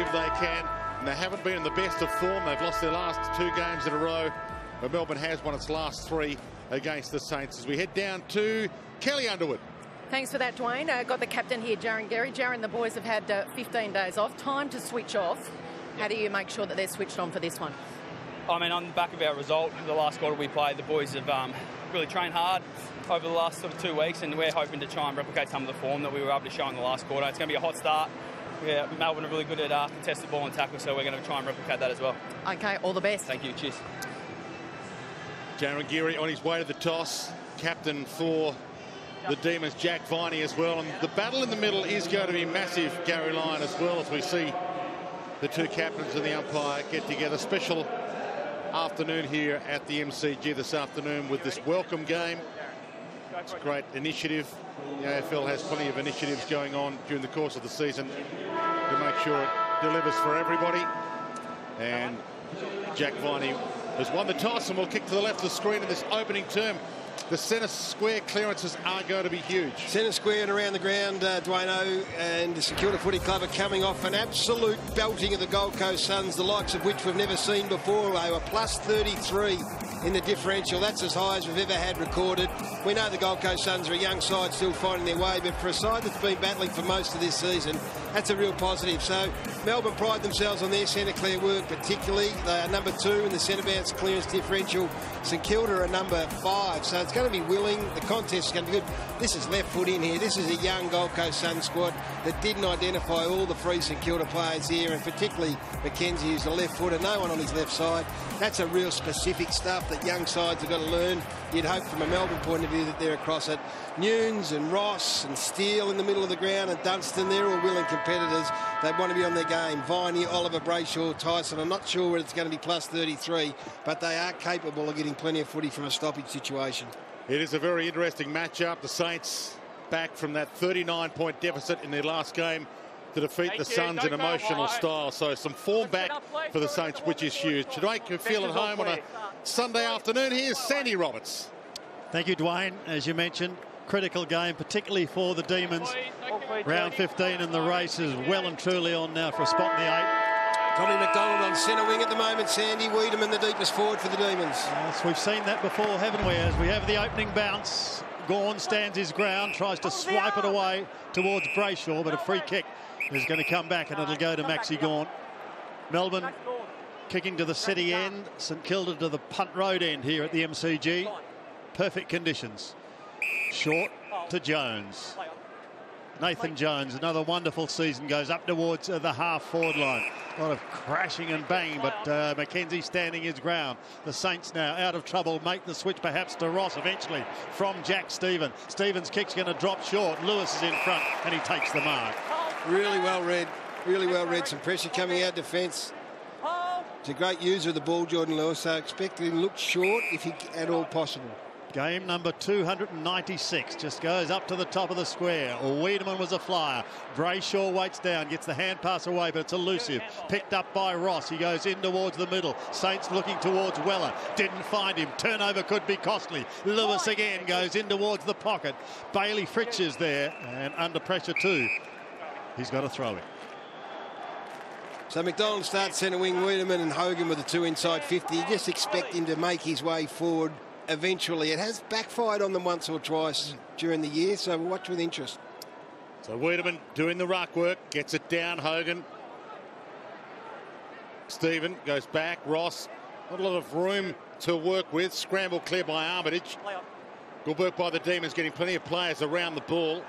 if they can. And they haven't been in the best of form. They've lost their last 2 games in a row. But Melbourne has won its last 3 against the Saints. As we head down to Kelly Underwood. Thanks for that, Dwayne. Got the captain here, Jaron Gerry. Jaron, the boys have had 15 days off. Time to switch off. How do you make sure that they're switched on for this one? I mean, on the back of our result, the last quarter we played, the boys have really trained hard over the last sort of 2 weeks, and we're hoping to try and replicate some of the form that we were able to show in the last quarter. It's going to be a hot start. Yeah, Melbourne are really good at contested ball and tackle, so we're going to try and replicate that as well. OK, all the best. Thank you. Cheers. Jaron Geary on his way to the toss. Captain for the Demons, Jack Viney as well. And the battle in the middle is going to be massive, Gary Lyon, as well, as we see the 2 captains and the umpire get together. Special afternoon here at the MCG this afternoon with this welcome game. It's a great initiative. The AFL has plenty of initiatives going on during the course of the season to make sure it delivers for everybody. And Jack Viney has won the toss and will kick to the left of the screen in this opening term. The centre square clearances are going to be huge. Centre square and around the ground, Dwayno, and the St.Kilda Footy Club are coming off an absolute belting of the Gold Coast Suns, the likes of which we've never seen before. They were plus 33 in the differential. That's as high as we've ever had recorded. We know the Gold Coast Suns are a young side still finding their way, but for a side that's been battling for most of this season, that's a real positive. So Melbourne pride themselves on their centre clear work particularly. They are number 2 in the centre bounce clearance differential. St Kilda are number 5. So it's going to be willing. The contest is going to be good. This is left foot in here. This is a young Gold Coast Sun squad that didn't identify all the free St Kilda players here, and particularly McKenzie, who's the left footer, no one on his left side. That's a real specific stuff that young sides have got to learn. You'd hope from a Melbourne point of view that they're across it. Nunes and Ross and Steele in the middle of the ground, and Dunstan, they're all willing competitors. They want to be on their game. Viney, Oliver, Brayshaw, Tyson. I'm not sure whether it's going to be plus 33, but they are capable of getting plenty of footy from a stoppage situation. It is a very interesting matchup. The Saints back from that 39-point deficit in their last game to defeat the Suns in emotional style. So some form back for the Saints, which is huge. To make you feel at home on a Sunday afternoon, here's Sandy Roberts. Thank you, Dwayne. As you mentioned, critical game, particularly for the Demons. Round 15 and the race is well and truly on now for a spot in the 8. Tommy McDonald on centre wing at the moment. Sandy Wiedemann, the deepest forward for the Demons. Yes, we've seen that before, haven't we? As we have the opening bounce, Gawn stands his ground, tries to swipe it away towards Brayshaw, but a free kick is going to come back and it'll go to Maxi Gawn. Melbourne kicking to the city end, St Kilda to the punt road end here at the MCG. Perfect conditions. Short to Jones. Nathan Jones, another wonderful season, goes up towards the half-forward line. A lot of crashing and banging, but McKenzie standing his ground. The Saints now out of trouble, make the switch perhaps to Ross eventually from Jack Stephen. Stephen's kick's going to drop short. Lewis is in front and he takes the mark. Really well read. Really well read. Some pressure coming out defence. He's a great user of the ball, Jordan Lewis, so I expect him to look short if he at all possible. Game number 296 just goes up to the top of the square. Wiedemann was a flyer. Brayshaw waits down, gets the hand pass away, but it's elusive. Picked up by Ross. He goes in towards the middle. Saints looking towards Weller. Didn't find him. Turnover could be costly. Lewis again goes in towards the pocket. Bailey Fritsch is there and under pressure too. He's got to throw it. So McDonald starts centre wing, Wiedemann and Hogan with the 2 inside 50. You just expect him to make his way forward. Eventually, it has backfired on them once or twice during the year, so we'll watch with interest. So Wiedemann doing the ruck work, gets it down. Hogan. Stephen goes back. Ross, not a lot of room to work with. Scramble clear by Armitage. Good work by the Demons, getting plenty of players around the ball.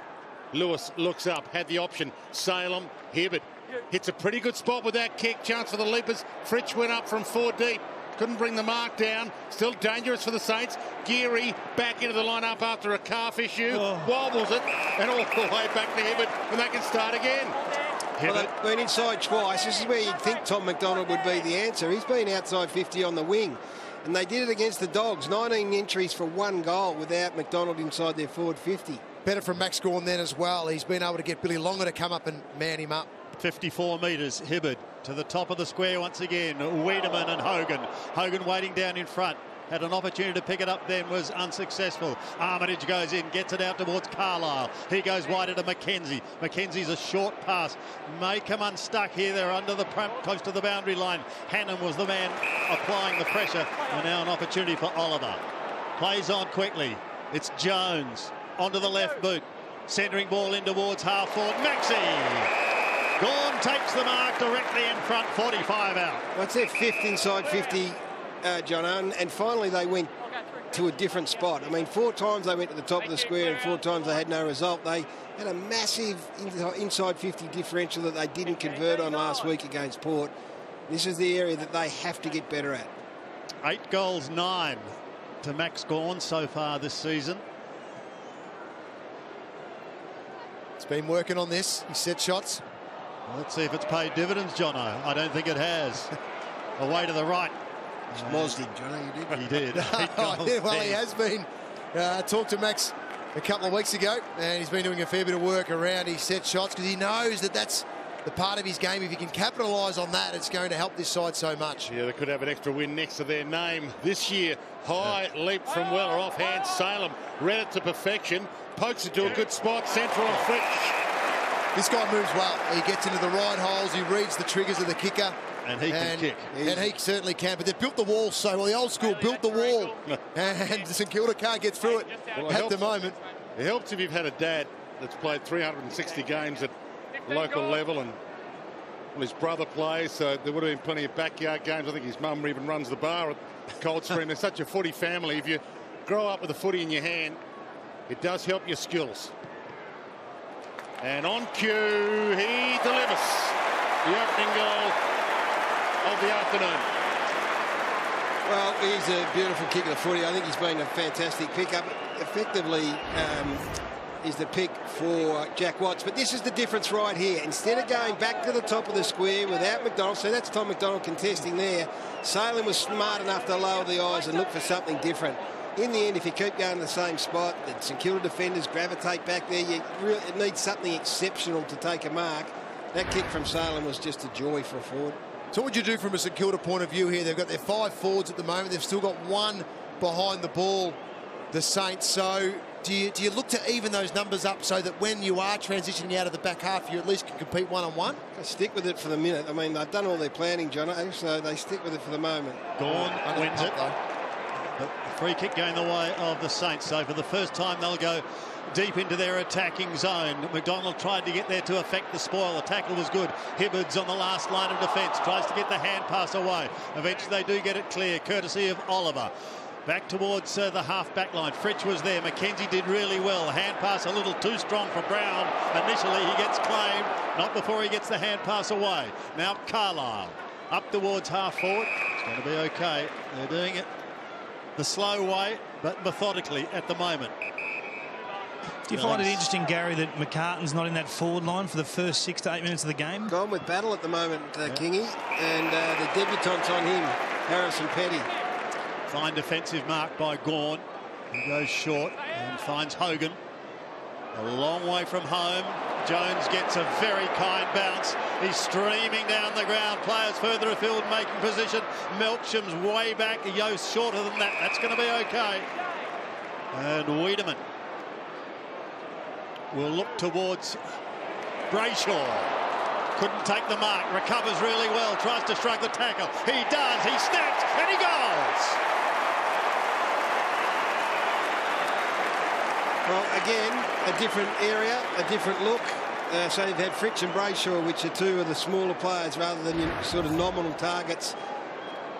Lewis looks up, had the option. Salem, Hibbert hits a pretty good spot with that kick. Chance for the Leapers. Fritsch went up from 4 deep. Couldn't bring the mark down. Still dangerous for the Saints. Geary back into the lineup after a calf issue. Wobbles it and all the way back to Hibbert, and they can start again. Well, they've been inside twice. This is where you'd think Tom McDonald would be the answer. He's been outside 50 on the wing, and they did it against the Dogs. 19 entries for 1 goal without McDonald inside their forward 50. Better from Max Gawn then as well. He's been able to get Billy Longer to come up and man him up. 54 metres, Hibbert to the top of the square once again. Wiedemann and Hogan. Hogan waiting down in front. had an opportunity to pick it up then, was unsuccessful. Armitage goes in, gets it out towards Carlisle. He goes wide to Mackenzie. Mackenzie's a short pass, may come unstuck here. They're under the close to the boundary line. Hannam was the man applying the pressure, and now an opportunity for Oliver. Plays on quickly. It's Jones onto the left boot. Centering ball in towards half forward. Maxi! Gawn takes the mark directly in front, 45 out. What's their fifth inside 50, John? And finally they went to a different spot. I mean, 4 times they went to the top of the square and 4 times they had no result. They had a massive inside 50 differential that they didn't convert on last week against Port. This is the area that they have to get better at. 8 goals, 9 to Max Gawn so far this season. He's been working on this. He set shots. Well, let's see if it's paid dividends, Jono. I don't think it has. Away to the right. Moz did, Jono, you did. He did. Well, he has been. Talked to Max a couple of weeks ago, and he's been doing a fair bit of work around his set shots because he knows that that's the part of his game. If he can capitalise on that, it's going to help this side so much. Yeah, they could have an extra win next to their name this year. High leap from Weller, offhand. Salem read it to perfection. Pokes it to a good spot. Central on Fritsch. This guy moves well. He gets into the right holes. He reads the triggers of the kicker. And he can kick. And he certainly can. But they've built the wall so well. The old school built the wall. And St Kilda can't get through it at the moment. It helps if you've had a dad that's played 360 games at local level, and well, his brother plays, so there would have been plenty of backyard games. I think his mum even runs the bar at Coldstream. They're such a footy family. If you grow up with a footy in your hand, it does help your skills. And on cue, he delivers the opening goal of the afternoon. Well, he's a beautiful kick of the footy. I think he's been a fantastic pickup. Effectively is the pick for Jack Watts. But this is the difference right here. Instead of going back to the top of the square without McDonald, so that's Tom McDonald contesting there, Salem was smart enough to lower the eyes and look for something different. In the end, if you keep going to the same spot, the St Kilda defenders gravitate back there. You really need something exceptional to take a mark. That kick from Salem was just a joy for a forward. So what would you do from a St Kilda point of view here? They've got their 5 forwards at the moment. They've still got 1 behind the ball, the Saints. So do you look to even those numbers up so that when you are transitioning out of the back half, you at least can compete one-on-one? Stick with it for the minute. I mean, they've done all their planning, John, so they stick with it for the moment. Gawn wins it. The free kick going the way of the Saints. So for the first time, they'll go deep into their attacking zone. McDonald tried to get there to affect the spoil. The tackle was good. Hibbard's on the last line of defence. Tries to get the hand pass away. Eventually they do get it clear, courtesy of Oliver. Back towards the half-back line. Fritsch was there. Mackenzie did really well. Hand pass a little too strong for Brown. Initially he gets claimed. Not before he gets the hand pass away. Now Carlisle up towards half-forward. It's going to be okay. They're doing it the slow way, but methodically at the moment. Do you find it interesting, Gary, that McCartan's not in that forward line for the first 6 to 8 minutes of the game? Gone with battle at the moment, Kingy, and the debutant's on him, Harrison Petty. Fine defensive mark by Gawn. He goes short and finds Hogan. A long way from home. Jones gets a very kind bounce. He's streaming down the ground. Players further afield making position. Melksham's way back. Yost shorter than that. That's going to be okay. And Wiedemann will look towards Brayshaw. Couldn't take the mark. Recovers really well. Tries to shrug the tackle. He does. He snaps and he goes. Well, again, a different area, a different look. So you've had Fritsch and Brayshaw, which are 2 of the smaller players rather than your sort of nominal targets.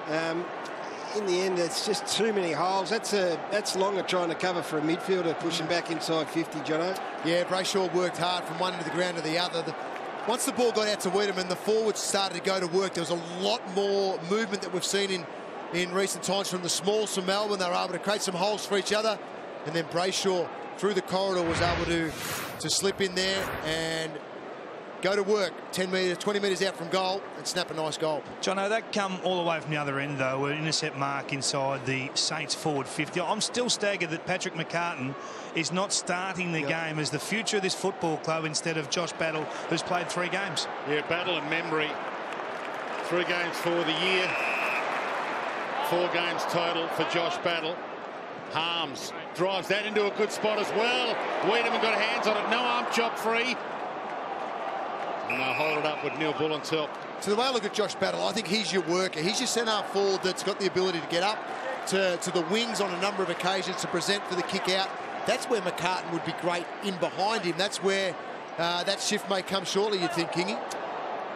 In the end, it's just too many holes. That's longer trying to cover for a midfielder, pushing back inside 50, Jono. Yeah, Brayshaw worked hard from one end of the ground to the other. Once the ball got out to Wiedemann, the forwards started to go to work. There was a lot more movement that we've seen in recent times from the smalls from Melbourne. They were able to create some holes for each other. And then Brayshaw, through the corridor, was able to slip in there and go to work 10 metres, 20 metres out from goal and snap a nice goal. Jono, that come all the way from the other end, though. An intercept mark inside the Saints forward 50. I'm still staggered that Patrick McCartan is not starting the game as the future of this football club instead of Josh Battle, who's played 3 games. Yeah, Battle and Memory. 3 games for the year. 4 games total for Josh Battle. Harms drives that into a good spot as well. Wiedemann got hands on it. No arm chop free. And they'll hold it up with Neil Bullen's help. So the way I look at Josh Battle, I think he's your worker. He's your centre-half forward that's got the ability to get up to the wings on a number of occasions to present for the kick out. That's where McCartan would be great in behind him. That's where that shift may come shortly, you'd think, Kingy.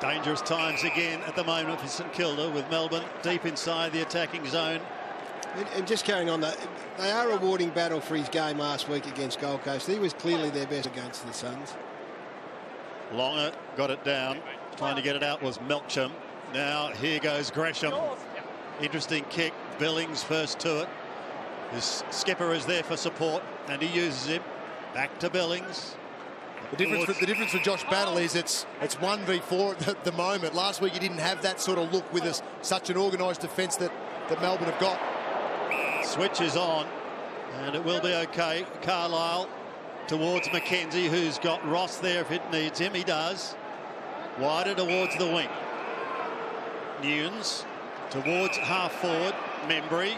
Dangerous times again at the moment for St Kilda, with Melbourne deep inside the attacking zone. And just carrying on that, they are rewarding Battle for his game last week against Gold Coast. He was clearly their best against the Suns. Longer got it down. Trying to get it out was Melksham. Now here goes Gresham. Interesting kick. Billings first to it. His skipper is there for support, and he uses him. Back to Billings. The difference for Josh Battle is it's 1v4 at the moment. Last week he didn't have that sort of look with such an organised defence that Melbourne have got. Switch is on, and it will be okay. Carlisle towards McKenzie, who's got Ross there if it needs him. He does. Wider towards the wing. Newnes towards half forward. Membry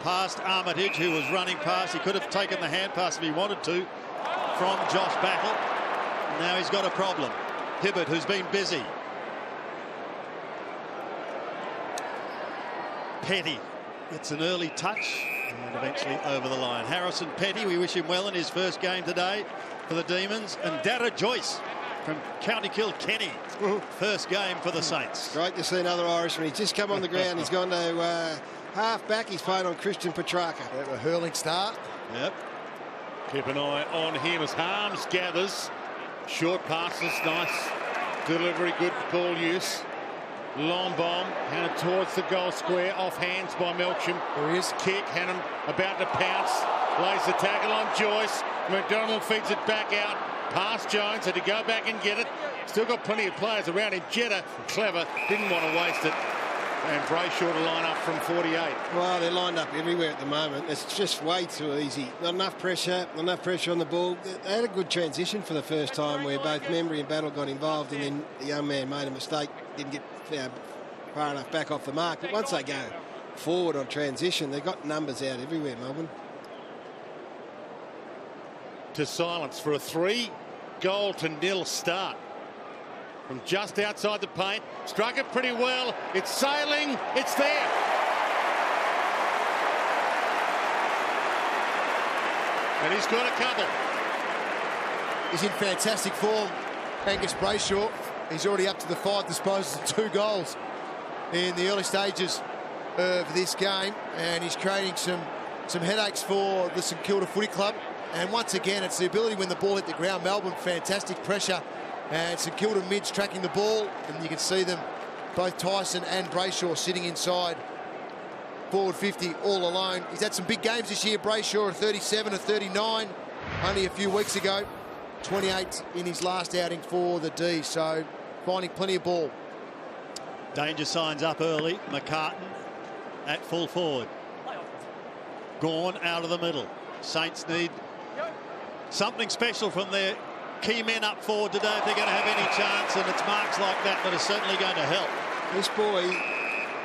past Armitage, who was running past. He could have taken the hand pass if he wanted to from Josh Battle. Now he's got a problem. Hibbert, who's been busy. Petty gets an early touch and eventually over the line. Harrison Petty, we wish him well in his first game today for the Demons. And Dara Joyce from County Kilkenny, first game for the Saints. Great to see another Irishman. He's just come on the ground. He's gone to half back. He's played on Christian Petrarca. A hurling start. Yep. Keep an eye on him as Harms gathers. Short passes, nice delivery, good ball use. Long bomb, handed towards the goal square, off hands by Melksham. There he is. Kick, Hannum about to pounce, lays the tackle on Joyce. McDonald feeds it back out, past Jones, had to go back and get it. Still got plenty of players around him. Jetta, clever, didn't want to waste it. And Brayshaw to line up from 48. Well, they're lined up everywhere at the moment. It's just way too easy. Not enough pressure on the ball. They had a good transition for the first time where both Membry and Battle got involved, and then the young man made a mistake, didn't get far enough back off the mark. But once they go forward on transition, they've got numbers out everywhere, Melbourne. To silence for a 3-0 start. From just outside the paint, struck it pretty well. It's sailing, it's there. And he's got a couple. He's in fantastic form, Angus Brayshaw. He's already up to the 5 disposals of 2 goals in the early stages of this game, and he's creating some headaches for the St Kilda Footy Club. And once again, it's the ability when the ball hit the ground. Melbourne, fantastic pressure. And St Kilda mids tracking the ball, and you can see them, both Tyson and Brayshaw, sitting inside forward 50 all alone. He's had some big games this year. Brayshaw, a 37, a 39 only a few weeks ago. 28 in his last outing for the D, so finding plenty of ball. Danger signs up early. McCartan at full forward. Gawn out of the middle. Saints need something special from their key men up forward today if they're going to have any chance, and it's marks like that that are certainly going to help. This boy,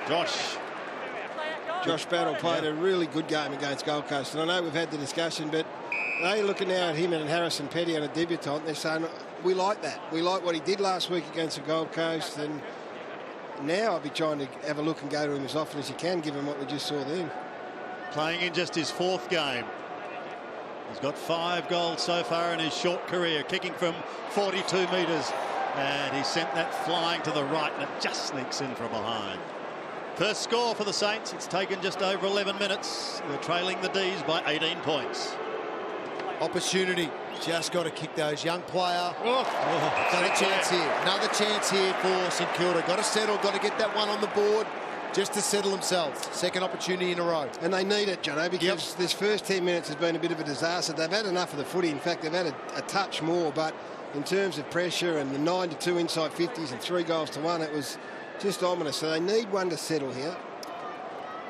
Josh Battle played a really good game against Gold Coast, and I know we've had the discussion, but they're looking now at him and Harrison Petty on a debutant. They're saying, we like that. We like what he did last week against the Gold Coast, and now I'll be trying to have a look and go to him as often as you can, given what we just saw then. Playing in just his 4th game. He's got 5 goals so far in his short career, kicking from 42 metres. And he sent that flying to the right, and it just sneaks in from behind. First score for the Saints. It's taken just over 11 minutes. They're trailing the D's by 18 points. Opportunity. Just got to kick those. Young player. Got a chance here. Another chance here for St Kilda. Got to settle. Got to get that one on the board just to settle themselves. Second opportunity in a row. And they need it, Jono, because this first 10 minutes has been a bit of a disaster. They've had enough of the footy. In fact, they've had a touch more, but in terms of pressure and the 9-2 inside 50s and 3 goals to 1, it was just ominous. So they need one to settle here.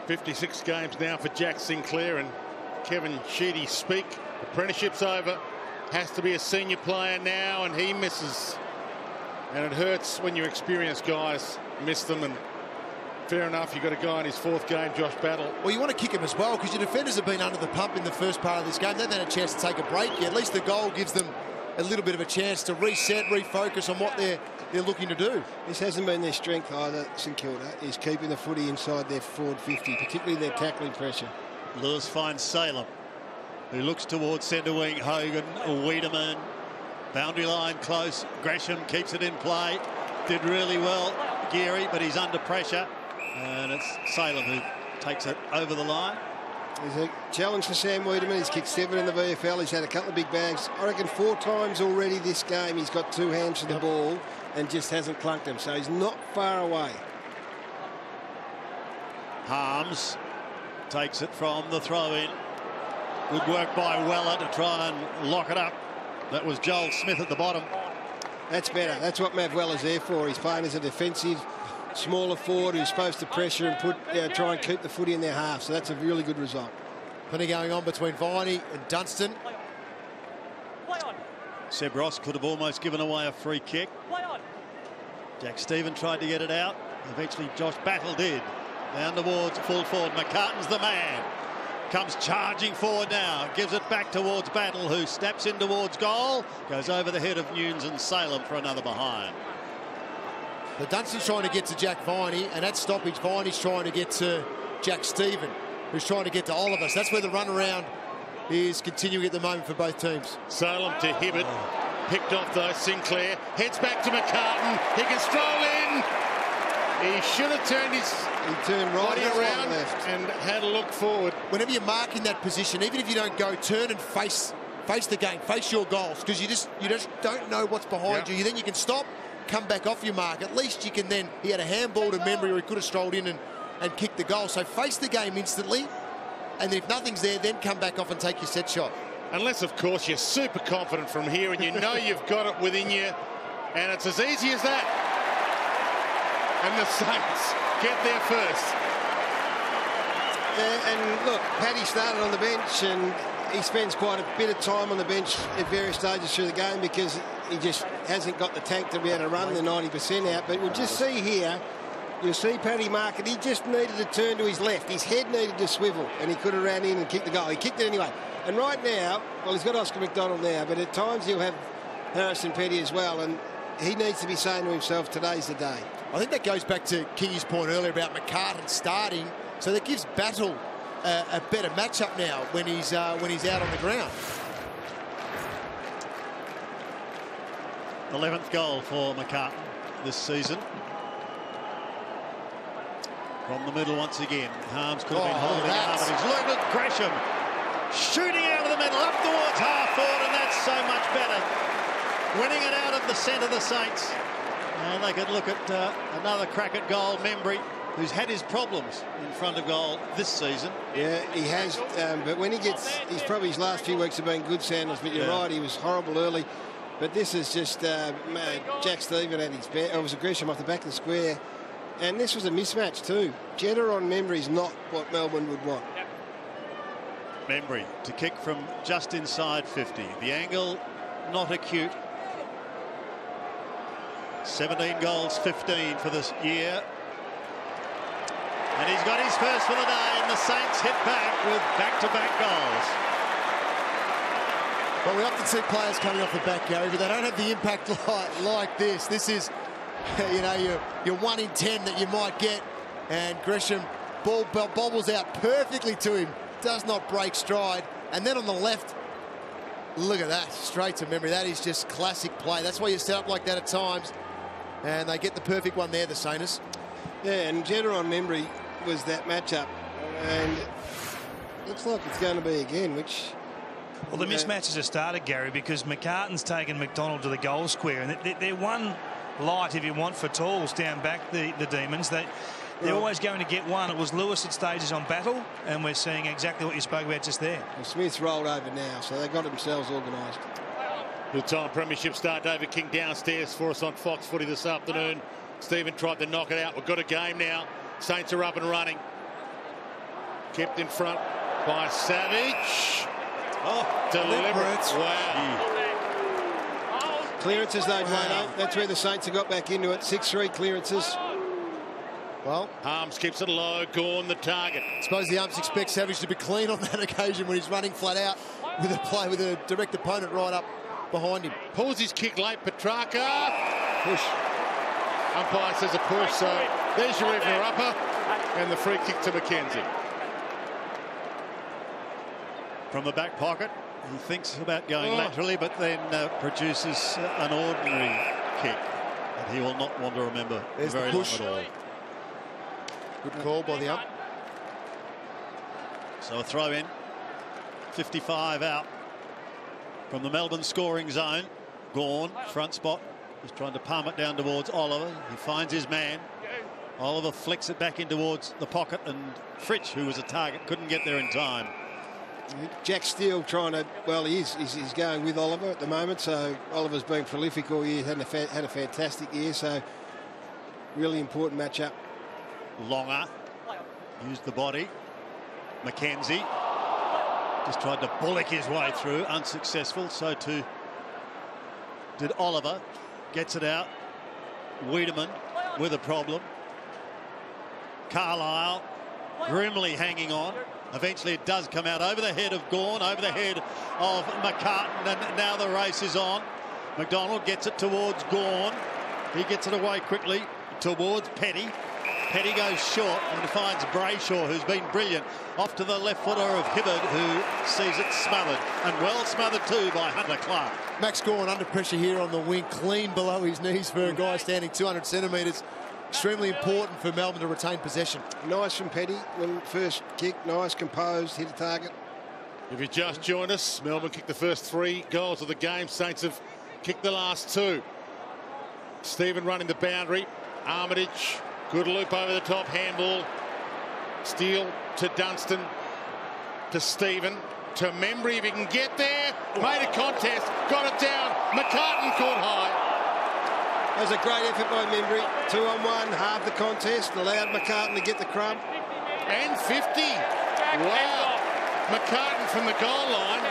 56 games now for Jack Sinclair, and Kevin Sheedy speak. Apprenticeship's over. Has to be a senior player now, and he misses. And it hurts when your experienced guys miss them, and Fair enough. You've got a guy in his 4th game, Josh Battle. Well, you want to kick him as well because your defenders have been under the pump in the first part of this game. They've had a chance to take a break. At least the goal gives them a little bit of a chance to reset, refocus on what they're looking to do. This hasn't been their strength either, St Kilda, is keeping the footy inside their forward 50, particularly their tackling pressure. Lewis finds Salem, who looks towards centre wing. Hogan, Wiedemann, boundary line close. Gresham keeps it in play. Did really well, Geary, but he's under pressure. And it's Salem who takes it over the line. There's a challenge for Sam Wiedemann. He's kicked 7 in the VFL. He's had a couple of big bags. I reckon 4 times already this game he's got 2 hands to the ball and just hasn't clunked them. So he's not far away. Harms takes it from the throw-in. Good work by Weller to try and lock it up. That was Joel Smith at the bottom. That's better. That's what Mav Weller's there for. He's playing as a defensive, smaller forward who's supposed to pressure and try and keep the footy in their half. So that's a really good result. Plenty going on between Viney and Dunstan. Seb Ross could have almost given away a free kick. Jack Stephen tried to get it out. Eventually Josh Battle did. Down towards full forward. McCartan's the man. Comes charging forward now. Gives it back towards Battle, who steps in towards goal. Goes over the head of Nunes and Salem for another behind. But Dunstan's trying to get to Jack Viney, and at stoppage, Viney's trying to get to Jack Stephen, who's trying to get to Oliver. So that's where the runaround is continuing at the moment for both teams. Salem to Hibbert. Picked off though, Sinclair. Heads back to McCartan. He can stroll in. He should have turned his right around left and had a look forward. Whenever you're marking that position, even if you don't go, turn and face the game, face your goals, because you just don't know what's behind you. Then you can stop, come back off your mark. At least you can then. He had a handball to memory, or he could have strolled in and kicked the goal. So face the game instantly, and then if nothing's there, then come back off and take your set shot. Unless, of course, you're super confident from here and you know you've got it within you, and it's as easy as that. And the Saints get there first. And look, Paddy started on the bench, and he spends quite a bit of time on the bench at various stages through the game because he just hasn't got the tank to be able to run the 90% out. But we'll just see here, you'll see Paddy mark it. He just needed to turn to his left. His head needed to swivel, and he could have ran in and kicked the goal. He kicked it anyway. And right now, well, he's got Oscar McDonald now, but at times he'll have Harrison Petty as well, and he needs to be saying to himself, today's the day. I think that goes back to Kingy's point earlier about McCartan starting, so that gives Battle a better matchup now when he's out on the ground. 11th goal for McCartan this season. From the middle once again. Harms could have been holding him up, but he's looked at Gresham shooting out of the middle up towards half forward, and that's so much better. Winning it out of the centre, the Saints. And they could look at another crack at goal. Membry, who's had his problems in front of goal this season. Yeah, he has. But when he's probably his last few weeks have been good, Sanders. But you're right, he was horrible early. But this is just Jack Stephen at his best. It was a Gresham off the back of the square. And this was a mismatch too. Jetta on Membry is not what Melbourne would want. Membry to kick from just inside 50. The angle not acute. 17 goals, 15 for this year. And he's got his first for the day, and the Saints hit back with back-to-back goals. Well, we often see players coming off the back, Gary, but they don't have the impact like this. This is, you know, your 1 in 10 that you might get, and Gresham bobbles out perfectly to him, does not break stride, and then on the left, look at that, straight to Membry. That is just classic play. That's why you set up like that at times. And they get the perfect one there, the Saints. Yeah, and Jetta on Membry was that matchup. And looks like it's going to be again, which... Well, the mismatches have started, Gary, because McCartan's taken McDonald to the goal square. And they're one light, if you want, for tools down back, the Demons. They're always going to get one. It was Lewis at stages on Battle, and we're seeing exactly what you spoke about just there. Well, Smith's rolled over now, so they got themselves organised. Good time premiership start. David King downstairs for us on Fox Footy this afternoon. Stephen tried to knock it out. We've got a game now. Saints are up and running. Kept in front by Savage. Oh, deliberate. Wow. Clearances though, Dwayne. That's where the Saints have got back into it. 6-3 clearances. Well, Harms keeps it low. Gawn the target. I suppose the umps expect Savage to be clean on that occasion when he's running flat out with a play with a direct opponent right up behind him. Pulls his kick late. Petrarca. Push. Umpire says a push, so there's your evener upper. And the free kick to McKenzie. From the back pocket, he thinks about going laterally, but then produces an ordinary kick that he will not want to remember very long at all. Good call by the ump. So a throw in. 55 out from the Melbourne scoring zone. Gawn, front spot, just trying to palm it down towards Oliver. He finds his man. Oliver flicks it back in towards the pocket, and Fritsch, who was a target, couldn't get there in time. Jack Steele trying to, well, he's going with Oliver at the moment, so Oliver's been prolific all year, had a fantastic year, so really important matchup. Longer used the body. McKenzie just tried to bullock his way through, unsuccessful. So too did Oliver. Gets it out. Wiedemann with a problem. Carlisle grimly hanging on. Eventually it does come out over the head of Gawn, over the head of McCartan, and now the race is on. McDonald gets it towards Gawn. He gets it away quickly towards Petty. Petty goes short and finds Brayshaw, who's been brilliant, off to the left footer of Hibbard, who sees it smothered, and well smothered too by Hunter Clark. Max Gawn under pressure here on the wing, clean below his knees for a guy standing 200 centimetres. Extremely important for Melbourne to retain possession. Nice from Petty. When first kick, nice, composed, hit a target. If you just joined us, Melbourne kicked the first 3 goals of the game. Saints have kicked the last 2. Stephen running the boundary. Armitage, good loop over the top, handball. Steele to Dunstan, to Stephen, to Membry if he can get there. Made a contest, got it down. McCartan caught high. That was a great effort by Membry. 2-on-1, halved the contest, allowed McCartan to get the crumb. And 50. Wow. McCartan from the goal line.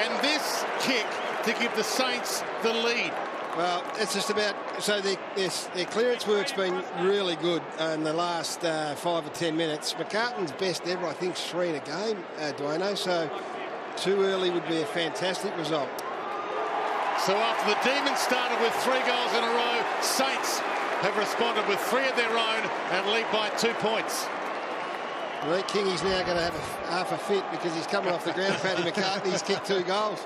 And this kick to give the Saints the lead. Well, it's just about, so their clearance work's been really good in the last 5 or 10 minutes. McCartan's best ever, I think, 3 in a game, Duano, so too early would be a fantastic result. So after the Demons started with 3 goals in a row, Saints have responded with 3 of their own and lead by 2 points. I think Kingy's now going to have half a fit because he's coming off the ground. Paddy McCartney's kicked 2 goals.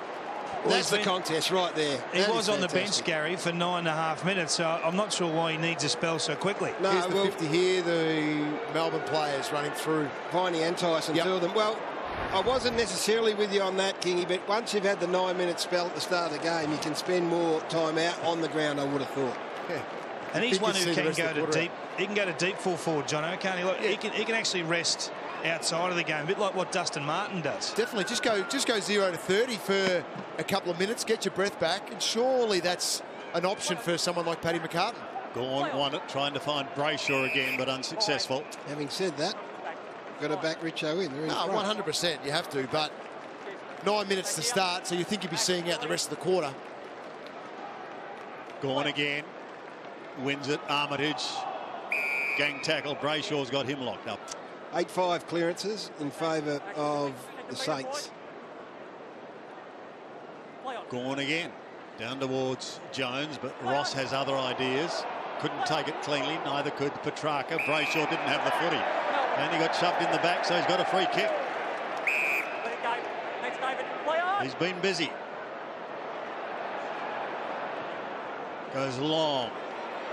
That's the contest right there. He was on the bench, Gary, for 9.5 minutes, so I'm not sure why he needs a spell so quickly. No, here's the 50 here, the Melbourne players running through. Viney and Tyson, 2 of them. Well, I wasn't necessarily with you on that, Kingy, but once you've had the 9-minute spell at the start of the game, you can spend more time out on the ground, I would have thought. Yeah. And he's one who can go to deep. He can go to deep full forward, Jono, can't he? Look, he can actually rest outside of the game, a bit like what Dustin Martin does. Definitely, just go 0 to 30 for a couple of minutes, get your breath back, and surely that's an option for someone like Paddy McCartan. Gawn won it, trying to find Brayshaw again, but unsuccessful. Having said that, got to back Richo in. No, 100%, you have to, but 9 minutes to start, so you think you'd be seeing out the rest of the quarter. Gawn again, wins it, Armitage. Gang tackle, Brayshaw's got him locked up. 8-5 clearances in favour of the Saints. Gawn again, down towards Jones, but Ross has other ideas. Couldn't take it cleanly, neither could Petrarca. Brayshaw didn't have the footy. And he got shoved in the back, so he's got a free kick. He's been busy. Goes long,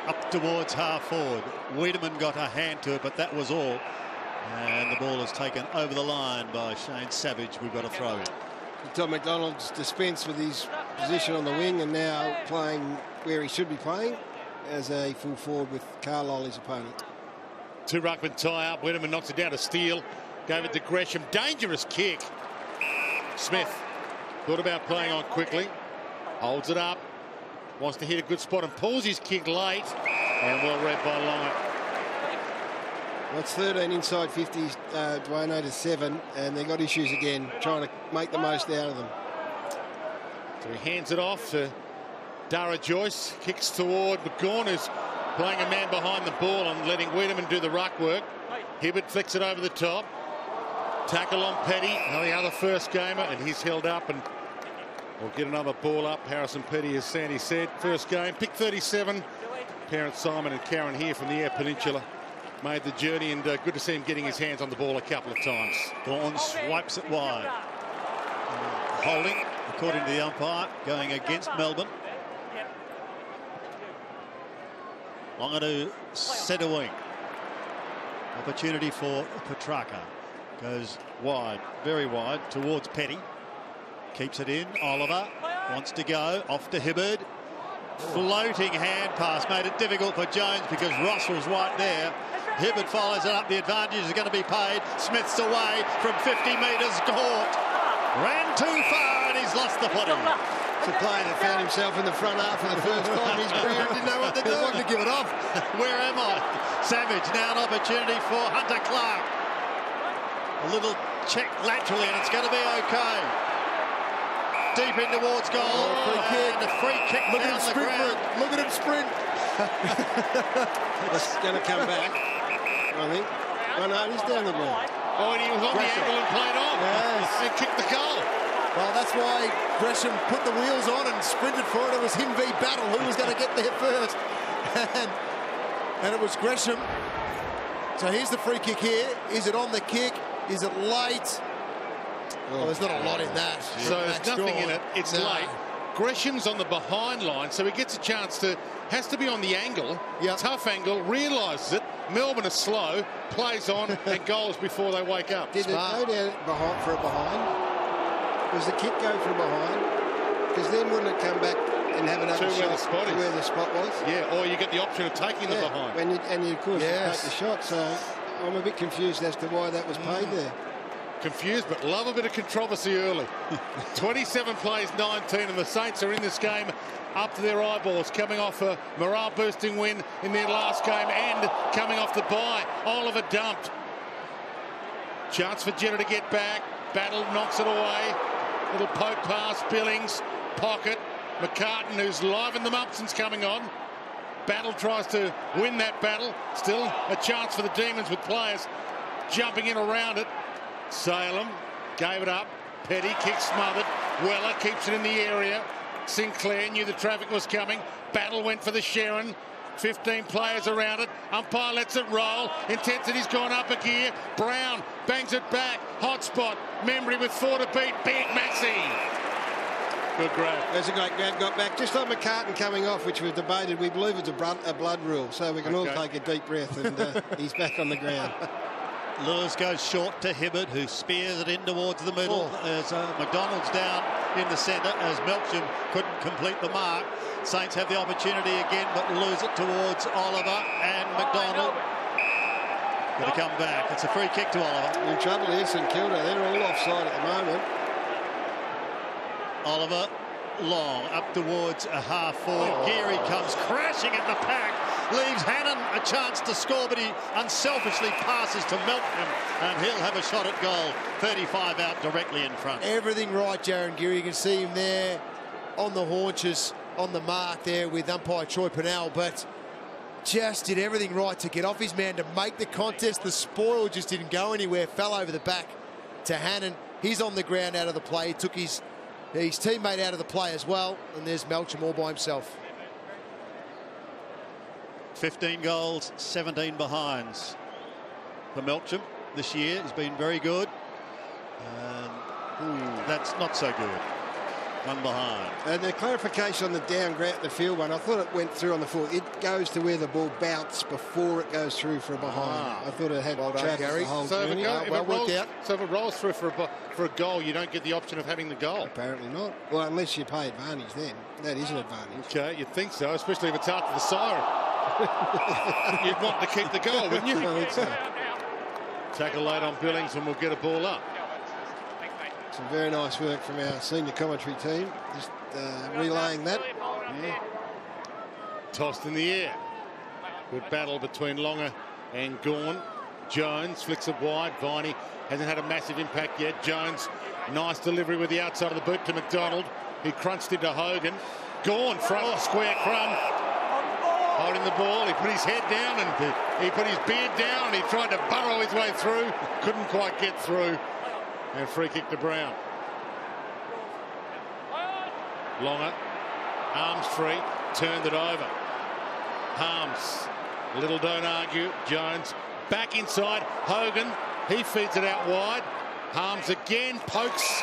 up towards half forward. Wiedemann got a hand to it, but that was all. And the ball is taken over the line by Shane Savage. We've got a throw in. Tom McDonald's dispensed with his position on the wing and now playing where he should be playing as a full forward with Carlisle, his opponent. 2 ruckman tie up. Wiedemann knocks it down to Steele. Gave it to Gresham. Dangerous kick. Smith thought about playing on quickly. Holds it up. Wants to hit a good spot and pulls his kick late. And well read by Longer. Well, it's 13 inside 50s, Duano to 7, and they've got issues again, trying to make the most out of them. So he hands it off to Dara Joyce, kicks toward McGawn, who's playing a man behind the ball and letting Wiedemann do the ruck work. Hibbert flicks it over the top. Tackle on Petty, the other first gamer, and he's held up, and we'll get another ball up. Harrison Petty, as Sandy said, first game, pick 37. Parents Simon and Karen here from the Eyre Peninsula made the journey, and good to see him getting his hands on the ball a couple of times. Gawn swipes it wide. Holding, according to the umpire, going against Melbourne. Longer to centre wing. Opportunity for Petrarca. Goes wide, very wide, towards Petty. Keeps it in. Oliver wants to go. Off to Hibbert. Floating hand pass made it difficult for Jones because Russell's right there. Hibbert follows it up. The advantage is going to be paid. Smith's away from 50 metres. Caught. Ran too far and he's lost the footing. It's a player that found himself in the front half for the first time in his career and didn't know what to do. Wanted to give it off. Where am I? Savage, now an opportunity for Hunter Clark. A little check laterally and it's going to be okay. Deep in towards goal. Free kick. And a free kick Look at down him the sprint. ground. Look at him sprint. It's going to come back, I think. Oh, no, he's down the ground. Oh, and he was on the angle and played on. Yes. And kicked the goal. Well, that's why Gresham put the wheels on and sprinted for it. It was him v Battle who was going to get there first. And it was Gresham. So here's the free kick here. Is it on the kick? Is it late? Oh, there's not a lot in that. So there's nothing in it. It's late. Gresham's on the behind line, so he gets a chance to, has to be on the angle. Yep. Tough angle, realises it. Melbourne is slow, plays on, and goals before they wake up. Did it go down behind for a behind? Does the kick go for a behind? Because then wouldn't it come back and have another shot to where the spot was? Yeah, or you get the option of taking the behind. And you, of course, take the shot. So I'm a bit confused as to why that was paid there. Confused, but love a bit of controversy early. 27 plays 19, and the Saints are in this game up to their eyeballs, coming off a morale-boosting win in their last game and coming off the bye. Oliver dumped. Chance for Jenner to get back. Battle knocks it away. Little poke pass, Billings, pocket. McCartan, who's livened them up since coming on. Battle tries to win that battle. Still a chance for the Demons with players jumping in around it. Salem gave it up. Petty kick smothered. Weller keeps it in the area. Sinclair knew the traffic was coming. Battle went for the Sharon. 15 players around it. Umpire lets it roll. Intensity's gone up a gear. Brown bangs it back. Hot spot. Membry with 4 to beat. Big Maxi. Good grab. There's a great grab, got back. Just on McCartan coming off, which we've debated. We believe it's a blood rule, so we can all take a deep breath, and he's back on the ground. Lewis goes short to Hibbert, who spears it in towards the middle. As McDonald's down in the centre, as Melksham couldn't complete the mark. Saints have the opportunity again, but lose it towards Oliver and McDonald. Got to come back. It's a free kick to Oliver. In trouble here, St Kilda. They're all offside at the moment. Oliver long up towards a half forward. Geary comes crashing at the pack. Leaves Hannon a chance to score, but he unselfishly passes to Melksham, and he'll have a shot at goal. 35 out directly in front. Everything right, Jaron Geary. You can see him there on the haunches, on the mark there with umpire Troy Pennell, but just did everything right to get off his man to make the contest. The spoil just didn't go anywhere. Fell over the back to Hannon. He's on the ground out of the play. He took his teammate out of the play as well, and there's Melksham all by himself. 15 goals, 17 behinds for Melksham this year. He's been very good. That's not so good. One behind. And the clarification on the downgrade, the field one, I thought it went through on the full. It goes to where the ball bounced before it goes through for a behind. I thought it had track the whole journey. So if it rolls through for a goal, you don't get the option of having the goal. Apparently not. Well, unless you pay advantage then. That is an advantage. Okay, you'd think so, especially if it's after the siren. You'd want to keep the goal, wouldn't you? I think so. Tackle late on Billings and we'll get a ball up. Some very nice work from our senior commentary team. Just relaying that. Yeah. Tossed in the air. Good battle between Longer and Gawn. Jones flicks it wide. Viney hasn't had a massive impact yet. Jones, nice delivery with the outside of the boot to McDonald. He crunched into Hogan. Gawn front square crumb. holding the ball. He put his head down and he put his beard down. He tried to burrow his way through. Couldn't quite get through. And free kick to Brown. Longer. Arms free. Turned it over. Harms. Little don't argue. Jones back inside. Hogan. He feeds it out wide. Harms again. Pokes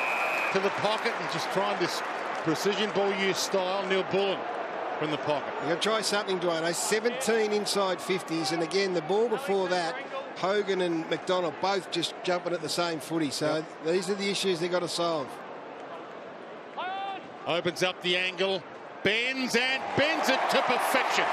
to the pocket and just trying this precision ball use style. Neil Bullen from the pocket. You're going to try something, Dwayne. 17 inside 50s. And again, the ball before that, Hogan and McDonald both just jumping at the same footy. So these are the issues they've got to solve. Opens up the angle. Bends and bends it to perfection.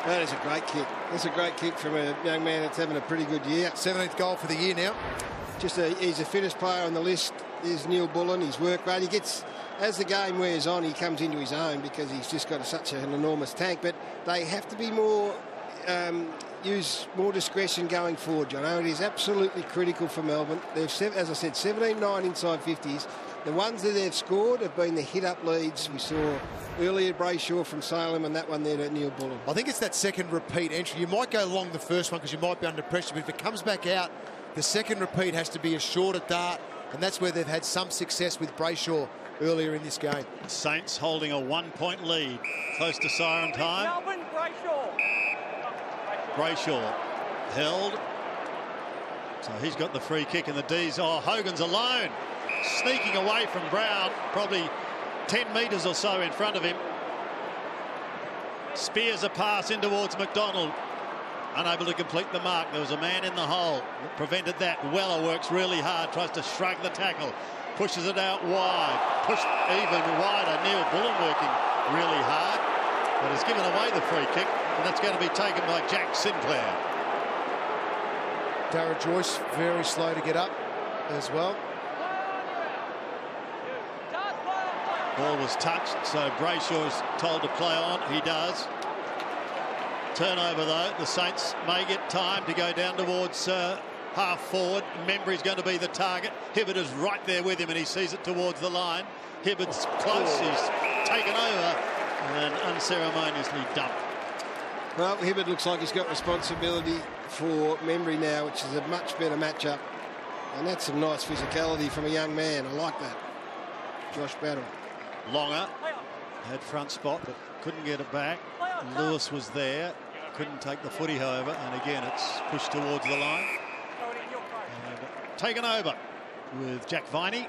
That is a great kick. That's a great kick from a young man that's having a pretty good year. 17th goal for the year now. He's a fittest player on the list. Is Neil Bullen. His work rate. He gets, as the game wears on, he comes into his own because he's just got such an enormous tank. But they have to be more, use more discretion going forward, John. It is absolutely critical for Melbourne. They've, as I said, 17-9 inside 50s. The ones that they've scored have been the hit-up leads. We saw earlier Brayshaw from Salem and that one there to Neil Bullen. I think it's that second repeat entry. You might go long the first one because you might be under pressure, but if it comes back out, the second repeat has to be a shorter dart, and that's where they've had some success with Brayshaw earlier in this game. Saints holding a 1-point lead. Close to siren time. Melbourne, Brayshaw. Brayshaw held. So he's got the free kick and the D's. Oh, Hogan's alone. Sneaking away from Brown, probably 10 metres or so in front of him. Spears a pass in towards McDonald. Unable to complete the mark. There was a man in the hole that prevented that. Weller works really hard, tries to shrug the tackle, pushes it out wide, pushed even wider. Neil Bullen working really hard, but has given away the free kick, and that's going to be taken by Jack Sinclair. Darragh Joyce very slow to get up as well. Ball was touched, so Brayshaw is told to play on. He does. Turnover, though. The Saints may get time to go down towards half forward. Membry's going to be the target. Hibbert is right there with him, and he sees it towards the line. Hibbert's close. He's taken over and unceremoniously dumped. Well, Hibbert looks like he's got responsibility for Membry now, which is a much better matchup. And that's some nice physicality from a young man. I like that. Josh Battle. Longer had front spot, but couldn't get it back. Lewis was there, couldn't take the footy, however, and again it's pushed towards the line. And taken over with Jack Viney.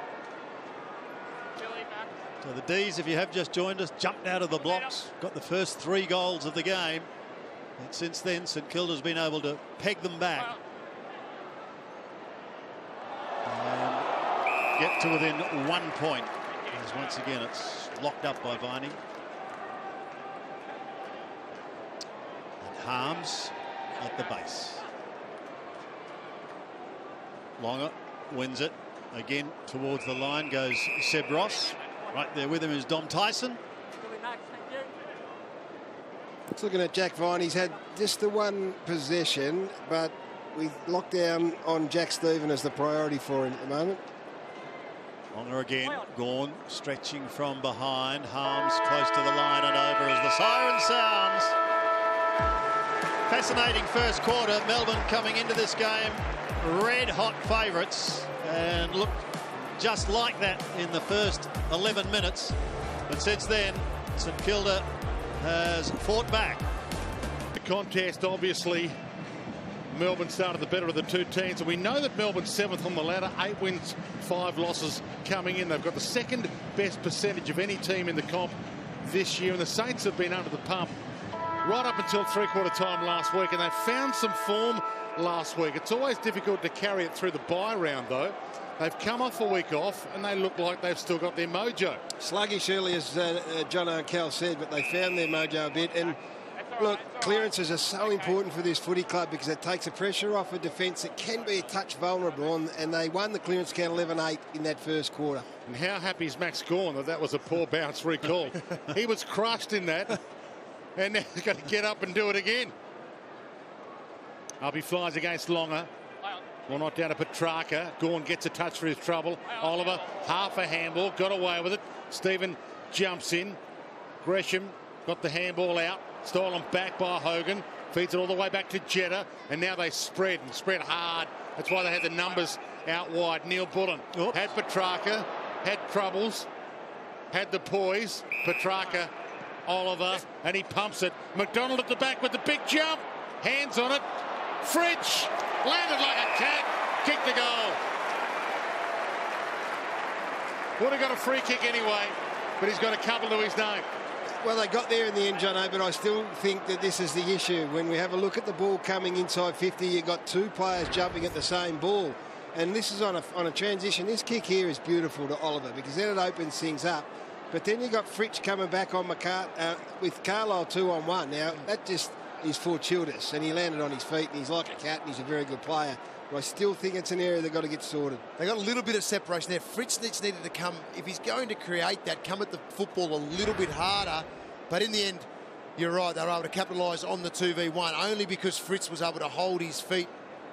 So the D's, if you have just joined us, jumped out of the blocks, got the first 3 goals of the game. And since then, St Kilda's been able to peg them back and get to within 1 point. As once again, it's locked up by Viney. And Harms at the base. Longer wins it. Again, towards the line goes Seb Ross. Right there with him is Dom Tyson. It's looking at Jack Viney. He's had just the one possession, but we locked down on Jack Stephen as the priority for him at the moment. Longer again. Gawn stretching from behind. Harms close to the line and over as the siren sounds. Fascinating first quarter. Melbourne coming into this game red hot favourites and looked just like that in the first 11 minutes. But since then, St Kilda has fought back. The contest, obviously, Melbourne started the better of the two teams, and we know that Melbourne's 7th on the ladder, 8 wins, 5 losses coming in. They've got the second best percentage of any team in the comp this year, and the Saints have been under the pump right up until three-quarter time last week, and they found some form last week. It's always difficult to carry it through the bye round, though. They've come off a week off, and they look like they've still got their mojo. Sluggish early, as John O'Cal said, but they found their mojo a bit. And look, clearances are so important for this footy club because it takes the pressure off a defence that can be a touch vulnerable, and they won the clearance count 11-8 in that first quarter. And how happy is Max Gawn that was a poor bounce recall? He was crushed in that, and now he's got to get up and do it again. Up he flies against Longer. Well, not down to Petrarca. Gawn gets a touch for his trouble. Oliver, half a handball, got away with it. Stephen jumps in. Gresham got the handball out. Stolen back by Hogan. Feeds it all the way back to Jetta. And now they spread hard. That's why they had the numbers out wide. Neil Bullen had Petrarca, had troubles, had the poise. Petrarca, Oliver, and he pumps it. McDonald at the back with the big jump. Hands on it. Fridge landed like a cat. Kicked the goal. Would have got a free kick anyway, but he's got a couple to his name. Well, they got there in the end, Jono, but I still think that this is the issue. When we have a look at the ball coming inside 50, you've got two players jumping at the same ball. And this is on a transition. This kick here is beautiful to Oliver because then it opens things up. But then you got Fritsch coming back on with Carlisle 2-on-1. Now, that just is fortuitous, and he landed on his feet, and he's like a cat, and he's a very good player. But I still think it's an area they've got to get sorted. They got a little bit of separation there. Fritsch needed to come, if he's going to create that, come at the football a little bit harder. But in the end, you're right, they were able to capitalise on the 2v1 only because Fritsch was able to hold his feet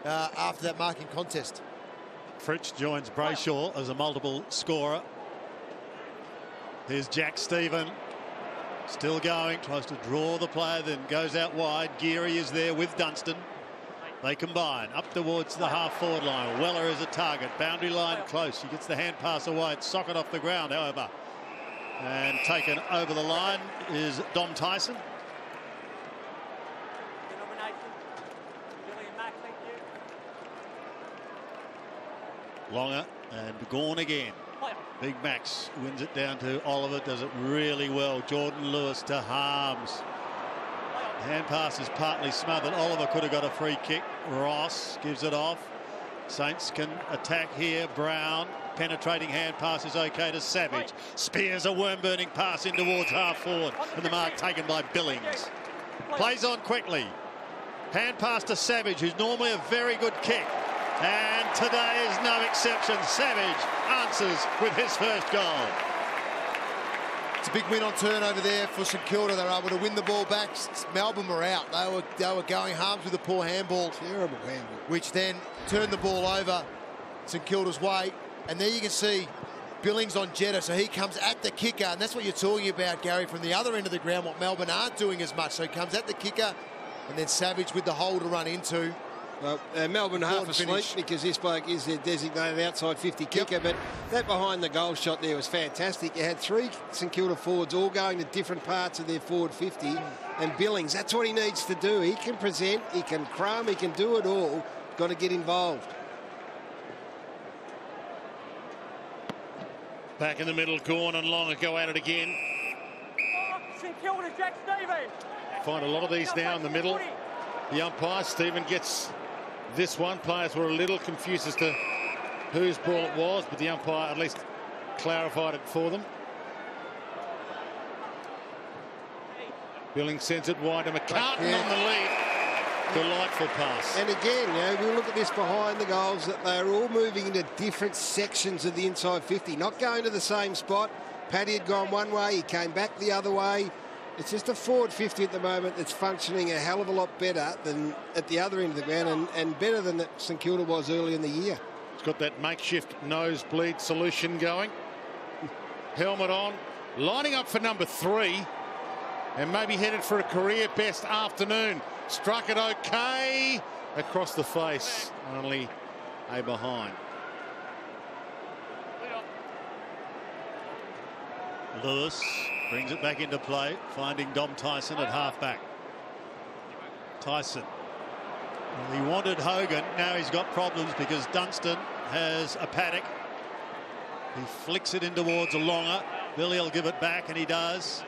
after that marking contest. Fritsch joins Brayshaw as a multiple scorer. Here's Jack Stephen. Still going, tries to draw the player, then goes out wide. Geary is there with Dunstan. They combine up towards the half-forward line. Weller is a target. Boundary line close. He gets the hand pass away. It's socket off the ground, however. And taken over the line is Dom Tyson. Longer and Gawn again. Big Max wins it down to Oliver, does it really well. Jordan Lewis to Harms. Hand pass is partly smothered. Oliver could have got a free kick. Ross gives it off. Saints can attack here. Brown, penetrating hand pass is okay to Savage. Spears a worm-burning pass in towards half-forward, and the mark taken by Billings. Plays on quickly. Hand pass to Savage, who's normally a very good kick. And today is no exception. Savage answers with his first goal. It's a big win on turnover there for St Kilda. They were able to win the ball back. Melbourne were out. They were going Harms with a poor handball. Terrible handball. Which then turned the ball over St Kilda's way. And there you can see Billings on Jetta. So he comes at the kicker. And that's what you're talking about, Gary, from the other end of the ground, what Melbourne aren't doing as much. So he comes at the kicker. And then Savage with the hole to run into. Well, Melbourne half asleep because this bloke is their designated outside 50 kicker, but that behind the goal shot there was fantastic. You had three St Kilda forwards all going to different parts of their forward 50, and Billings, that's what he needs to do. He can present, he can crumb, he can do it all. Got to get involved. Back in the middle, Gawn and Longer go at it again. St Kilda, Jack Stephen. Find a lot of these now in the middle. The umpire, Stephen, gets this one. Players were a little confused as to whose ball it was, but the umpire at least clarified it for them. Billings sends it wide to McCartan on the lead. Delightful pass. And again, we look at this behind the goals, that they're all moving into different sections of the inside 50, not going to the same spot. Paddy had gone one way, he came back the other way. It's just a forward 50 at the moment that's functioning a hell of a lot better than at the other end of the ground, and better than that St Kilda was early in the year. It's got that makeshift nosebleed solution going. Helmet on, lining up for number 3, and maybe headed for a career best afternoon. Struck it okay across the face, only a behind. Lewis brings it back into play, finding Dom Tyson at halfback. Tyson. Well, he wanted Hogan. Now he's got problems because Dunstan has a paddock. He flicks it in towards a Longer. Billy will give it back, and he does.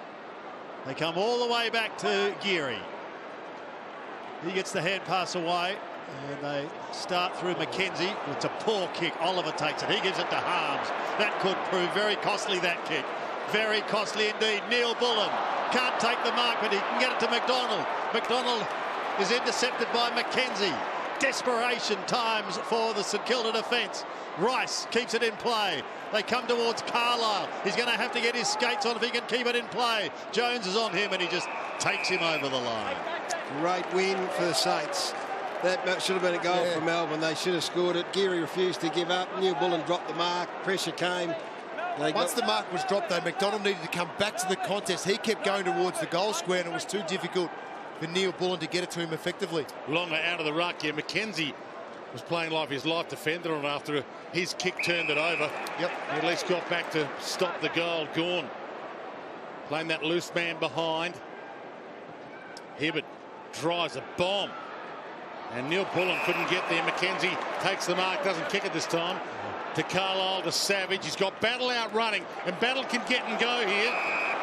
They come all the way back to Geary. He gets the hand pass away, and they start through Mackenzie. It's a poor kick. Oliver takes it. He gives it to Harms. That could prove very costly, that kick. Very costly indeed. Neil Bullen can't take the mark, but he can get it to McDonald. McDonald is intercepted by Mackenzie. Desperation times for the St Kilda defence. Rice keeps it in play. They come towards Carlisle. He's going to have to get his skates on if he can keep it in play. Jones is on him, and he just takes him over the line. Great win for the Saints. That should have been a goal for Melbourne. They should have scored it. Geary refused to give up. Neil Bullen dropped the mark. Pressure came. Once the mark was dropped, though, McDonald needed to come back to the contest. He kept going towards the goal square, and it was too difficult for Neil Bullen to get it to him effectively. Longer out of the ruck here. McKenzie was playing like his life defender on after his kick turned it over. Yep. He at least got back to stop the goal. Gawn playing that loose man behind. Hibbert drives a bomb. And Neil Bullen couldn't get there. McKenzie takes the mark, doesn't kick it this time. To Carlisle, to Savage. He's got Battle out running, and Battle can get and go here.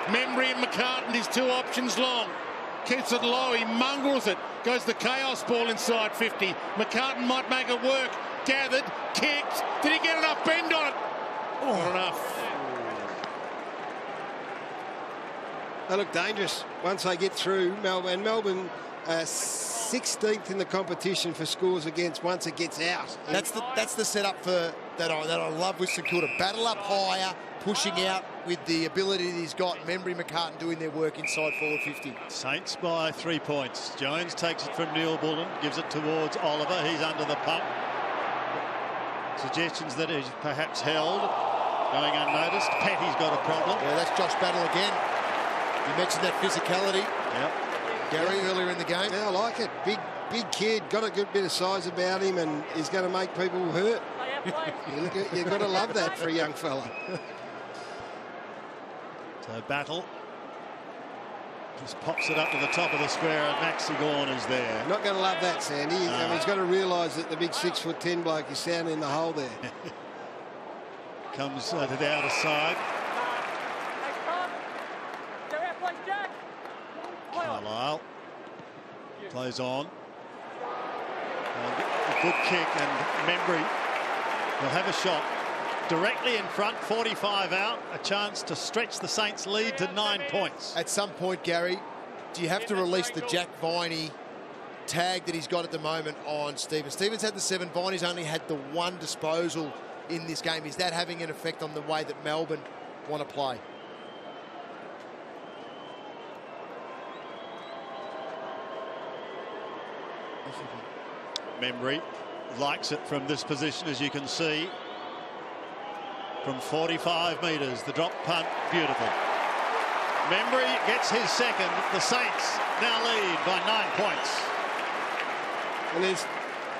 Membry and McCartan, his two options long. Keeps it low, he mongrels it. Goes the chaos ball inside 50. McCartan might make it work. Gathered, kicked. Did he get enough bend on it? Not enough. They look dangerous once they get through. Melbourne 16th in the competition for scores against once it gets out. That's the setup for that I love with St Kilda. Battle up higher, pushing out with the ability that he's got. Membry, McCartan doing their work inside forward 50. Saints by 3 points. Jones takes it from Neil Bullen, gives it towards Oliver. He's under the pump. Suggestions that he's perhaps held, going unnoticed. Petty's got a problem. Yeah, that's Josh Battle again. You mentioned that physicality. Yep. Gary earlier in the game. Yeah, I like it. Big kid, got a good bit of size about him, and he's going to make people hurt. You've got to love that for a young fella. So Battle just pops it up to the top of the square, and Maxi Gawn is there. Not going to love that, Sandy. I mean, he's got to realise that the big 6'10" bloke is sound in the hole there. Comes to the outer side. Carlisle plays on. A good kick, and Membry will have a shot directly in front, 45 out, a chance to stretch the Saints' lead to 9 points. At some point, Gary, do you have to release the Jack Viney tag that he's got at the moment on Stevens? Stevens had the 7, Viney's only had the 1 disposal in this game. Is that having an effect on the way that Melbourne want to play? Membry likes it from this position, as you can see. From 45 metres, the drop punt, beautiful. Membry gets his second. The Saints now lead by 9 points. And there's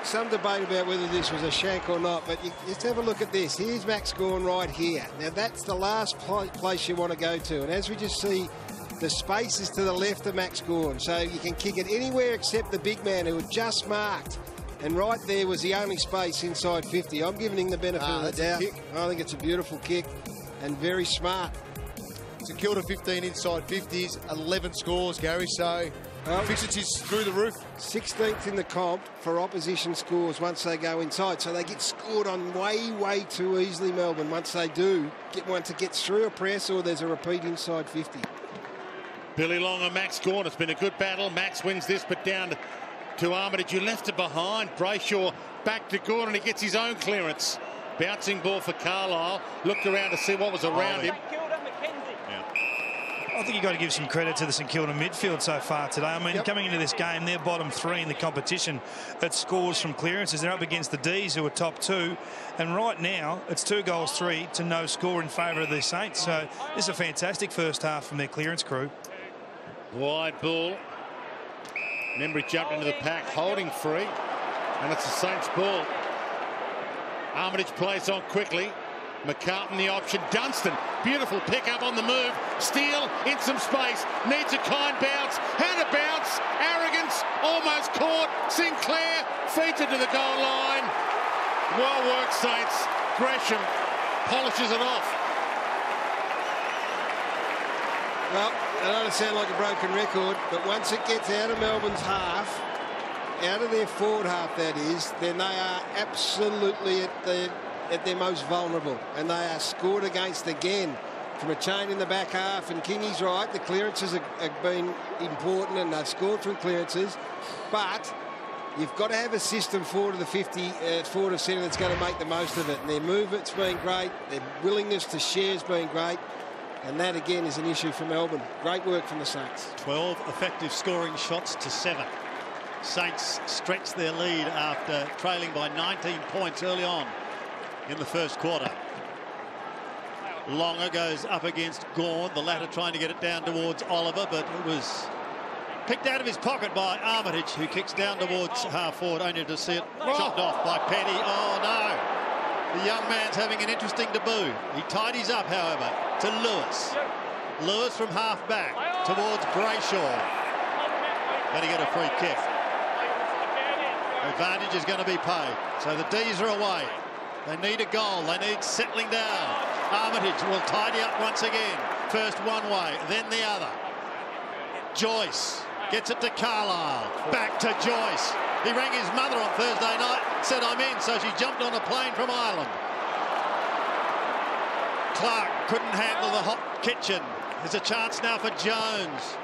some debate about whether this was a shank or not, but you just have a look at this. Here's Max Gawn right here. Now, that's the last place you want to go to. And as we just see, the space is to the left of Max Gawn, so you can kick it anywhere except the big man who had just marked. And right there was the only space inside 50. I'm giving him the benefit of the doubt. I think it's a beautiful kick and very smart. St Kilda 15 inside 50s, 11 scores, Gary, so efficiency's through the roof. 16th in the comp for opposition scores once they go inside. So they get scored on way too easily, Melbourne, once they do. Once it gets through a press or there's a repeat inside 50. Billy Long and Max Gawn. It's been a good battle. Max wins this, but down to Armitage, you left it behind. Brayshaw back to Gawn, and he gets his own clearance. Bouncing ball for Carlisle. Looked around to see what was around him. I think you've got to give some credit to the St Kilda midfield so far today. I mean, coming into this game, they're bottom 3 in the competition at scores from clearances. They're up against the D's, who are top 2. And right now, it's 2 goals 3 to no score in favour of the Saints. So this is a fantastic first half from their clearance crew. Wide ball. Membry jumped into the pack, holding free, and it's the Saints ball. Armitage plays on quickly. McCartan the option. Dunstan, beautiful pick up on the move. Steele in some space, needs a kind bounce. Had a bounce, arrogance, almost caught. Sinclair feeds it to the goal line. Well worked, Saints. Gresham polishes it off. Well, I don't want to sound like a broken record, but once it gets out of Melbourne's half, out of their forward half that is, then they are absolutely at their most vulnerable, and they are scored against again from a chain in the back half. And Kingy's right, the clearances have been important, and they've scored through clearances, but you've got to have a system forward of the 50, forward of centre that's going to make the most of it. And their movement's been great, their willingness to share's been great. And that, again, is an issue for Melbourne. Great work from the Saints. 12 effective scoring shots to 7. Saints stretch their lead after trailing by 19 points early on in the first quarter. Longer goes up against Gawn, the latter trying to get it down towards Oliver, but it was picked out of his pocket by Armitage, who kicks down towards half forward, only to see it chopped off by Petty. Oh no, the young man's having an interesting debut. He tidies up, however, to Lewis. Lewis from half back towards Brayshaw. Going to get a free kick. Advantage is going to be paid. So the D's are away. They need a goal. They need settling down. Armitage will tidy up once again. First one way, then the other. Joyce gets it to Carlisle. Back to Joyce. He rang his mother on Thursday night, said I'm in, so she jumped on a plane from Ireland. Clark couldn't handle the hot kitchen. There's a chance now for Jones.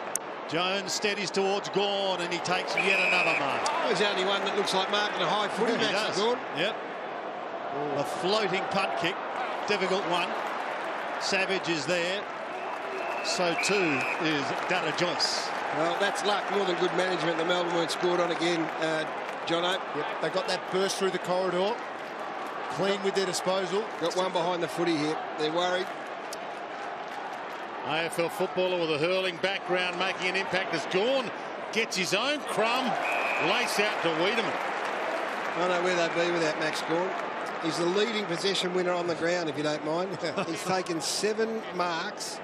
Jones steadies towards Gawn, and he takes yet another mark. He's the only one that looks like marking a high footy. He does. Gawn. Yep. A floating punt kick, difficult one. Savage is there. So too is Dara Joyce. Well, that's luck more than good management. The Melbourne weren't scored on again, Jono. Yep, they got that burst through the corridor. Clean with their disposal. Got one behind the footy here. They're worried. AFL footballer with a hurling background making an impact as Gawn gets his own crumb. Lace out to Wiedemann. I don't know where they'd be without Max Gawn. He's the leading possession winner on the ground, if you don't mind. He's taken 7 marks,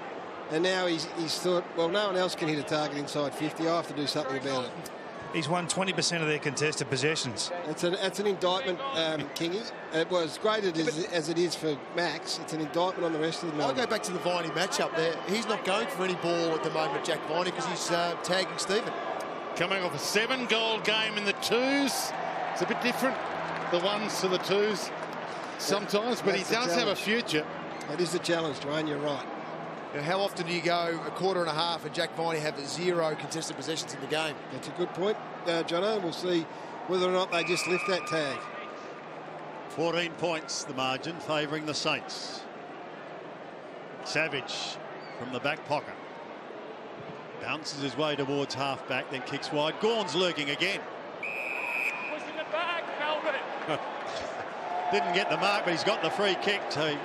and now he's thought, well, no one else can hit a target inside 50. I have to do something about it. He's won 20% of their contested possessions. It's an indictment, Kingy. It was great as it is for Max. It's an indictment on the rest of the Melbourne. I'll go back to the Viney matchup there. He's not going for any ball at the moment, Jack Viney, because he's tagging Stephen. Coming off a 7-goal game in the twos. It's a bit different, the ones to the twos sometimes, but he does have a future. That is the challenge, Dwayne, you're right. You know, how often do you go a quarter and a half and Jack Viney have 0 contested possessions in the game? That's a good point, Jono. We'll see whether or not they just lift that tag. 14 points, the margin, favouring the Saints. Savage from the back pocket. Bounces his way towards half-back, then kicks wide. Gawn's lurking again. Pushing it back, Melbourne. Didn't get the mark, but he's got the free kick. So he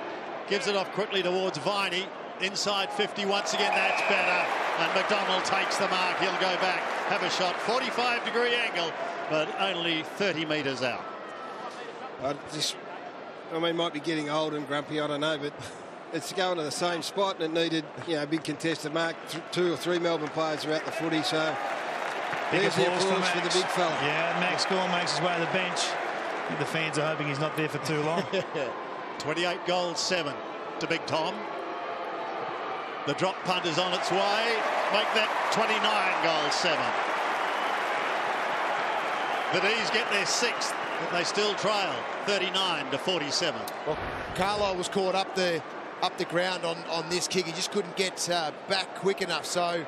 gives it off quickly towards Viney. Inside 50 once again, that's better. And McDonald takes the mark. He'll go back, have a shot. 45-degree angle, but only 30 metres out. I mean, might be getting old and grumpy, I don't know, but it's going to the same spot, and it needed, a big contested mark. 2 or 3 Melbourne players are out the footy, so there's the applause for the big fella. Yeah, Max Gawn makes his way to the bench. I think the fans are hoping he's not there for too long. 28 goals, 7 to Big Tom. The drop punt is on its way. Make that 29 goals, 7. The D's get their 6th, but they still trail 39-47. Well, Carlisle was caught up the ground on this kick. He just couldn't get back quick enough. So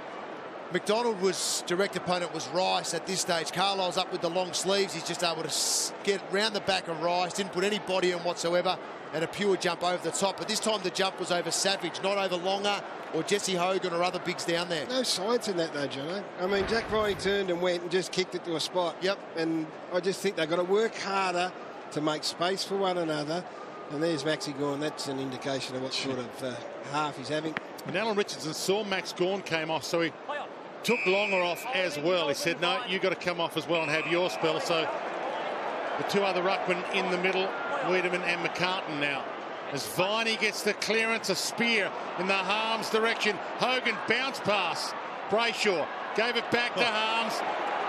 McDonald was direct opponent was Rice at this stage. Carlisle's up with the long sleeves. He's just able to get round the back of Rice. Didn't put any body in whatsoever, and a pure jump over the top. But this time the jump was over Savage, not over Longer or Jesse Hogan or other bigs down there. No science in that though, Jono. I mean, Jack Viney turned and went and just kicked it to a spot. Yep. And I just think they've got to work harder to make space for one another. And there's Maxi Gawn. That's an indication of what sort of half he's having. And Alan Richardson saw Max Gawn came off, so he took Longer off as well. He said, no, you've got to come off as well and have your spell. So the 2 other ruckmen in the middle, Wiedemann and McCartan now. As Viney gets the clearance, a spear in the Harms direction. Hogan bounce pass. Brayshaw gave it back to Harms.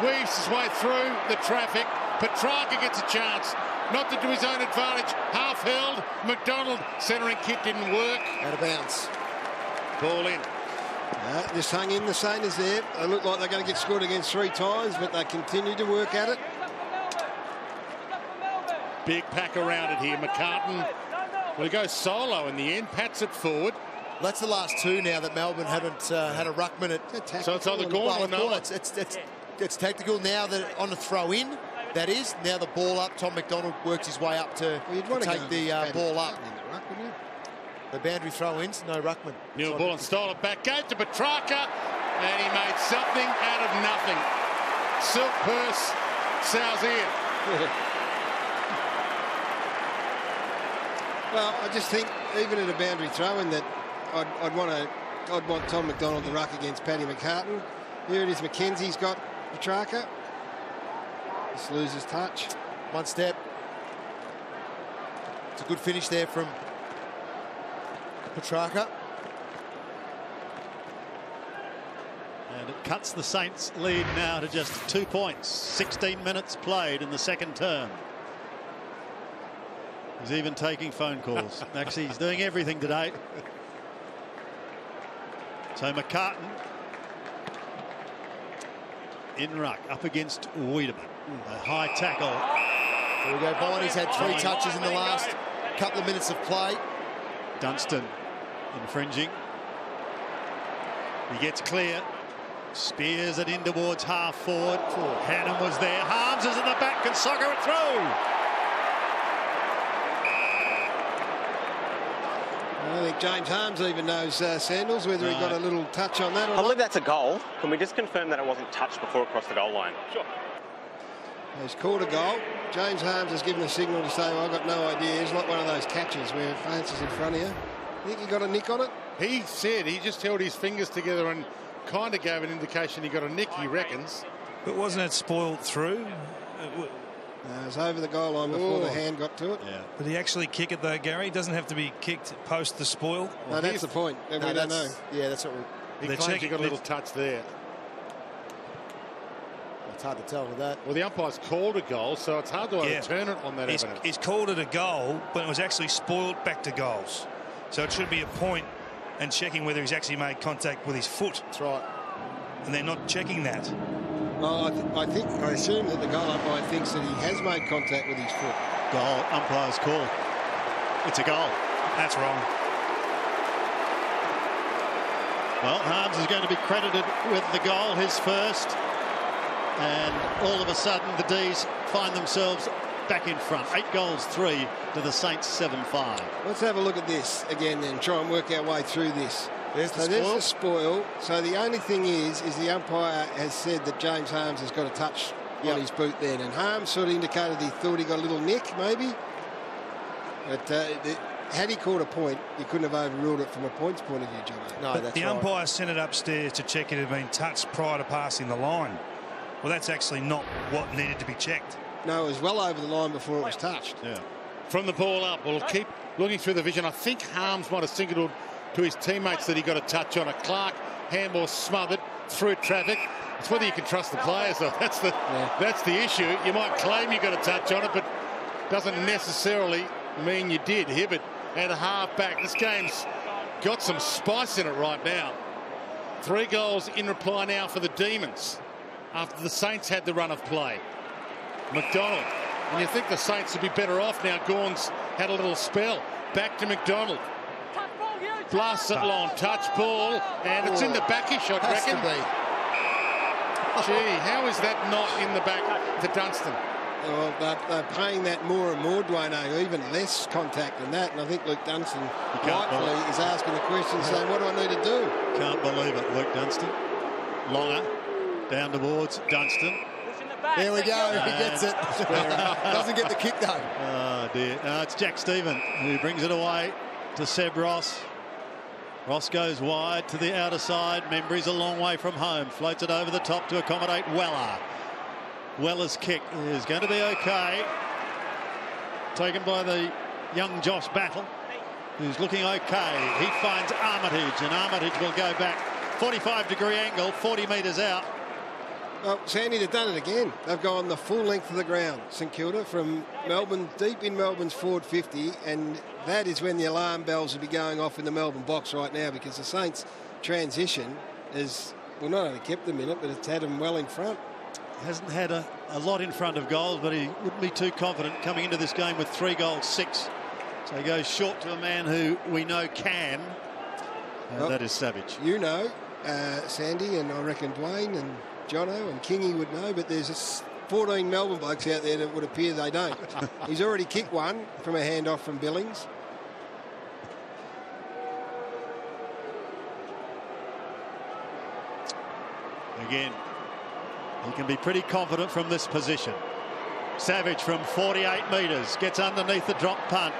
Weaves his way through the traffic. Petrarca gets a chance. Not to do his own advantage. Half held. McDonald centering kick didn't work. Out of bounds. Ball in. Just hung in the same as there. They look like they're going to get scored against 3 times, but they continue to work at it. Big pack around it here. McCartan will go solo in the end. Pats it forward. That's the last 2 now that Melbourne haven't had a ruckman at. So it's either Gawn or no. It's tactical now that on the throw in. That is now the ball up. Tom McDonald works his way up to take the ball up. The boundary throw-ins, no ruckman. Neil Bullen stole it back, gave to Petrarca, and he made something out of nothing. Silk Purse Sal's ear. Well, I just think even at a boundary throw-in that I'd want Tom McDonald to ruck against Paddy McCartan. Here it is, McKenzie's got Petrarca. Just loses touch. One step. It's a good finish there from Petrarca. And it cuts the Saints' lead now to just 2 points. 16 minutes played in the second term. He's even taking phone calls. Actually, he's doing everything today. So McCartan in ruck up against Wiedemann. A high tackle. There we go. Viney's had 3 touches in the last couple of minutes of play. Dunstan infringing. He gets clear. Spears it in towards half forward. Hannum was there. Harms is in the back, can soccer it through. I think James Harms even knows Sandals, whether he got a little touch on that or I not. believe that's a goal. Can we just confirm that it wasn't touched before it crossed the goal line? Sure. He's caught a goal. James Harms has given a signal to say, well, I've got no idea. It's not one of those catches where Francis in front of you. Think he got a nick on it? He said he just held his fingers together and kind of gave an indication he got a nick, he reckons. But wasn't it spoiled through? It was over the goal line before the hand got to it. Yeah. Did he actually kick it though, Gary? It doesn't have to be kicked post the spoil. No, that's the point. We don't know. Yeah, that's what He They're claims he checking- got a little touch there. it's hard to tell with that. Well, the umpire's called a goal, so it's hard to Yeah. overturn it on that He's evidence. called it a goal, but it was actually spoiled back to goals. So it should be a point and checking whether he's actually made contact with his foot. That's right. And they're not checking that. Well, I assume that the goal umpire thinks that he has made contact with his foot. Goal, umpire's call. It's a goal. That's wrong. Well, Harms is going to be credited with the goal, his first. And all of a sudden, the D's find themselves back in front. 8-3 to the Saints 7-5. Let's have a look at this again then, try and work our way through this. There's the There's spoil. the spoil. So the only thing is the umpire has said that James Harms has got a touch on his boot then. And Harms sort of indicated he thought he got a little nick, maybe. But had he caught a point, you couldn't have overruled it from a points point of view, John. No, But that's the right. umpire sent it upstairs to check it had been touched prior to passing the line. Well, that's actually not what needed to be checked. No, it was well over the line before it was touched. Yeah. From the ball up, we'll keep looking through the vision. I think Harms might have signalled to his teammates that he got a touch on it. Clark, handball smothered through traffic. It's whether you can trust the players, though. That's the issue. You might claim you got a touch on it, but doesn't necessarily mean you did. Hibbert and a half back. This game's got some spice in it right now. 3 goals in reply now for the Demons after the Saints had the run of play. McDonald. And you think the Saints would be better off now. Gawn's had a little spell. Back to McDonald. Blasts it long. Touch ball. And it's in the backish, I'd Has reckon. to be. Gee, how is that not in the back to Dunstan? Well, they're paying that more and more, Dwayne, even less contact than that. And I think Luke Dunstan rightfully is asking the question, saying, what do I need to do? Can't believe it, Luke Dunstan. Longer. Down towards Dunstan. There we go. He gets it. Doesn't get the kick though. Oh dear. No, it's Jack Stephen who brings it away to Seb Ross. Ross goes wide to the outer side. Membry's a long way from home. Floats it over the top to accommodate Weller. Weller's kick is going to be okay. Taken by the young Josh Battle, who's looking okay. He finds Armitage, and Armitage will go back 45-degree angle, 40 metres out. Well, Sandy, they've done it again. They've gone the full length of the ground, St Kilda, from Melbourne, deep in Melbourne's forward 50, and that is when the alarm bells will be going off in the Melbourne box right now, because the Saints' transition has, well, not only kept them in it, but it's had them well in front. Hasn't had a lot in front of goals, but he wouldn't be too confident coming into this game with 3 goals, 6. So he goes short to a man who we know can, and Well, that is Savage. You know, Sandy, and I reckon Dwayne and Jono and Kingy would know, but there's 14 Melbourne blokes out there that would appear they don't. He's already kicked one from a handoff from Billings. Again, he can be pretty confident from this position. Savage from 48 metres gets underneath the drop punt.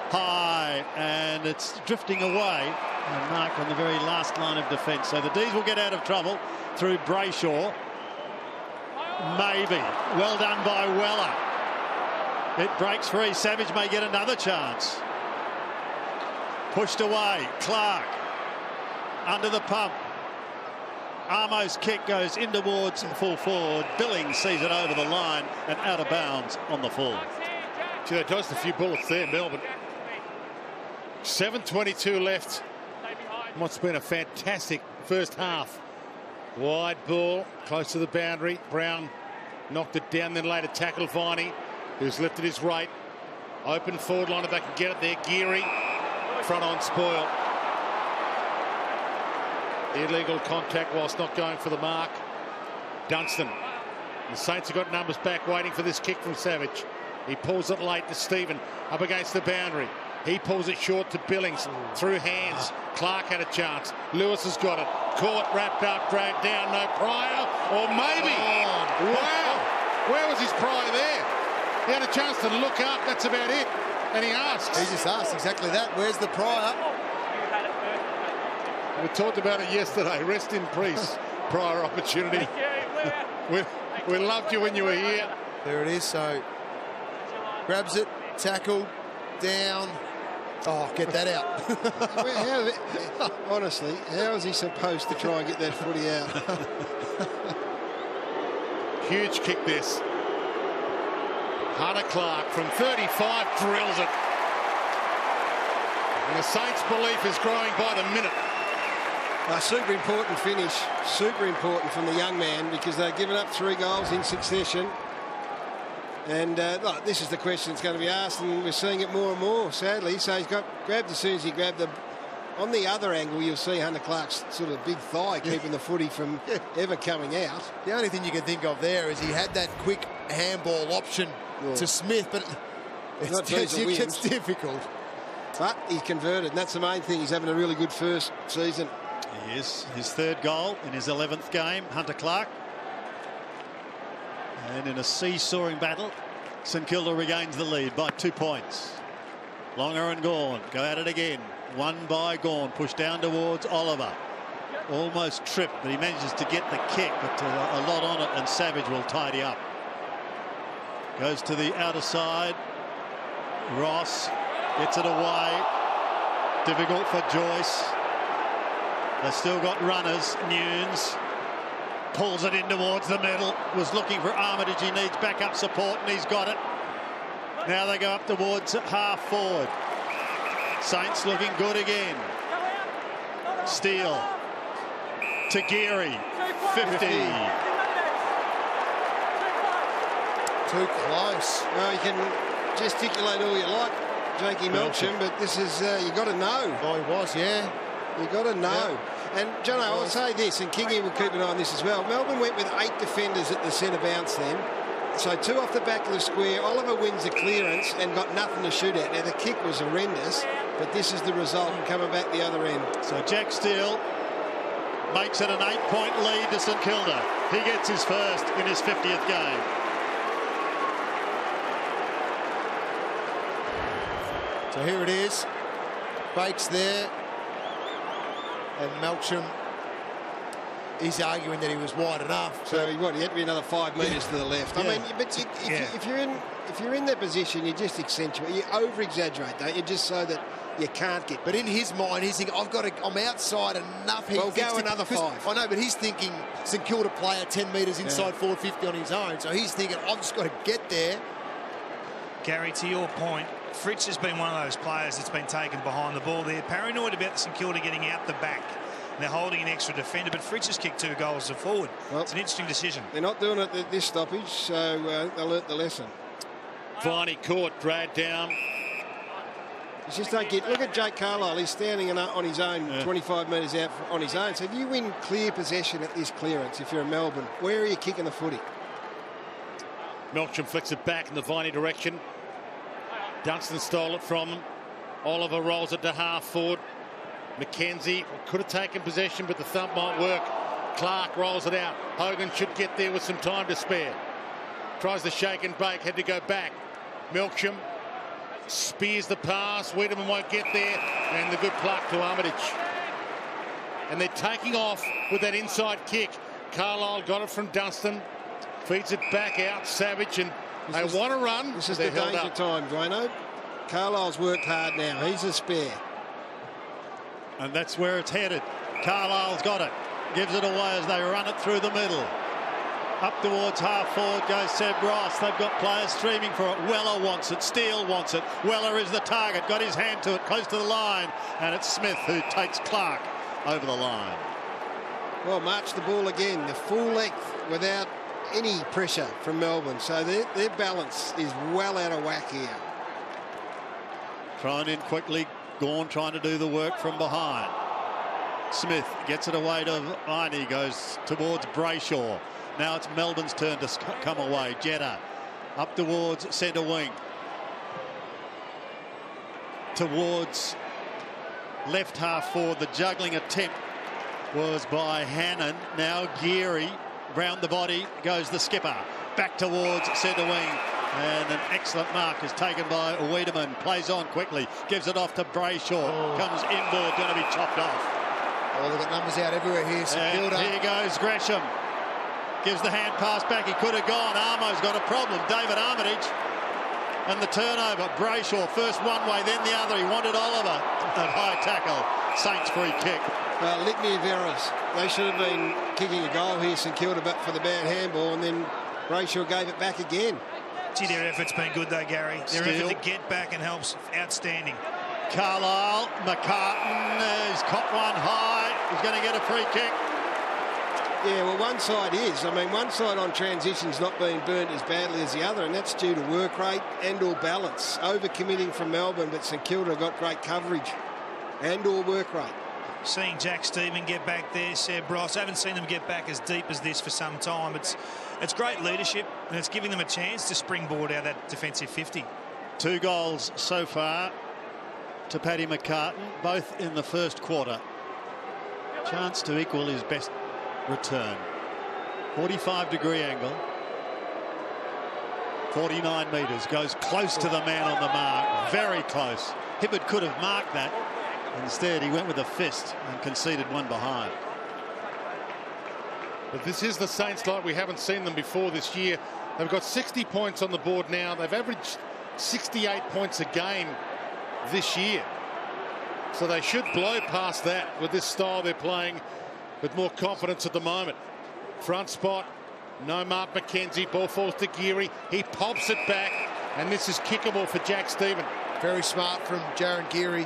High, and it's drifting away and marked on the very last line of defence. So the D's will get out of trouble through Brayshaw. Maybe. Well done by Weller. It breaks free. Savage may get another chance. Pushed away. Clark under the pump. Armo's kick goes in towards full forward. Billings sees it over the line and out of bounds on the full. Gee, it dodged a few bullets there, Melbourne. 7:22 left. What's been a fantastic first half. Wide ball, close to the boundary. Brown knocked it down, then later tackled Viney, who's lifted his right. Open forward line if they can get it there. Geary, front on spoil. Illegal contact whilst not going for the mark. Dunstan. The Saints have got numbers back waiting for this kick from Savage. He pulls it late to Stephen up against the boundary. He pulls it short to Billings through hands. Clark had a chance. Lewis has got it. Caught, wrapped up, dragged down. No prior. Or maybe. Wow. Where was his prior there? He had a chance to look up. That's about it. And he asks. He just asked exactly that. Where's the prior? We talked about it yesterday. Rest in peace. Prior opportunity. We loved you when you were here. There it is. So grabs it, tackle, down. Oh, get that out. Honestly, how is he supposed to try and get that footy out? Huge kick this. Hunter Clark from 35 drills it. And the Saints' belief is growing by the minute. A super important finish. Super important from the young man because they've given up 3 goals in succession. And look, this is the question that's going to be asked, and we're seeing it more and more, sadly. So he's got grabbed as soon as he grabbed the. On the other angle, you'll see Hunter Clark's sort of big thigh keeping the footy from ever coming out. The only thing you can think of there is he had that quick handball option to Smith, but it's difficult. But he's converted, and that's the main thing. He's having a really good first season. He is. His 3rd goal in his 11th game, Hunter Clark. And in a seesawing battle, St Kilda regains the lead by 2 points. Longer and Gawn go at it again. One by Gawn, pushed down towards Oliver. Almost tripped, but he manages to get the kick, but a lot on it, and Savage will tidy up. Goes to the outer side. Ross gets it away. Difficult for Joyce. They've still got runners. Nunes pulls it in towards the middle. Was looking for Armitage. He needs backup support, and he's got it. Now they go up towards half forward. Saints looking good again. Steele to Geary. 50. Too close. Well, you can gesticulate all you like, Jakey Melksham, but this is, you got to know. Oh, he was, yeah. You got to know. Yeah. And, Jono, I'll say this, and Kingy will keep an eye on this as well. Melbourne went with 8 defenders at the centre bounce then. So 2 off the back of the square. Oliver wins the clearance and got nothing to shoot at. Now, the kick was horrendous, but this is the result coming back the other end. So Jack Steele makes it an 8-point lead to St Kilda. He gets his first in his 50th game. So here it is. Bakes there. And Melksham, he's arguing that he was wide enough. So he had to be another 5 metres to the left. I mean, but if you're in that position, you just accentuate, you over-exaggerate, don't you? Just so that you can't get. But in his mind, he's thinking, I'm outside enough. Well, go another 5. I know, but he's thinking St Kilda player 10 metres inside forward 50 on his own. So he's thinking, I've just got to get there. Gary, to your point, Fritz has been one of those players that's been taken behind the ball. They're paranoid about St Kilda getting out the back. They're holding an extra defender, but Fritz has kicked 2 goals to forward. Well, it's an interesting decision. They're not doing it at this stoppage, so they learnt the lesson. Viney caught, dragged down. You just don't get. Look at Jake Carlisle. He's standing on his own, 25 metres out on his own. So if you win clear possession at this clearance, if you're in Melbourne, where are you kicking the footy? Melksham flicks it back in the Viney direction. Dunstan stole it from him. Oliver rolls it to half forward. McKenzie could have taken possession, but the thump might work. Clark rolls it out. Hogan should get there with some time to spare. tries to shake and bake, had to go back. Melksham spears the pass. Wiedemann won't get there, and the good pluck to Armitage. And they're taking off with that inside kick. Carlisle got it from Dustin, feeds it back out. Savage, and they want to run. This is the danger time, Dwayno. Carlisle's worked hard now. He's a spare. And that's where it's headed. Carlisle's got it. Gives it away as they run it through the middle. Up towards half forward goes Seb Ross. They've got players streaming for it. Weller wants it. Steele wants it. Weller is the target. Got his hand to it, close to the line. And it's Smith who takes Clark over the line. Well, march the ball again. The full length without any pressure from Melbourne. So their balance is well out of whack here. Thrown in quickly. Gawn trying to do the work from behind. Smith gets it away to Viney. Goes towards Brayshaw. Now it's Melbourne's turn to come away. Jeddah up towards centre wing. Towards left half forward. The juggling attempt was by Hannon. Now Geary round the body goes the skipper. Back towards centre wing. And an excellent mark is taken by Wiedemann. Plays on quickly. Gives it off to Brayshaw. Comes inboard. Going to be chopped off. Oh, they've got numbers out everywhere here. St.Kilda. Here goes Gresham. Gives the hand pass back. He could have gone. Armo's got a problem. David Armitage. And the turnover. Brayshaw first one way, then the other. He wanted Oliver. That high tackle. Saints free kick. Litany of errors. They should have been kicking a goal here, St Kilda, but for the bad handball, and then Brayshaw gave it back again. Gee, their effort's been good though, Gary. Their Steele. effort to get back and helps outstanding. Carlisle. McCartan has caught one high. He's going to get a free kick. Yeah, well, one side is. I mean, one side on transition's not being burnt as badly as the other, and that's due to work rate and or balance. Over-committing from Melbourne, but St Kilda got great coverage and or work rate. Seeing Jack Stephen get back there, Seb Ross. I haven't seen them get back as deep as this for some time. It's great leadership, and it's giving them a chance to springboard out that defensive 50. 2 goals so far to Paddy McCartan, both in the first quarter. Chance to equal his best return. 45-degree angle. 49 metres. Goes close to the man on the mark. Very close. Hibberd could have marked that. Instead, he went with a fist and conceded one behind. But this is the Saints like we haven't seen them before this year. They've got 60 points on the board now. They've averaged 68 points a game this year. So they should blow past that with this style they're playing with more confidence at the moment. Front spot, no Mark McKenzie. Ball falls to Geary. He pops it back, and this is kickable for Jack Stephen. Very smart from Jaron Geary.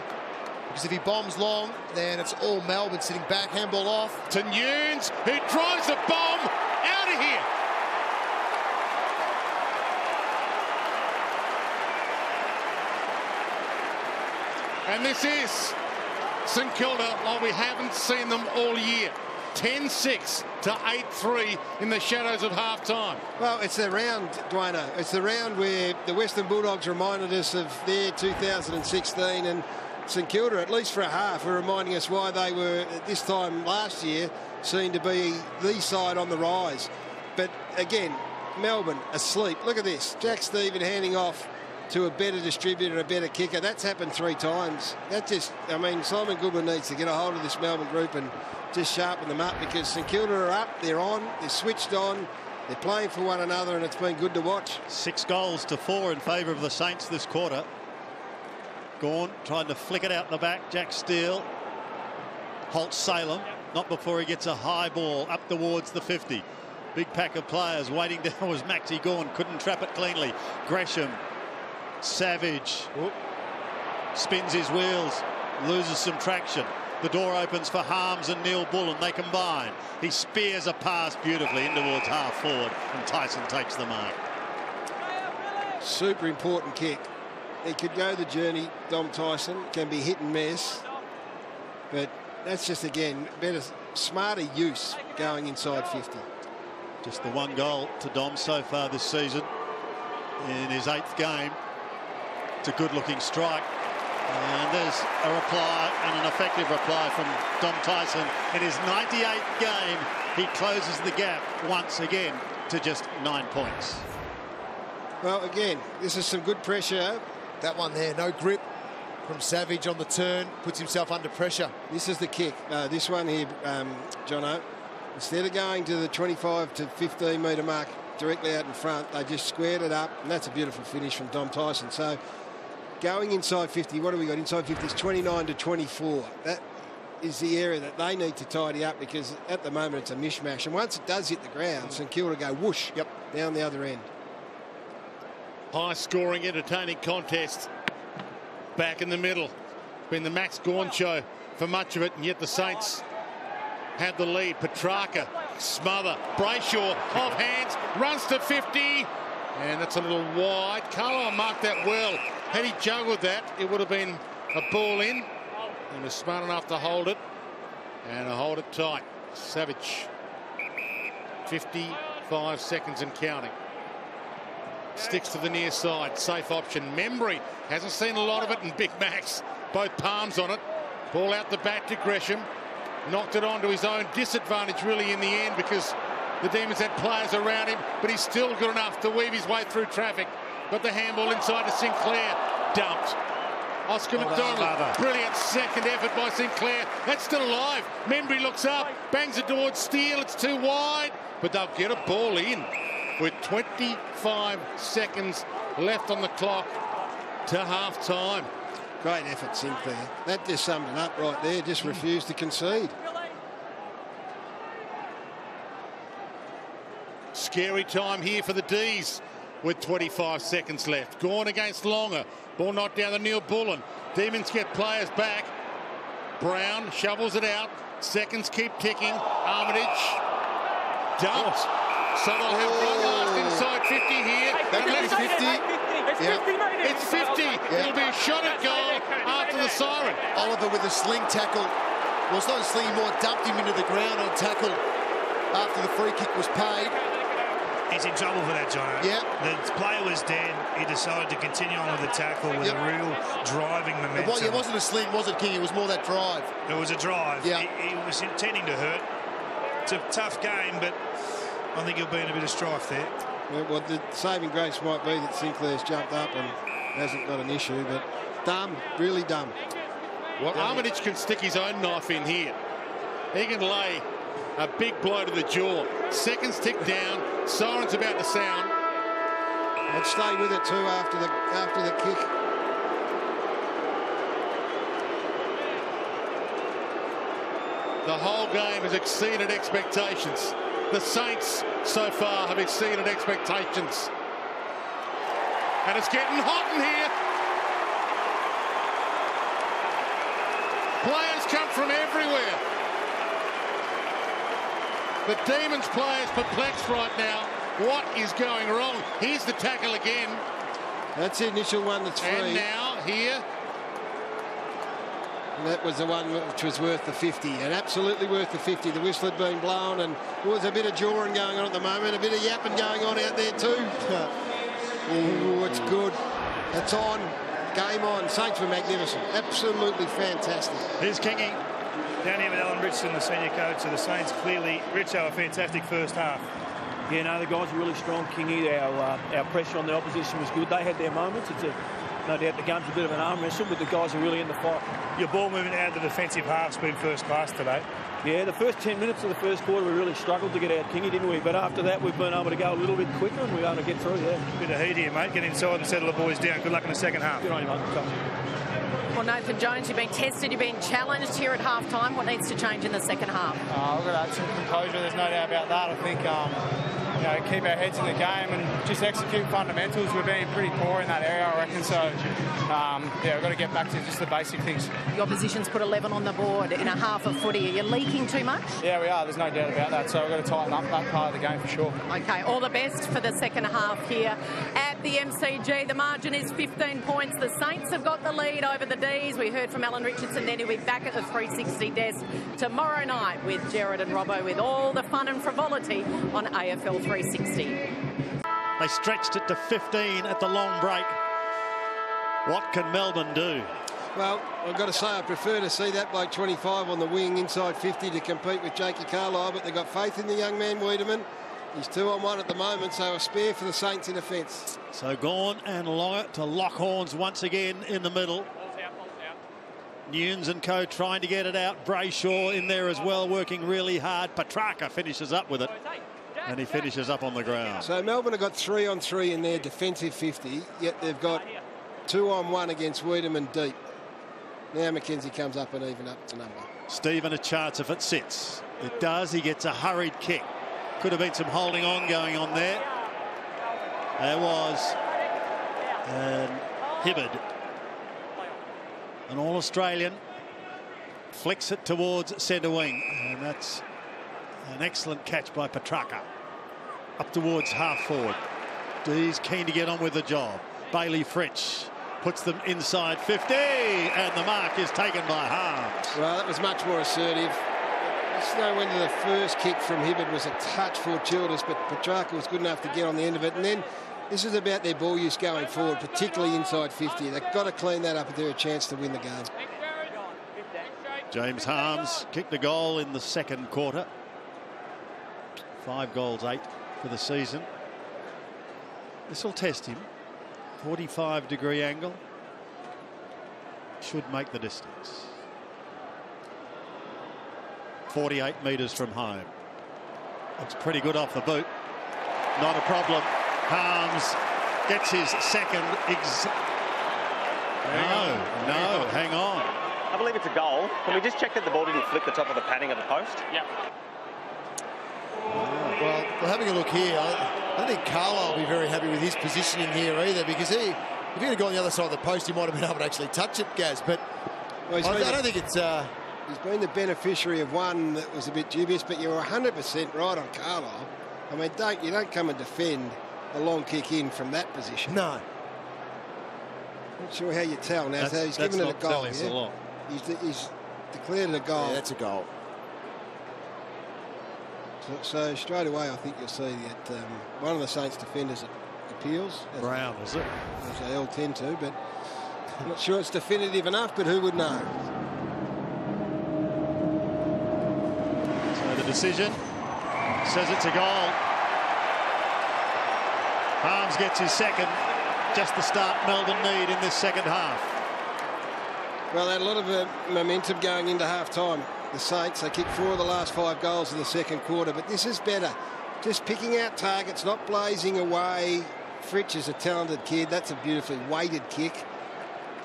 Because if he bombs long, then it's all Melbourne sitting back. Handball off. To Nunes, who drives the bomb out of here. And this is St Kilda like we haven't seen them all year. 10-6 to 8-3 in the shadows of half-time. Well, it's the round, Dwayno. It's the round where the Western Bulldogs reminded us of their 2016, and St Kilda, at least for a half, were reminding us why they were, at this time last year, seen to be the side on the rise. But again, Melbourne asleep. Look at this. Jack Stephen handing off to a better distributor, a better kicker. That's happened 3 times. That just, I mean, Simon Goodwin needs to get a hold of this Melbourne group and just sharpen them up, because St Kilda are up, they're on, they're switched on, they're playing for one another, and it's been good to watch. 6 goals to 4 in favour of the Saints this quarter. Gawn trying to flick it out the back. Jack Steele. Holt Salem. Not before he gets a high ball up towards the 50. Big pack of players waiting down was Maxi Gawn. Couldn't trap it cleanly. Gresham. Savage. Spins his wheels. Loses some traction. The door opens for Harms and Neil Bullen. They combine. He spears a pass beautifully in towards half forward, and Tyson takes the mark. Super important kick. He could go the journey, Dom Tyson. Can be hit and miss. But that's just, again, better, smarter use going inside 50. Just the 1 goal to Dom so far this season in his 8th game. It's a good-looking strike. And there's a reply, and an effective reply from Dom Tyson. In his 98th game, he closes the gap once again to just 9 points. Well, again, this is some good pressure. That one there, no grip from Savage on the turn, puts himself under pressure. This is the kick. This one here, Jono, instead of going to the 25 to 15 metre mark directly out in front, they just squared it up, and that's a beautiful finish from Dom Tyson. So going inside 50, what have we got? Inside 50 is 29 to 24. That is the area that they need to tidy up, because at the moment it's a mishmash. And once it does hit the ground, St Kilda go whoosh down the other end. High-scoring, entertaining contest. Back in the middle. Been the Max Gawn show for much of it, and yet the Saints have the lead. Petrarca, smother. Brayshaw, off hands, runs to 50. And that's a little wide. Carlisle marked that well. Had he juggled that, it would have been a ball in. He was smart enough to hold it, and to hold it tight. Savage. 55 seconds and counting. Sticks to the near side. Safe option. Membry hasn't seen a lot of it, and Big Max, both palms on it. Ball out the back to Gresham. Knocked it on to his own disadvantage, really, in the end, because the Demons had players around him, but he's still good enough to weave his way through traffic. Got the handball inside to Sinclair. Dumped. Oscar McDonald. Brilliant second effort by Sinclair. That's still alive. Membry looks up, bangs it towards Steele. It's too wide, but they'll get a ball in with 25 seconds left on the clock to half-time. Great effort, Sinclair. That just summed it up right there. Just refused to concede. Scary time here for the D's with 25 seconds left. Gawn against Longer. Ball knocked down to Neil Bullen. Demons get players back. Brown shovels it out. Seconds keep ticking. Armitage dumped. So they'll have one last inside 50 here. That could be 50. It's 50. It'll be a shot at goal after the siren. Oliver with a sling tackle. Well, it's not a sling, more dumped him into the ground on tackle after the free kick was paid. He's in trouble for that, Jono. Yeah. The player was dead. He decided to continue on with the tackle with a real driving momentum. It wasn't a sling, was it, King? It was more that drive. It was a drive. Yeah. He was intending to hurt. It's a tough game, but I think he'll be in a bit of strife there. Well, the saving grace might be that Sinclair's jumped up and hasn't got an issue, but dumb, really dumb. Well, Armitage can stick his own knife in here. He can lay a big blow to the jaw. Seconds tick down. Siren's about to sound. I'd stay with it too after the kick. The whole game has exceeded expectations. The Saints so far have exceeded expectations. And it's getting hot in here. Players come from everywhere. The Demons players perplexed right now. What is going wrong? Here's the tackle again. That's the initial one that's free. And now here. And that was the one which was worth the 50, and absolutely worth the 50. The whistle had been blown, and there was a bit of jawing going on at the moment, a bit of yapping going on out there too. Oh, it's good. It's on. Game on. Saints were magnificent. Absolutely fantastic. Here's Kingy. Down here with Alan Richardson, the senior coach of the Saints. Clearly, Richo, a fantastic first half. Yeah, no, the guys were really strong, Kingy. Our pressure on the opposition was good. They had their moments. No doubt the game's a bit of an arm wrestle, but the guys are really in the fight. Your ball movement out of the defensive half's been first class today. Yeah, the first 10 minutes of the first quarter we really struggled to get out Kingy, didn't we? But after that we've been able to go a little bit quicker and we're able to get through, yeah. Bit of heat here, mate. Get inside and settle the boys down. Good luck in the second half. Good on you, mate. Well, Nathan Jones, you've been tested, you've been challenged here at half-time. What needs to change in the second half? We've got to have some composure, there's no doubt about that. I think, keep our heads in the game and just execute fundamentals. We're being pretty poor in that area, I reckon. So, we've got to get back to just the basic things. Your position's put 11 on the board in a half of footy. Are you leaking too much? Yeah, we are. There's no doubt about that. So we've got to tighten up that part of the game for sure. OK, all the best for the second half here at the MCG. The margin is 15 points. The Saints have got the lead over the D's. We heard from Alan Richardson then. He'll be back at the 360 desk tomorrow night with Jared and Robbo with all the fun and frivolity on AFL 360. They stretched it to 15 at the long break. What can Melbourne do? Well, I've got to say I prefer to see that bloke 25 on the wing inside 50 to compete with Jakey Carlisle, but they've got faith in the young man Wiedemann. He's 2-on-1 at the moment, so a spare for the Saints in defence. So Gawn and Longer to lock horns once again in the middle. Nunes and co trying to get it out. Brayshaw in there as well, working really hard. Petrarca finishes up with it, and he finishes up on the ground. So Melbourne have got 3-on-3 in their defensive 50, yet they've got 2-on-1 against Wiedemann deep. Now McKenzie comes up and even up the number. Stephen a chance if it sits. It does. He gets a hurried kick. Could have been some holding on going on there. There was. And Hibbard, an All-Australian, flicks it towards centre wing. And that's an excellent catch by Petrarca. Up towards half forward. He's keen to get on with the job. Bailey Fritsch puts them inside 50. And the mark is taken by Harms. Well, that was much more assertive. It's no wonder the first kick from Hibbard was a touch fortuitous, but Petrarca was good enough to get on the end of it. And then this is about their ball use going forward, particularly inside 50. They've got to clean that up if they're a chance to win the game. James Harms kicked a goal in the second quarter. 5 goals, 8 for the season. This will test him. 45-degree angle. Should make the distance. 48 metres from home. Looks pretty good off the boot. Not a problem. Harms gets his second. No, hang on. I believe it's a goal. Can we just check that the ball didn't flick the top of the padding of the post? Yeah. Well, having a look here, I don't think Carlisle will be very happy with his positioning here either, because if he had gone on the other side of the post, he might have been able to actually touch it, Gaz. But I don't think it's... He's been the beneficiary of one that was a bit dubious, but you're 100% right on Carlisle. I mean, you don't come and defend a long kick in from that position. No. Not sure how you tell now. So he's given it a goal. A lot. He's declared it a goal. Yeah, that's a goal. So straight away, I think you'll see that one of the Saints defenders appeals. Brown, was it? As they all tend to, but I'm not sure it's definitive enough, but who would know? So the decision says it's a goal. Harms gets his second. Just the start Melbourne need in this second half. Well, they had a lot of momentum going into half-time. The Saints, they kicked 4 of the last 5 goals in the second quarter, but this is better. Just picking out targets, not blazing away. Fritsch is a talented kid. That's a beautifully weighted kick.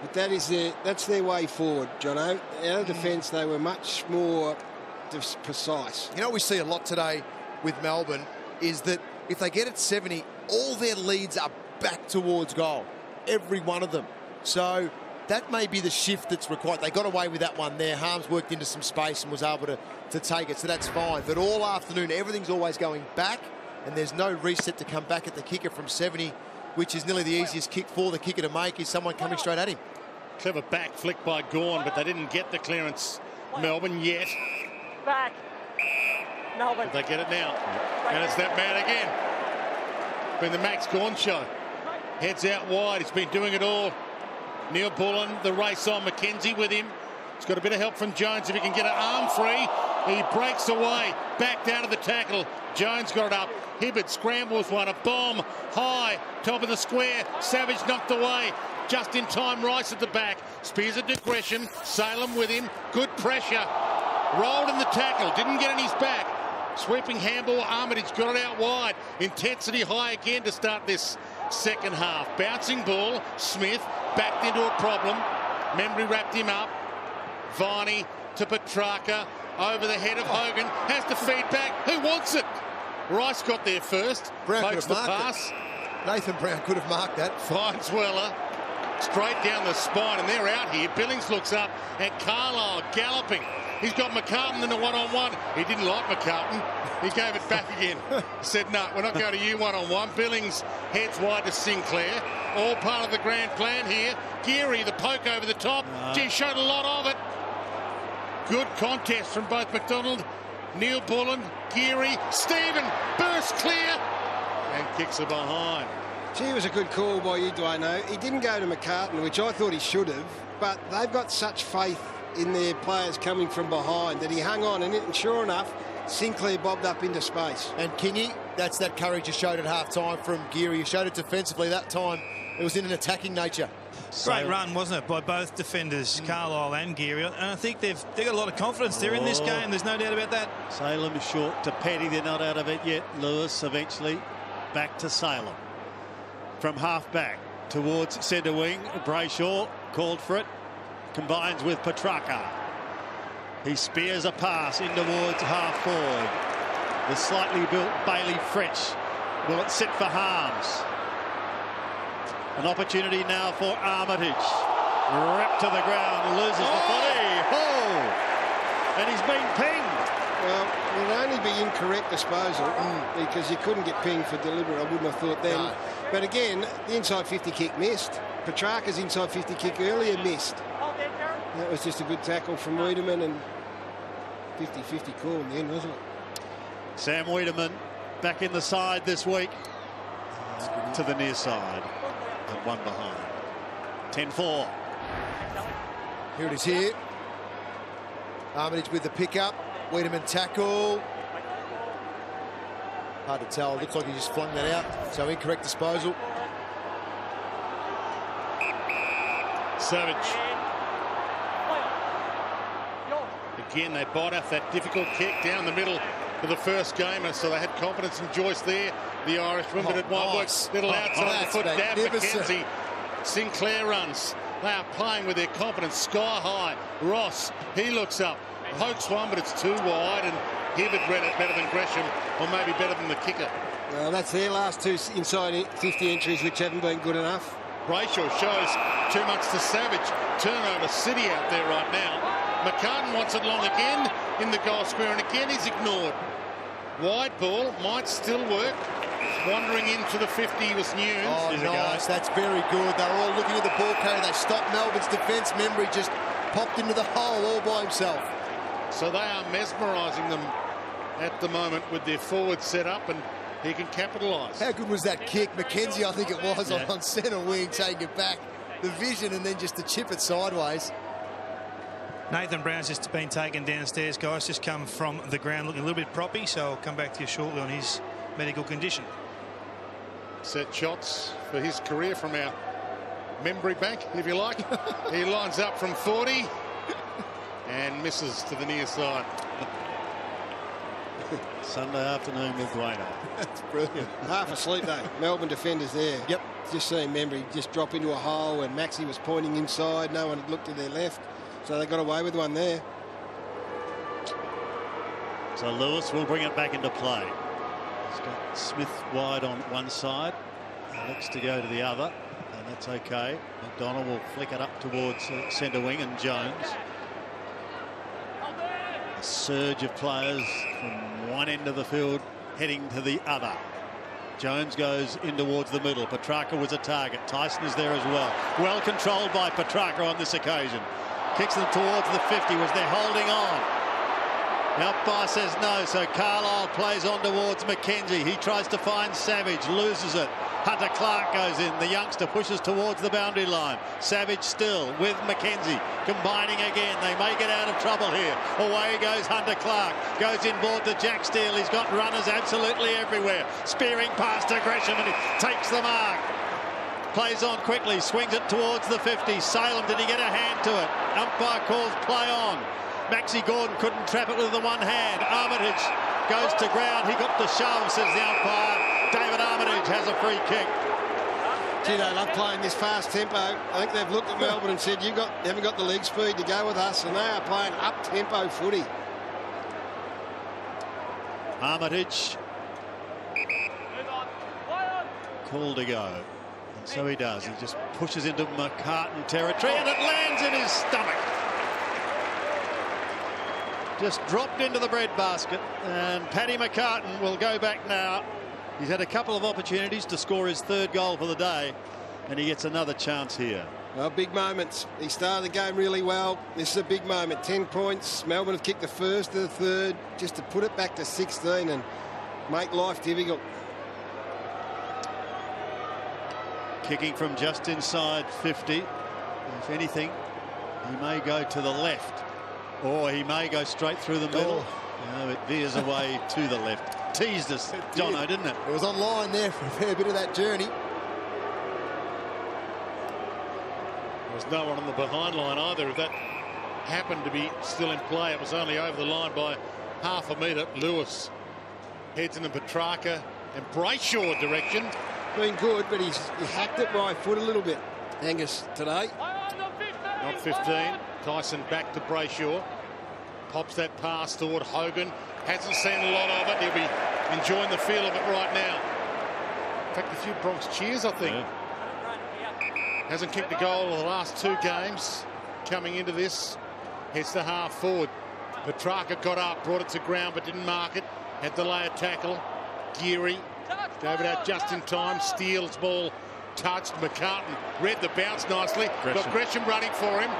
But that's their way forward, Jono. Out of defence, they were much more precise. You know what we see a lot today with Melbourne is that if they get at 70, all their leads are back towards goal. Every one of them. So that may be the shift that's required. They got away with that one there. Harms worked into some space and was able to take it, so that's fine. But all afternoon, everything's always going back, and there's no reset to come back at the kicker from 70, which is nearly the easiest kick for the kicker to make, is someone coming straight at him. Clever back flick by Gawn, but they didn't get the clearance, Melbourne, yet. Back. Melbourne. They get it now. And it's that man again. Been the Max Gawn show. Heads out wide. He's been doing it all. Neil Bullen, the race on. McKenzie with him. He's got a bit of help from Jones. If he can get an arm free, he breaks away. Back down to the tackle. Jones got it up. Hibbard scrambles one. A bomb high. Top of the square. Savage knocked away. Just in time, Rice at the back. Spears a digression. Salem with him. Good pressure. Rolled in the tackle. Didn't get in his back. Sweeping handball. Armitage got it out wide. Intensity high again to start this second half. Bouncing ball. Smith backed into a problem. Membry wrapped him up. Viney to Petrarca. Over the head of Hogan. Has to feed back. Who wants it? Rice got there first. Brown Pokes the pass. Nathan Brown could have marked that. Finds Weller. Straight down the spine, and they're out here. Billings looks up, and Carlisle galloping. He's got McCartan in a one-on-one. He didn't like McCartan. He gave it back again. Said, no, we're not going to you one-on-one. Billings heads wide to Sinclair. All part of the grand plan here. Geary, the poke over the top. Gee, showed a lot of it. Good contest from both McDonald, Neil Bullen, Geary. Stephen bursts clear and kicks it behind. Gee, it was a good call by you, Dwayne. He didn't go to McCartan, which I thought he should have, but they've got such faith in their players coming from behind that he hung on, and sure enough, Sinclair bobbed up into space. And Kingy, that's that courage you showed at half-time from Geary. You showed it defensively that time. It was in an attacking nature. Great run, wasn't it, by both defenders, Carlisle and Geary. And I think they've got a lot of confidence. They're in this game. There's no doubt about that. Salem short to Petty. They're not out of it yet. Lewis eventually back to Salem. From half-back towards centre wing. Brayshaw called for it. Combines with Petrarca. He spears a pass in towards half-forward. The slightly built Bailey Fretch. Will it sit for Harms? An opportunity now for Armitage. Ripped to the ground, loses the footy. Oh! And he's been pinged. Well, it would only be incorrect disposal because you couldn't get pinged for deliberate. I wouldn't have thought then. No. But again, the inside 50 kick missed. Petrarca's inside 50 kick earlier missed. That was just a good tackle from Wiedemann, and 50-50 call in the end, wasn't it? Sam Wiedemann back in the side this week. To the near side. And one behind. 10-4. Here it is here. Armitage with the pickup. Wiedemann tackle. Hard to tell. Looks like he just flung that out. So incorrect disposal. Savage. Again, they bite off that difficult kick down the middle for the first game, and so they had confidence in Joyce there. The Irishman, but it won't work. Little outside the foot dab. McKenzie. Sinclair runs. They are playing with their confidence sky high. Ross, he looks up. Pokes one, but it's too wide, and Hibbert read it better than Gresham, or maybe better than the kicker. Well, that's their last two inside 50 entries, which haven't been good enough. Brayshaw shows too much to Savage. Turnover city out there right now. McCartan wants it long again in the goal square, and again he's ignored. Wide ball might still work. Wandering into the 50 was Nunes. Oh, nice. That's very good. They're all looking at the ball carrier. They stopped Melbourne's defence. Membry just popped into the hole all by himself. So they are mesmerising them at the moment with their forward set up, and he can capitalise. How good was that kick? McKenzie, I think it was, on centre wing, taking it back. The vision and then just to chip it sideways. Nathan Brown's just been taken downstairs, guys. Just come from the ground looking a little bit proppy, so I'll come back to you shortly on his medical condition. Set shots for his career from our memory bank, if you like. He lines up from 40 and misses to the near side. Sunday afternoon with Dwayne. That's brilliant. Half asleep though. Melbourne defenders there. Yep. Just seeing Membry just drop into a hole, and Maxey was pointing inside. No one had looked to their left. So they got away with one there. So Lewis will bring it back into play. He's got Smith wide on one side. He looks to go to the other, and that's okay. McDonald will flick it up towards centre wing, and Jones. A surge of players from one end of the field heading to the other. Jones goes in towards the middle. Petrarca was a target. Tyson is there as well. Well controlled by Petrarca on this occasion. Kicks them towards the 50. Was there holding on? The umpire says no, so Carlisle plays on towards McKenzie. He tries to find Savage, loses it. Hunter Clark goes in. The youngster pushes towards the boundary line. Savage still with McKenzie, combining again. They may get out of trouble here. Away goes Hunter Clark. Goes inboard to Jack Steele. He's got runners absolutely everywhere. Spearing past to Gresham, and he takes the mark. Plays on quickly, swings it towards the 50. Salem, did he get a hand to it? Umpire calls play on. Maxie Gordon couldn't trap it with the one hand. Armitage goes to ground. He got the shove, says the umpire. David Armitage has a free kick. Gee, they love playing this fast tempo. I think they've looked at Melbourne and said, you haven't got the leg speed to go with us, and they are playing up-tempo footy. Armitage called to go. And so he does. He just pushes into McCartan territory, and it lands in his stomach. Just dropped into the breadbasket, and Paddy McCartan will go back now. He's had a couple of opportunities to score his third goal for the day, and he gets another chance here. Well, big moments. He started the game really well. This is a big moment. 10 points. Melbourne have kicked the first to the third, just to put it back to 16 and make life difficult. Kicking from just inside 50. If anything, he may go to the left, or he may go straight through the middle. Oh, it veers away to the left. Teased us, Jono, didn't it? It was online there for a fair bit of that journey. There was no one on the behind line either. If that happened to be still in play, it was only over the line by half a metre. Lewis heads in the Petrarca and Brayshaw direction. Been good, but he hacked it right foot a little bit, Angus, today. Not 15. Tyson back to Brayshaw. Pops that pass toward Hogan. Hasn't seen a lot of it. He'll be enjoying the feel of it right now. In fact, a few Bronx cheers, I think. Yeah. Hasn't kicked a goal in the last 2 games. Coming into this, heads to half forward. Petrarca got up, brought it to ground, but didn't mark it. Had to lay a tackle. Geary gave it out just in time. Steele's ball touched. McCartan read the bounce nicely. Got Gresham running for him.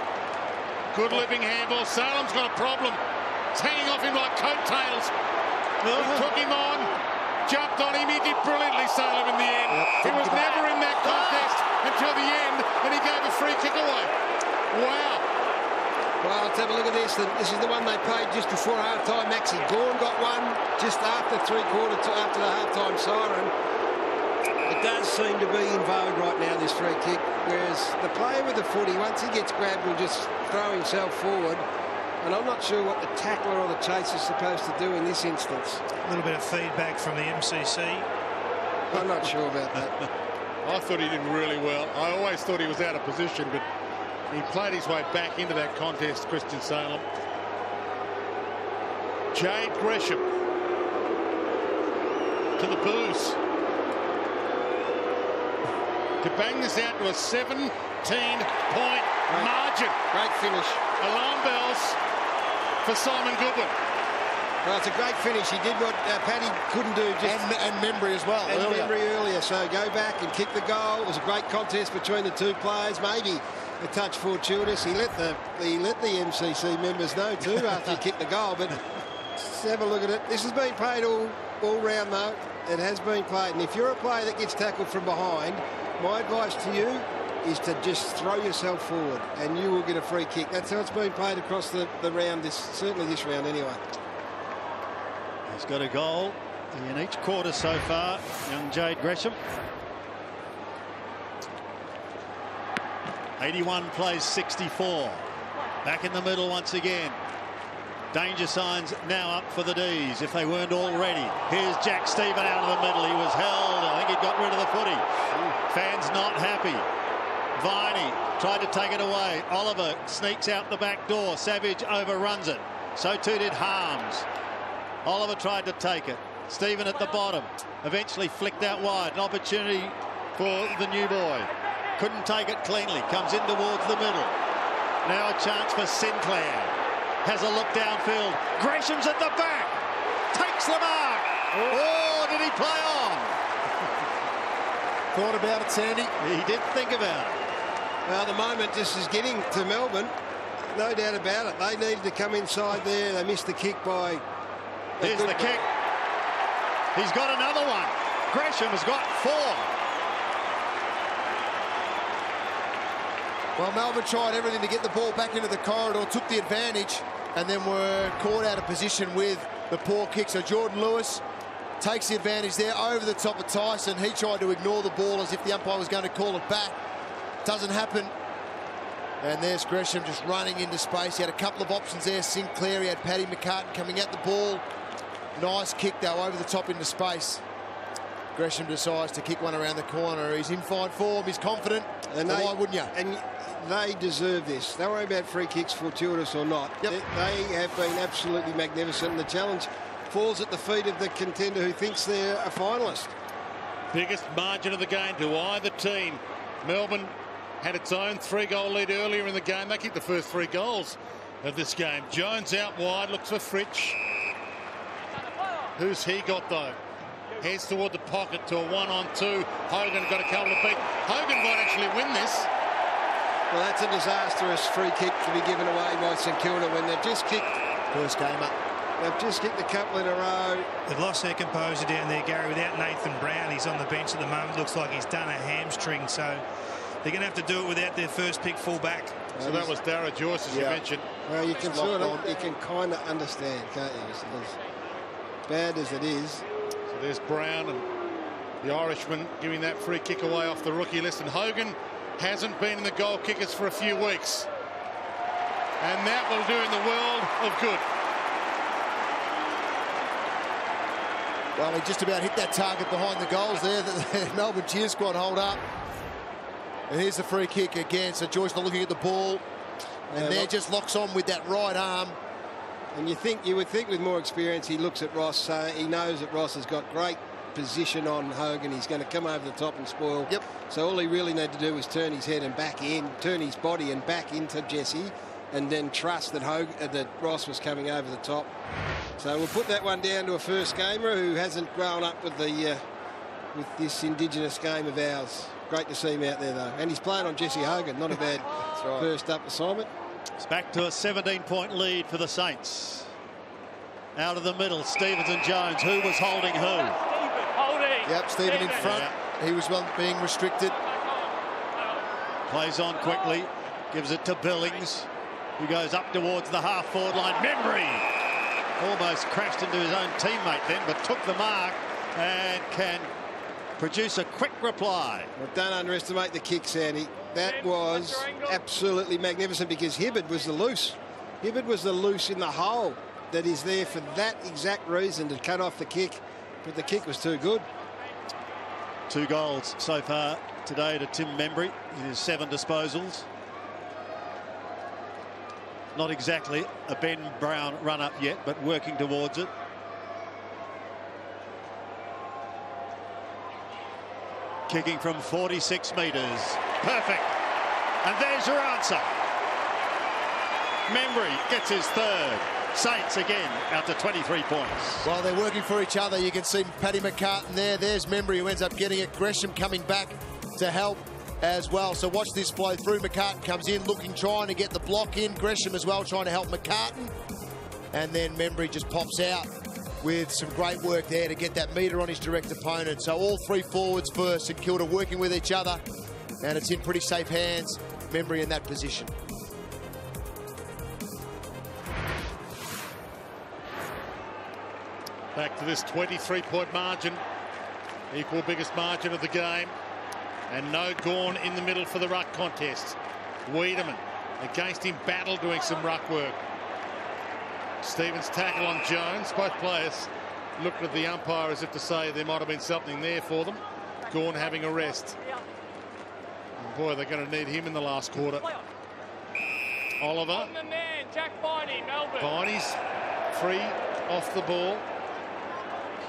Good living handball. Salem's got a problem. It's hanging off him like coattails. He took him on, jumped on him. He did brilliantly, Salem, in the end. He was never in that contest until the end, and he gave a free kick away. Wow. Well, let's have a look at this. This is the one they played just before half-time. Maxi Gawn got one just after after the half-time siren. It does seem to be in vogue right now, this free kick, whereas the player with the footy, once he gets grabbed, will just throw himself forward. And I'm not sure what the tackler or the chase is supposed to do in this instance. A little bit of feedback from the MCC. I'm not sure about that. I thought he did really well. I always thought he was out of position, but he played his way back into that contest, Christian Salem. Jade Gresham to the booze to bang this out to a 17-point margin. Great finish. Alarm bells for Simon Goodwin. Well, it's a great finish. He did what Paddy couldn't do. And Membry as well. And Membry earlier. So go back and kick the goal. It was a great contest between the 2 players. Maybe a touch fortuitous. He let the MCC members know too after he kicked the goal. But let's have a look at it. This has been played all round though. It has been played. And if you're a player that gets tackled from behind, my advice to you is to just throw yourself forward and you will get a free kick. That's how it's been played across the round, certainly this round anyway. He's got a goal in each quarter so far, young Jade Gresham. 81 plays 64. Back in the middle once again. Danger signs now up for the D's if they weren't already. Here's Jack Stephen out of the middle. He was held. I think he got rid of the footy. Fans not happy. Viney tried to take it away. Oliver sneaks out the back door. Savage overruns it. So too did Harms. Oliver tried to take it. Stephen at the bottom. Eventually flicked out wide. An opportunity for the new boy. Couldn't take it cleanly. Comes in towards the middle. Now a chance for Sinclair. Has a look downfield. Gresham's at the back. Takes the mark. Oh, did he play on? Thought about it, Sandy. He did think about it. Well, at the moment, this is getting to Melbourne. No doubt about it. They needed to come inside there. They missed the kick by... Here's the kick. He's got another one. Gresham has got 4. Well, Melbourne tried everything to get the ball back into the corridor, took the advantage, and then were caught out of position with the poor kick. So Jordan Lewis takes the advantage there over the top of Tyson. He tried to ignore the ball as if the umpire was going to call it back. Doesn't happen. And there's Gresham just running into space. He had a couple of options there. Sinclair, he had Paddy McCartan coming at the ball. Nice kick, though, over the top into space. Gresham decides to kick one around the corner. He's in fine form. He's confident. And why wouldn't you? And they deserve this. Don't worry about free kicks, fortuitous or not. Yep. They have been absolutely magnificent. And the challenge falls at the feet of the contender who thinks they're a finalist. Biggest margin of the game to either team. Melbourne had its own 3-goal lead earlier in the game. They kicked the first 3 goals of this game. Jones out wide, looks for Fritsch. Who's he got, though? Heads toward the pocket to a 1-on-2. Hogan got a couple of beat. Hogan might actually win this. Well, that's a disastrous free kick to be given away by St Kilda when they've just kicked. First game up. They've just kicked a couple in a row. They've lost their composure down there, Gary. Without Nathan Brown, he's on the bench at the moment. Looks like he's done a hamstring, so They're going to have to do it without their first pick full-back. So that was Dara Joyce, as you mentioned. Well, you can kind of understand, can't you? As bad as it is. So there's Brown and the Irishman giving that free kick away off the rookie list. And Hogan hasn't been in the goal kickers for a few weeks. And that will do in the world of good. Well, he just about hit that target behind the goals there that the Melbourne cheer squad hold up. And here's the free kick again. So Joyce not looking at the ball. And there just locks on with that right arm. And you would think with more experience he looks at Ross. He knows that Ross has got great position on Hogan. He's going to come over the top and spoil. Yep. So all he really needed to do was turn his head and back in, turn his body and back into Jesse, and then trust that that Ross was coming over the top. So we'll put that one down to a first gamer who hasn't grown up with this Indigenous game of ours. Great to see him out there though, and he's playing on Jesse Hogan. Not a bad first up assignment. It's back to a 17-point lead for the Saints. Out of the middle, Stevens and Jones. Who was holding who? Yep, Stephen in front. Yeah. He was being restricted. Plays on quickly. Gives it to Billings, who goes up towards the half-forward line. Membry almost crashed into his own teammate then, but took the mark and can produce a quick reply. Well, don't underestimate the kick, Sandy. That was absolutely magnificent because Hibberd was the loose. Hibberd was the loose in the hole that is there for that exact reason, to cut off the kick. But the kick was too good. 2 goals so far today to Tim Membry in his 7 disposals. Not exactly a Ben Brown run-up yet, but working towards it. Kicking from 46 metres. Perfect. And there's your answer. Membry gets his 3rd. Saints again out to 23 points. Well, they're working for each other. You can see Paddy McCartan there. There's Membry who ends up getting it. Gresham coming back to help as well. So watch this flow through. McCartan comes in trying to get the block in. Gresham as well trying to help McCartan. And then Membry just pops out with some great work there to get that metre on his direct opponent. So all 3 forwards for St Kilda working with each other. And it's in pretty safe hands. Membry in that position. Back to this 23-point margin. Equal biggest margin of the game. And no Gawn in the middle for the ruck contest. Wiedemann against him, Battle doing some ruck work. Stevens tackle on Jones. Both players looked at the umpire as if to say there might have been something there for them. Gawn having a rest. And boy, they're going to need him in the last quarter. Oliver. Jack Viney, Melbourne. Viney's free off the ball.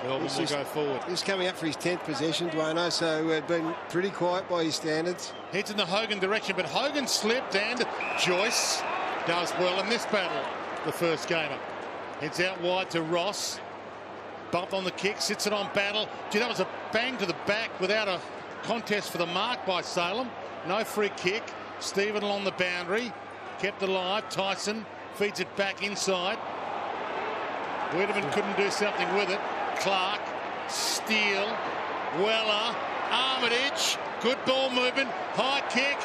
Melbourne will go forward. He's coming up for his 10th possession, Duano, so been pretty quiet by his standards. Heads in the Hogan direction, but Hogan slipped, and Joyce does well in this battle. The first gamer heads out wide to Ross. Bumped on the kick, sits it on Battle. Gee, that was a bang to the back without a contest for the mark by Salem. No free kick. Stephen along the boundary, kept alive. Tyson feeds it back inside. Wiedemann couldn't do something with it. Clark, Steele, Weller, Armitage, good ball movement, high kick.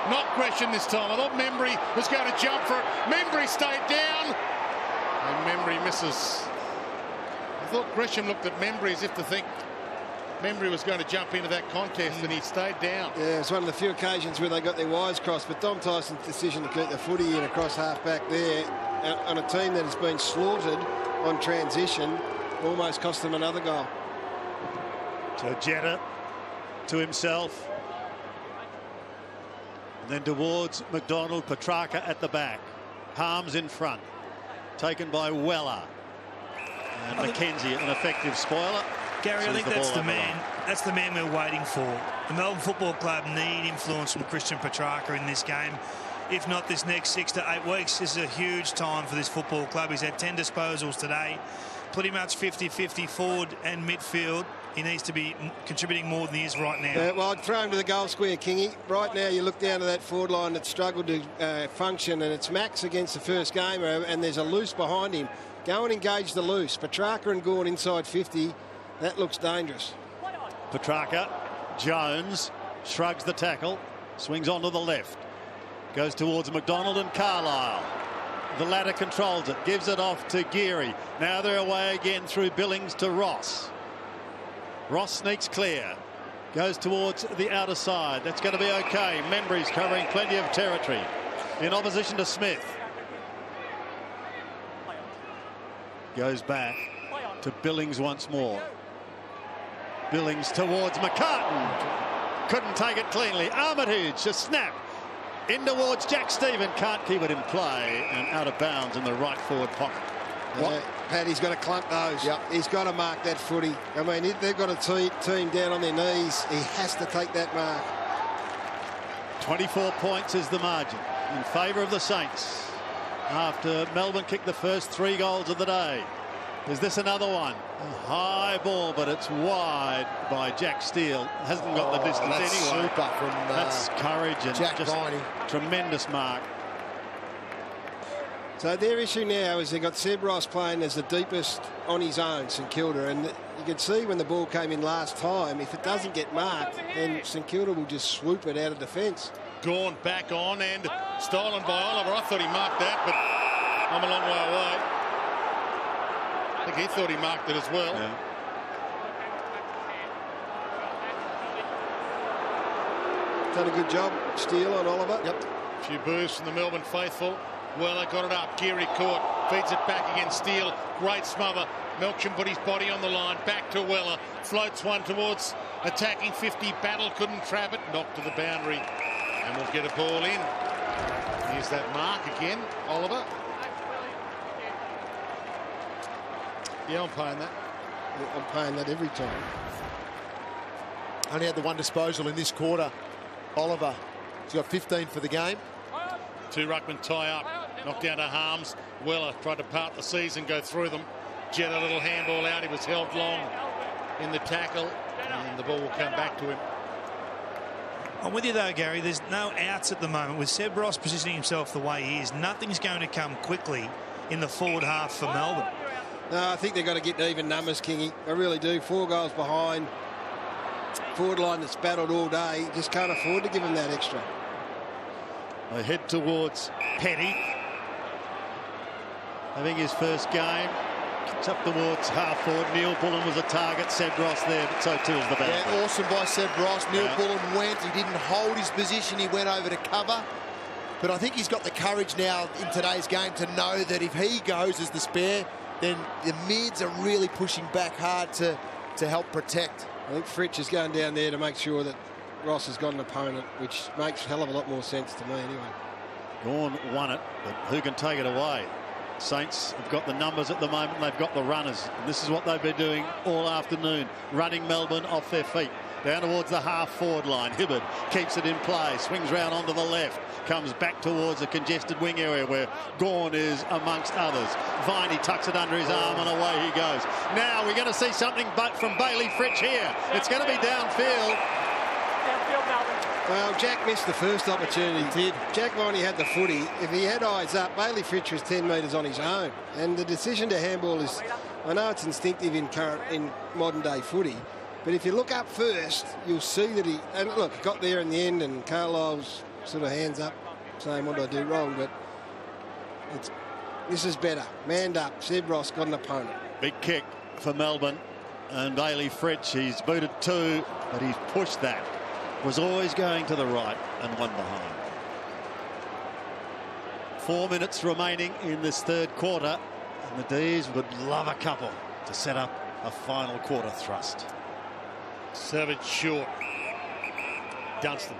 Not Gresham this time. I thought Membry was going to jump for it. Membry stayed down, and Membry misses. I thought Gresham looked at Membry as if to think Membry was going to jump into that contest, and he stayed down. Yeah, it's one of the few occasions where they got their wires crossed, but Dom Tyson's decision to keep the footy in across half-back there on a team that has been slaughtered on transition almost cost them another goal. So Jetta to himself. And then towards McDonald. Petrarca at the back. Harms in front. Taken by Weller. And Mackenzie, an effective spoiler. Gary, I think that's the man. That's the man we're waiting for. The Melbourne Football Club need influence from Christian Petrarca in this game. If not this next 6 to 8 weeks, this is a huge time for this football club. He's had 10 disposals today. Pretty much 50-50 forward and midfield. He needs to be contributing more than he is right now. Well, I'd throw him to the goal square, Kingy. Right now, you look down to that forward line that struggled to function, and it's Max against the first gamer, and there's a loose behind him. Go and engage the loose. Petrarca and Gawn inside 50. That looks dangerous. Petrarca, Jones, shrugs the tackle, swings onto the left, goes towards McDonald and Carlisle. The latter controls it, gives it off to Geary. Now they're away again through Billings to Ross. Ross sneaks clear, goes towards the outer side. That's going to be okay. Membry's covering plenty of territory in opposition to Smith. Goes back to Billings once more. Billings towards McCartan. Couldn't take it cleanly. Armitage, a snap in towards Jack Stephen. Can't keep it in play and out of bounds in the right forward pocket. Paddy's got to clunk those. Yep. He's got to mark that footy. I mean, they've got a team down on their knees. He has to take that mark. 24 points is the margin in favour of the Saints after Melbourne kicked the first 3 goals of the day. Is this another one? A high ball, but it's wide by Jack Steele. Hasn't got the distance anyway. Super from that's courage and Jack just Viney. Tremendous mark. So their issue now is they've got Seb Ross playing as the deepest on his own, St Kilda, and you can see when the ball came in last time, if it doesn't get marked, then St Kilda will just swoop it out of defence. Gawn back on and stolen by Oliver. I thought he marked that, but I'm a long way away. I think he thought he marked it as well. Yeah. Done a good job, Steele on Oliver. Yep. A few boos from the Melbourne faithful. Weller got it up. Geary caught. Feeds it back against Steele. Great smother. Melksham put his body on the line. Back to Weller. Floats one towards attacking 50. Battle couldn't trap it. Knocked to the boundary. And we'll get a ball in. Here's that mark again. Oliver. Yeah, I'm paying that. I'm paying that every time. Only had the one disposal in this quarter. Oliver. He's got 15 for the game. 2 ruckmen tie up. Knocked down to Harms. Weller tried to part the season, go through them. Jet a little handball out. He was held long in the tackle. And the ball will come back to him. I'm with you though, Gary. There's no outs at the moment. With Seb Ross positioning himself the way he is, nothing's going to come quickly in the forward half for Melbourne. No, I think they've got to get even numbers, Kingy. I really do. 4 goals behind. Forward line that's battled all day. Just can't afford to give them that extra. They head towards Petty. Having his first game. Kicks up towards half forward. Neil Bullen was a target. Seb Ross there, but so too is the back. Yeah, awesome by Seb Ross. Neil Bullen went. He didn't hold his position. He went over to cover. But I think he's got the courage now in today's game to know that if he goes as the spare, then the mids are really pushing back hard to help protect. I think Fritsch is going down there to make sure that Ross has got an opponent, which makes a hell of a lot more sense to me anyway. Gawn won it, but who can take it away? Saints have got the numbers at the moment. They've got the runners. And this is what they've been doing all afternoon, running Melbourne off their feet. Down towards the half-forward line. Hibberd keeps it in play, swings round onto the left, comes back towards a congested wing area where Gawn is amongst others. Viney tucks it under his arm and away he goes. Now we're going to see something from Bailey Fritsch here. It's going to be downfield. Well, Jack missed the first opportunity. He did. Jack Viney had the footy. If he had eyes up, Bailey Fritsch was 10 metres on his own. And the decision to handball is, I know it's instinctive in modern day footy, but if you look up first, you'll see that he, and look, he got there in the end and Carlisle's sort of hands up saying, what did I do wrong? But this is better. Manned up. Seb Ross got an opponent. Big kick for Melbourne. And Bailey Fritsch, he's booted 2, but he's pushed that. Was always going to the right and one behind. 4 minutes remaining in this third quarter. And the D's would love a couple to set up a final quarter thrust. Savage short. Dunstan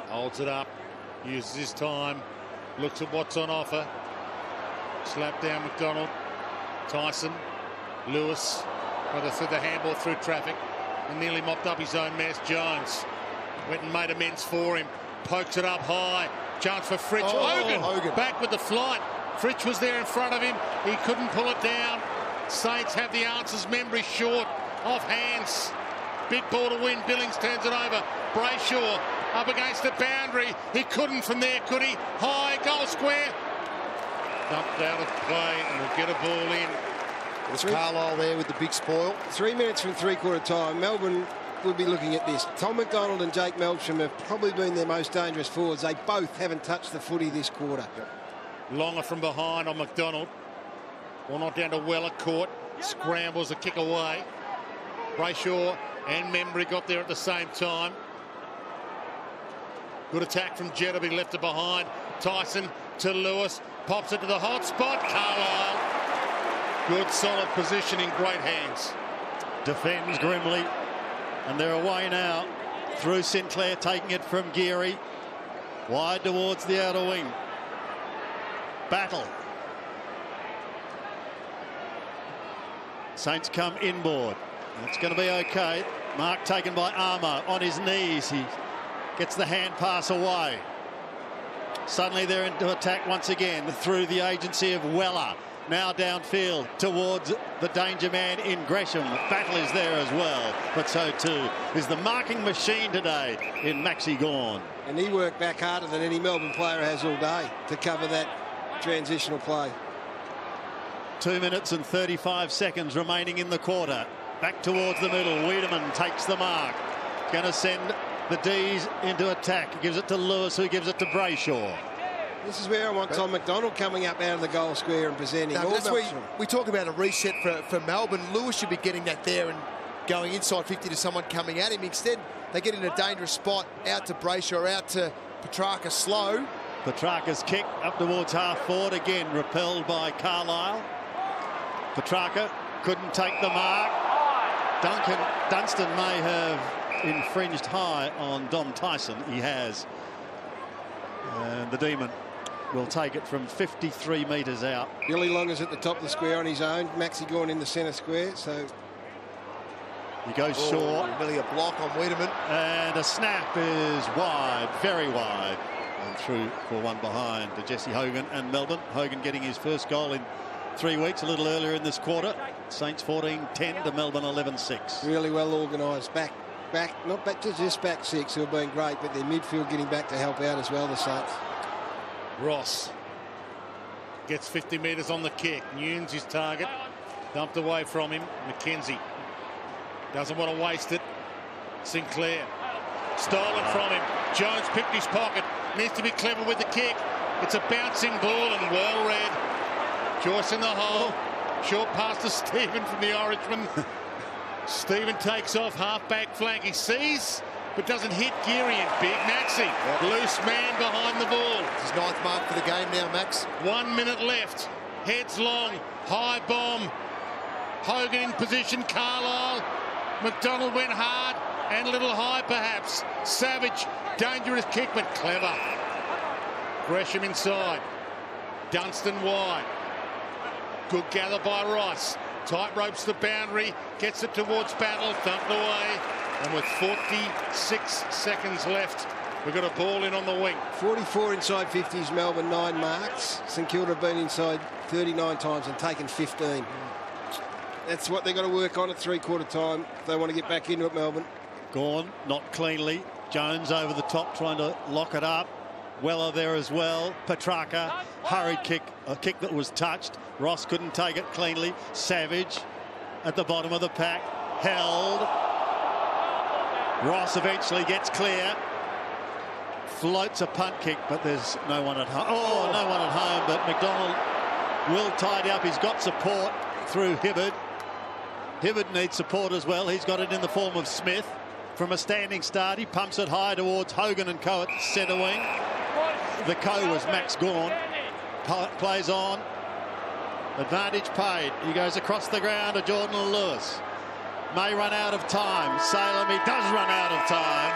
holds it up, uses his time, looks at what's on offer. Slap down McDonald, Tyson, Lewis, whether through the handball through traffic, and nearly mopped up his own mess. Jones went and made amends for him, pokes it up high, chance for Fritsch. Hogan back with the flight. Fritsch was there in front of him, he couldn't pull it down. Saints have the answers. Membry short, off hands. Big ball to win. Billings turns it over. Brayshaw up against the boundary. He couldn't from there, could he? High, goal square. Dumped out of play and will get a ball in. There's Carlisle there with the big spoil. 3 minutes from three-quarter time. Melbourne we'll be looking at this. Tom McDonald and Jake Melksham have probably been their most dangerous forwards. They both haven't touched the footy this quarter. Longer from behind on McDonald. Well, not down to Weller, caught. Scrambles a kick away. Brayshaw and Membry got there at the same time. Good attack from Jetterby, left it behind. Tyson to Lewis. Pops it to the hot spot. Carlisle. Good solid positioning, great hands. Defends grimly. And they're away now. Through Sinclair, taking it from Geary. Wide towards the outer wing. Battle. Saints come inboard. It's going to be okay. Mark taken by Armour on his knees. He gets the hand pass away. Suddenly they're into attack once again through the agency of Weller. Now downfield towards the danger man in Gresham. Battle is there as well, but so too is the marking machine today in Maxi Gawn. And he worked back harder than any Melbourne player has all day to cover that transitional play. 2 minutes and 35 seconds remaining in the quarter. Back towards the middle. Wiedemann takes the mark. Going to send the D's into attack. Gives it to Lewis, who gives it to Brayshaw. This is where I want Tom McDonald coming up out of the goal square and presenting. No, that's where we talk about a reset for Melbourne. Lewis should be getting that there and going inside 50 to someone coming at him. Instead, they get in a dangerous spot, out to Brayshaw, out to Petrarca slow. Petrarca's kick up towards half forward, again repelled by Carlisle. Petrarca couldn't take the mark. Dunstan may have infringed high on Dom Tyson. He has. And the Demon will take it from 53 metres out. Billy Long is at the top of the square on his own. Maxi Gawn in the centre square. So he goes short. Really a block on Wiedemann. And a snap is wide, very wide. And through for one behind to Jesse Hogan and Melbourne. Hogan getting his first goal in 3 weeks, a little earlier in this quarter. Saints 14-10 to Melbourne 11-6. Really well organised. Back, not back to just back six, who have been great, but their midfield getting back to help out as well, the Saints. Ross gets 50 metres on the kick. Nunes his target. Dumped away from him. McKenzie doesn't want to waste it. Sinclair stolen from him. Jones picked his pocket. Needs to be clever with the kick. It's a bouncing ball and well read. Joyce in the hole. Short pass to Stephen from the Irishman. Stephen takes off half-back flank. He sees, but doesn't hit Geary and big Maxi. Loose man behind the ball. It's his ninth mark for the game now, Max. 1 minute left. Heads long. High bomb. Hogan in position. Carlisle. McDonald went hard and a little high perhaps. Savage. Dangerous kick, but clever. Gresham inside. Dunstan wide. Good gather by Rice. Tight ropes the boundary. Gets it towards Battle. Thumped away. And with 46 seconds left, we've got a ball in on the wing. 44 inside 50s, Melbourne 9 marks. St Kilda have been inside 39 times and taken 15. That's what they've got to work on at three-quarter time if they want to get back into it, Melbourne. Gone, not cleanly. Jones over the top trying to lock it up. Weller there as well. Petrarca, hurried kick, a kick that was touched. Ross couldn't take it cleanly. Savage at the bottom of the pack, held. Ross eventually gets clear. Floats a punt kick, but there's no one at home. Oh, no one at home, but McDonald will tidy up. He's got support through Hibberd. Hibberd needs support as well. He's got it in the form of Smith. From a standing start, he pumps it high towards Hogan and Co at centre wing. The Co was Max Gawn. Plays on. Advantage paid. He goes across the ground to Jordan Lewis. May run out of time. Salem, he does run out of time.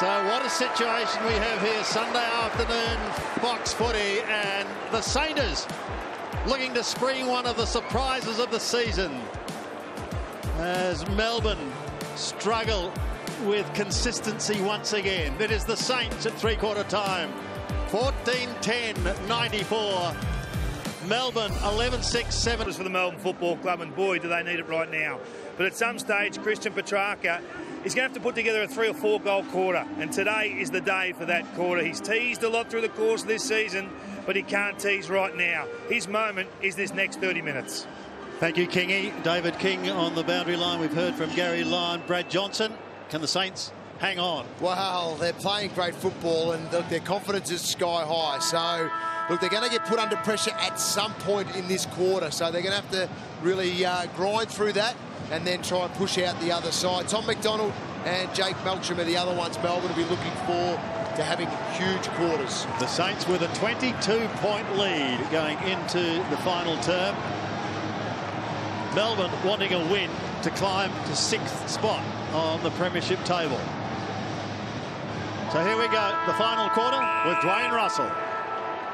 So what a situation we have here. Sunday afternoon, Fox Footy, and the Sainters looking to screen one of the surprises of the season as Melbourne struggle with consistency once again. It is the Saints at three-quarter time. 14-10, 94. Melbourne 11-6-7. For the Melbourne Football Club, and boy, do they need it right now. But at some stage, Christian Petrarca is going to have to put together a 3 or 4 goal quarter, and today is the day for that quarter. He's teased a lot through the course of this season, but he can't tease right now. His moment is this next 30 minutes. Thank you, Kingy. David King on the boundary line. We've heard from Gary Lyon, Brad Johnson. Can the Saints hang on? Well, they're playing great football, and look, their confidence is sky high. So, look, they're going to get put under pressure at some point in this quarter. So they're going to have to really grind through that and then try and push out the other side. Tom McDonald and Jake Melksham are the other ones Melbourne will be looking for to having huge quarters. The Saints with a 22-point lead going into the final term. Melbourne wanting a win to climb to 6th spot on the premiership table. So here we go, the final quarter with Dwayne Russell.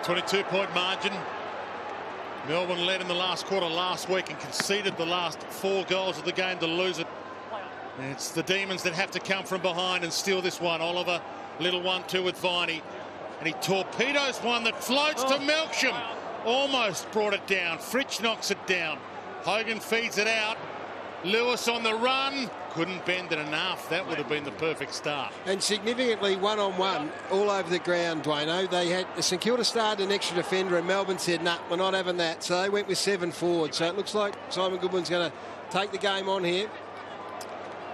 22-point margin. Melbourne led in the last quarter last week and conceded the last 4 goals of the game to lose it. It's the Demons that have to come from behind and steal this one. Oliver, little 1-2 with Viney. And he torpedoes one that floats to Melksham. Almost brought it down. Fritsch knocks it down. Hogan feeds it out. Lewis on the run. Couldn't bend it enough. That would have been the perfect start. And significantly, one-on-one, all over the ground, Dwayno. They had St Kilda started an extra defender, and Melbourne said, nah, we're not having that. So they went with 7 forward. So it looks like Simon Goodwin's going to take the game on here.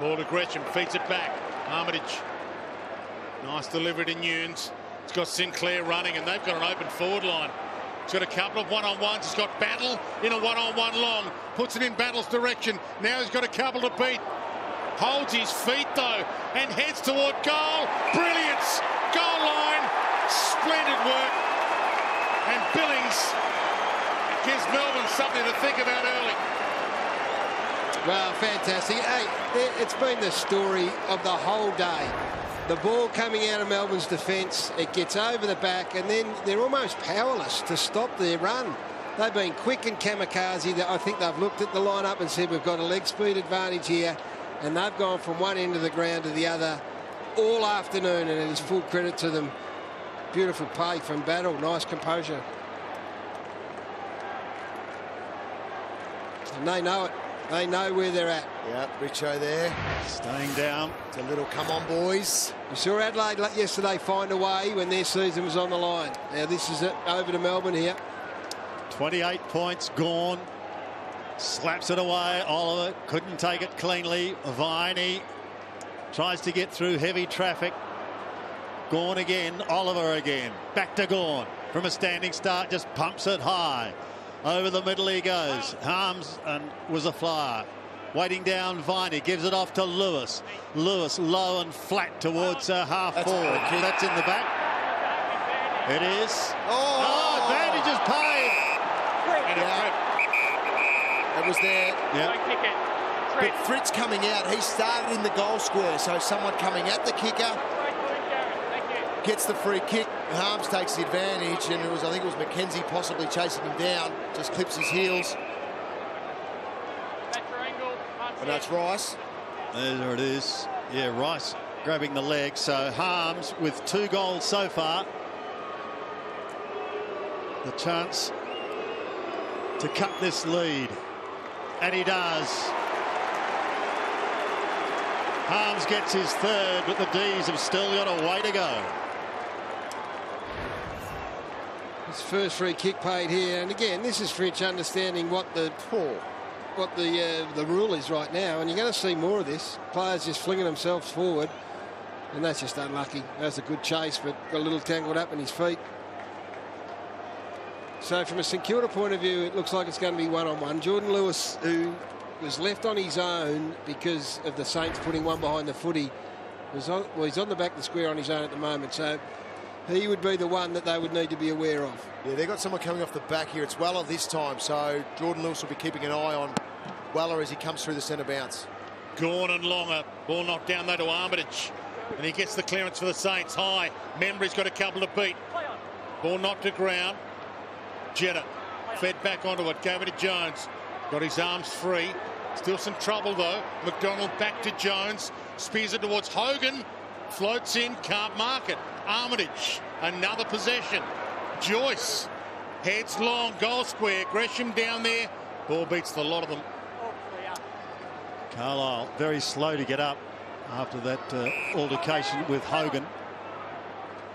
Ball to Gresham, feeds it back. Armitage. Nice delivery to Nunes. It's got Sinclair running, and they've got an open forward line. He's got a couple of one-on-ones. He's got Battle in a one-on-one long. Puts it in Battle's direction. Now he's got a couple to beat. Holds his feet, though, and heads toward goal. Brilliance. Goal line. Splendid work. And Billings gives Melbourne something to think about early. Well, fantastic. Hey, it's been the story of the whole day. The ball coming out of Melbourne's defence, it gets over the back, and then they're almost powerless to stop their run. They've been quick and kamikaze. I think they've looked at the lineup and said, we've got a leg speed advantage here, and they've gone from one end of the ground to the other all afternoon, and it is full credit to them. Beautiful play from Battle, nice composure. And they know it. They know where they're at. Yeah, Richo there. Staying down. It's a little come on, boys. We saw Adelaide yesterday find a way when their season was on the line. Now this is it, over to Melbourne here. 28 points gone. Slaps it away. Oliver couldn't take it cleanly. Viney tries to get through heavy traffic. Gawn again. Oliver again. Back to Gawn. From a standing start, just pumps it high. Over the middle he goes. Harms and was a flyer. Waiting down Viney. Gives it off to Lewis. Lewis low and flat towards half forward. That's in the back. It is. Oh, advantage is paid. Yeah. It was there. Yeah. But Fritz coming out, he started in the goal square, so someone coming at the kicker gets the free kick. Harms takes the advantage, and I think it was McKenzie possibly chasing him down. Just clips his heels. And that's Rice. There it is. Yeah, Rice grabbing the leg. So Harms with 2 goals so far. The chance to cut this lead. And he does. Harms gets his 3rd, but the D's have still got a way to go. His first free kick paid here, and again, this is Fritsch understanding what the rule is right now, and you're going to see more of this. Players just flinging themselves forward, and that's just unlucky. That's a good chase, but got a little tangled up in his feet. So from a St Kilda point of view, it looks like it's going to be one-on-one. Jordan Lewis, who was left on his own because of the Saints putting one behind the footy, he's on the back of the square on his own at the moment, so he would be the one that they would need to be aware of. Yeah, they've got someone coming off the back here. It's Weller this time, so Jordan Lewis will be keeping an eye on Weller as he comes through the centre bounce. Gawn and Longer. Ball knocked down though to Armitage. And he gets the clearance for the Saints. High. Membry's got a couple to beat. Ball knocked to ground. Jetta fed back onto it. Gave it to Jones. Got his arms free. Still some trouble though. McDonald back to Jones. Spears it towards Hogan. Floats in. Can't mark it. Armitage. Another possession. Joyce heads long. Goal square. Gresham down there. Ball beats the lot of them. Carlisle very slow to get up after that altercation with Hogan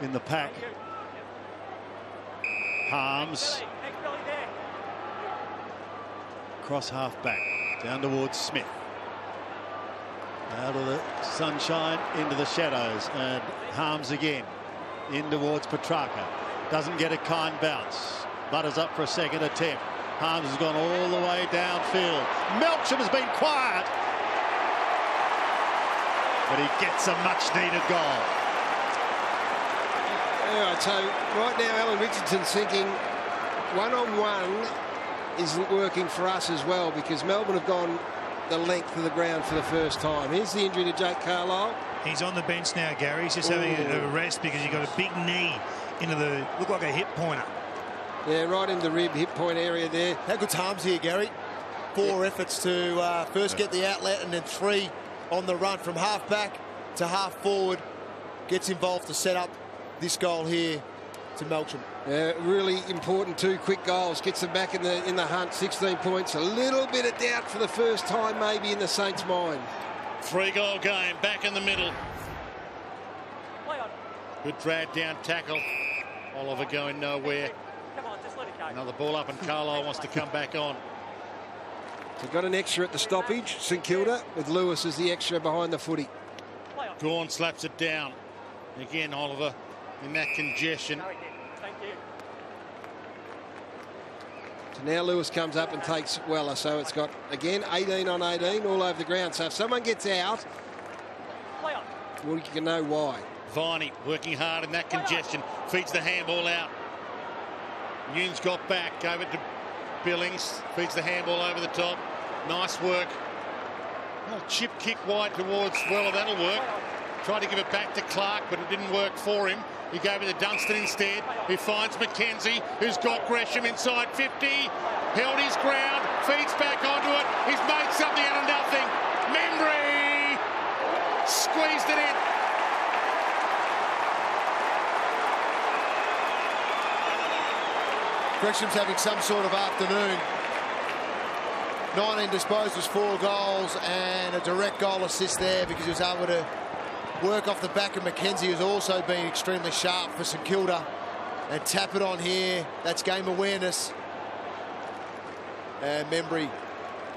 in the pack. Harms across half-back, down towards Smith. Out of the sunshine, into the shadows, and Harms again. In towards Petrarca. Doesn't get a kind bounce. Butters up for a second attempt. Harms has gone all the way downfield. Melksham has been quiet. But he gets a much-needed goal. All right, so right now Alan Richardson's thinking one-on-one isn't working for us as well, because Melbourne have gone the length of the ground for the first time. Here's the injury to Jake Carlisle. He's on the bench now, Gary. He's just having a rest because he got a big knee into the, looked like a hip pointer. Yeah, right in the rib, hip point area there. How good's Harms here, Gary? 4 efforts to first get the outlet, and then 3 on the run from half-back to half-forward. Gets involved to set up this goal here to Melksham. Really important 2 quick goals. Gets them back in the hunt. 16 points. A little bit of doubt for the first time maybe in the Saints' mind. 3-goal game, back in the middle. Good drag down tackle. Oliver going nowhere. Come on, just let it go. Another ball up, and Carlisle wants to come back on. So got an extra at the stoppage, St Kilda, with Lewis as the extra behind the footy. Gawn slaps it down. Again, Oliver in that congestion. Thank you. So now Lewis comes up and takes Weller. So it's got, again, 18 on 18 all over the ground. So if someone gets out, well, you can know why. Viney working hard in that congestion. Feeds the handball out. Nunes got back. Gave it to Billings. Feeds the handball over the top. Nice work. Oh, chip kick wide towards Weller. That'll work. Tried to give it back to Clark, but it didn't work for him. He gave it to Dunstan instead, who finds McKenzie, who's got Gresham inside 50. Held his ground, feeds back onto it. He's made something out of nothing. Membry squeezed it in. Gresham's having some sort of afternoon. 19 disposals, 4 goals, and a direct goal assist there because he was able to work off the back of McKenzie, who's also been extremely sharp for St Kilda, and tap it on here. That's game awareness. And Membry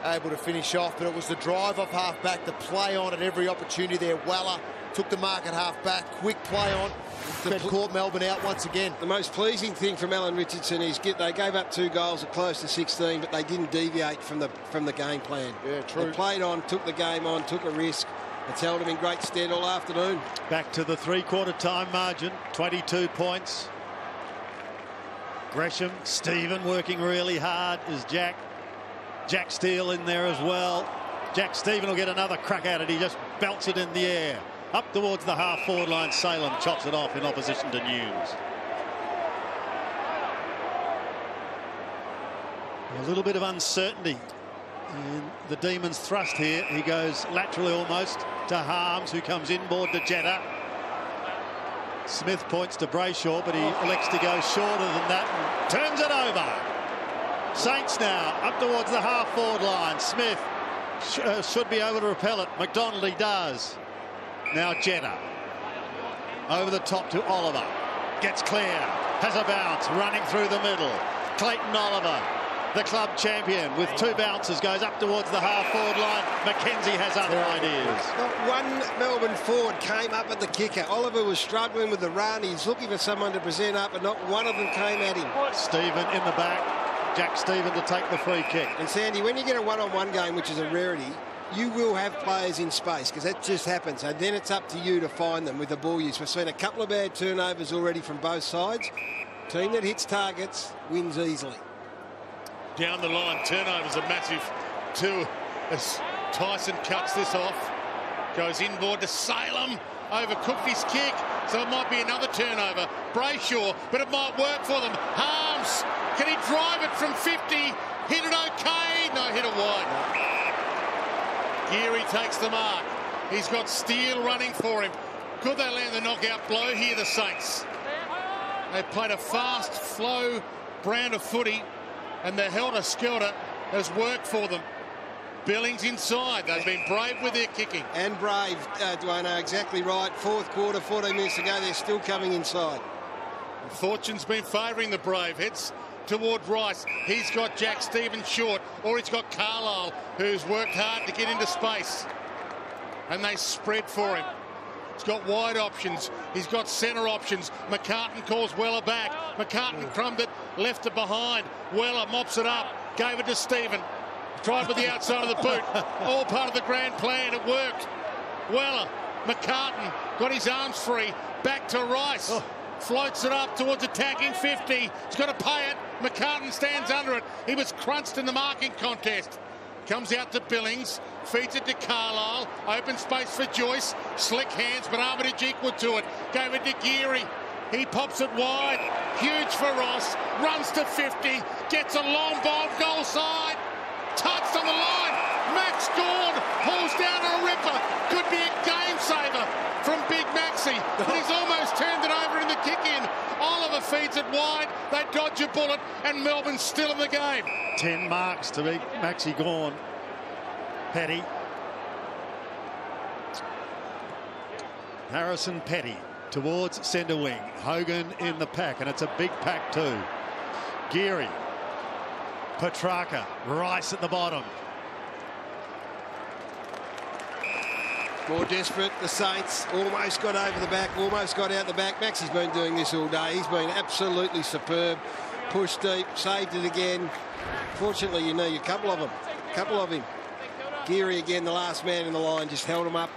able to finish off, but it was the drive off half-back, the play on at every opportunity there. Weller took the mark at half-back, quick play on. That caught Melbourne out once again. The most pleasing thing from Alan Richardson is they gave up 2 goals at close to 16, but they didn't deviate from the game plan. Yeah, true. They played on, took the game on, took a risk. It's held him in great stead all afternoon. Back to the 3/4 time margin, 22 points. Gresham, Stephen working really hard is Jack. Jack Steele in there as well. Jack Stephen will get another crack at it. He just belts it in the air. Up towards the half-forward line, Salem chops it off in opposition to Nunes. A little bit of uncertainty in the Demons' thrust here. He goes laterally almost to Harms, who comes inboard to Jetta. Smith points to Brayshaw, but he elects to go shorter than that and turns it over. Saints now up towards the half-forward line. Smith should be able to repel it. McDonald, he does. Now Jetta over the top to Oliver, gets clear, has a bounce, running through the middle. Clayton Oliver, the club champion, with 2 bounces, goes up towards the half-forward line. McKenzie has other ideas. Not one Melbourne forward came up at the kicker. Oliver was struggling with the run. He's looking for someone to present up, and not one of them came at him. Stephen in the back, Jack Stephen to take the free kick. And Sandy, when you get a one-on-one game, which is a rarity, you will have players in space, because that just happens. And then it's up to you to find them with the ball use. We've seen a couple of bad turnovers already from both sides. Team that hits targets wins easily. Down the line, turnovers are massive too, as Tyson cuts this off. Goes inboard to Salem, overcooked his kick, so it might be another turnover. Brayshaw, but it might work for them. Harms, can he drive it from 50? Hit it okay? No, hit it wide. Geary takes the mark. He's got Steele running for him. Could they land the knockout blow here, the Saints? They played a fast flow brand of footy, and the helter-skelter has worked for them. Billings inside. They've been brave with their kicking. And brave, Duano, exactly right. 4th quarter, 14 minutes to go. They're still coming inside. Fortune's been favouring the Braveheads. toward Rice. He's got Jack Stevens short, or he's got Carlisle, who's worked hard to get into space. And they spread for him. He's got wide options. He's got centre options. McCartan calls Weller back. McCartan crumbed it, left it behind. Weller mops it up, gave it to Stephen. Tried with the outside of the boot. All part of the grand plan. It worked. Weller, McCartan got his arms free. Back to Rice. Floats it up towards attacking 50. He's got to pay it. McCartan stands under it. He was crunched in the marking contest. Comes out to Billings, feeds it to Carlisle, open space for Joyce, slick hands, but Armitage equal to it. Gave it to Geary. He pops it wide. Huge for Ross. Runs to 50. Gets a long bomb goal side. Touched on the line. Max Gawn pulls down a ripper. Could be a game saver from Big Maxi. But he's almost turned it over in the kick-in. Oliver feeds it wide. They dodge a bullet, and Melbourne's still in the game. 10 marks to Big Maxi Gawn. Petty. Harrison Petty towards centre wing. Hogan in the pack, and it's a big pack too. Geary. Petrarca. Rice at the bottom. More desperate, the Saints almost got over the back, almost got out the back. Maxi's been doing this all day. He's been absolutely superb. Pushed deep, saved it again. Fortunately, you need a couple of him. Geary again, the last man in the line, just held him up.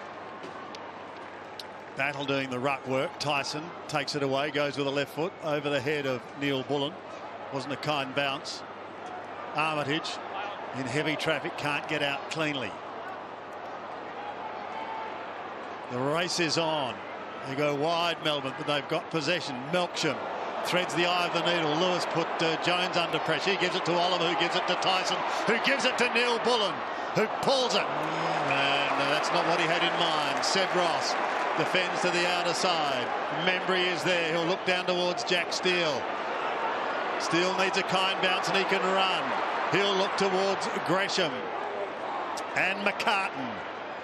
Battle doing the ruck work. Tyson takes it away, goes with the left foot over the head of Neil Bullen. Wasn't a kind bounce. Armitage in heavy traffic, can't get out cleanly. The race is on. They go wide, Melbourne, but they've got possession. Melksham threads the eye of the needle. Lewis put Jones under pressure. He gives it to Oliver, who gives it to Tyson, who gives it to Neil Bullen, who pulls it. And that's not what he had in mind. Seb Ross defends to the outer side. Membry is there. He'll look down towards Jack Steele. Steele needs a kind bounce and he can run. He'll look towards Gresham. And McCartan.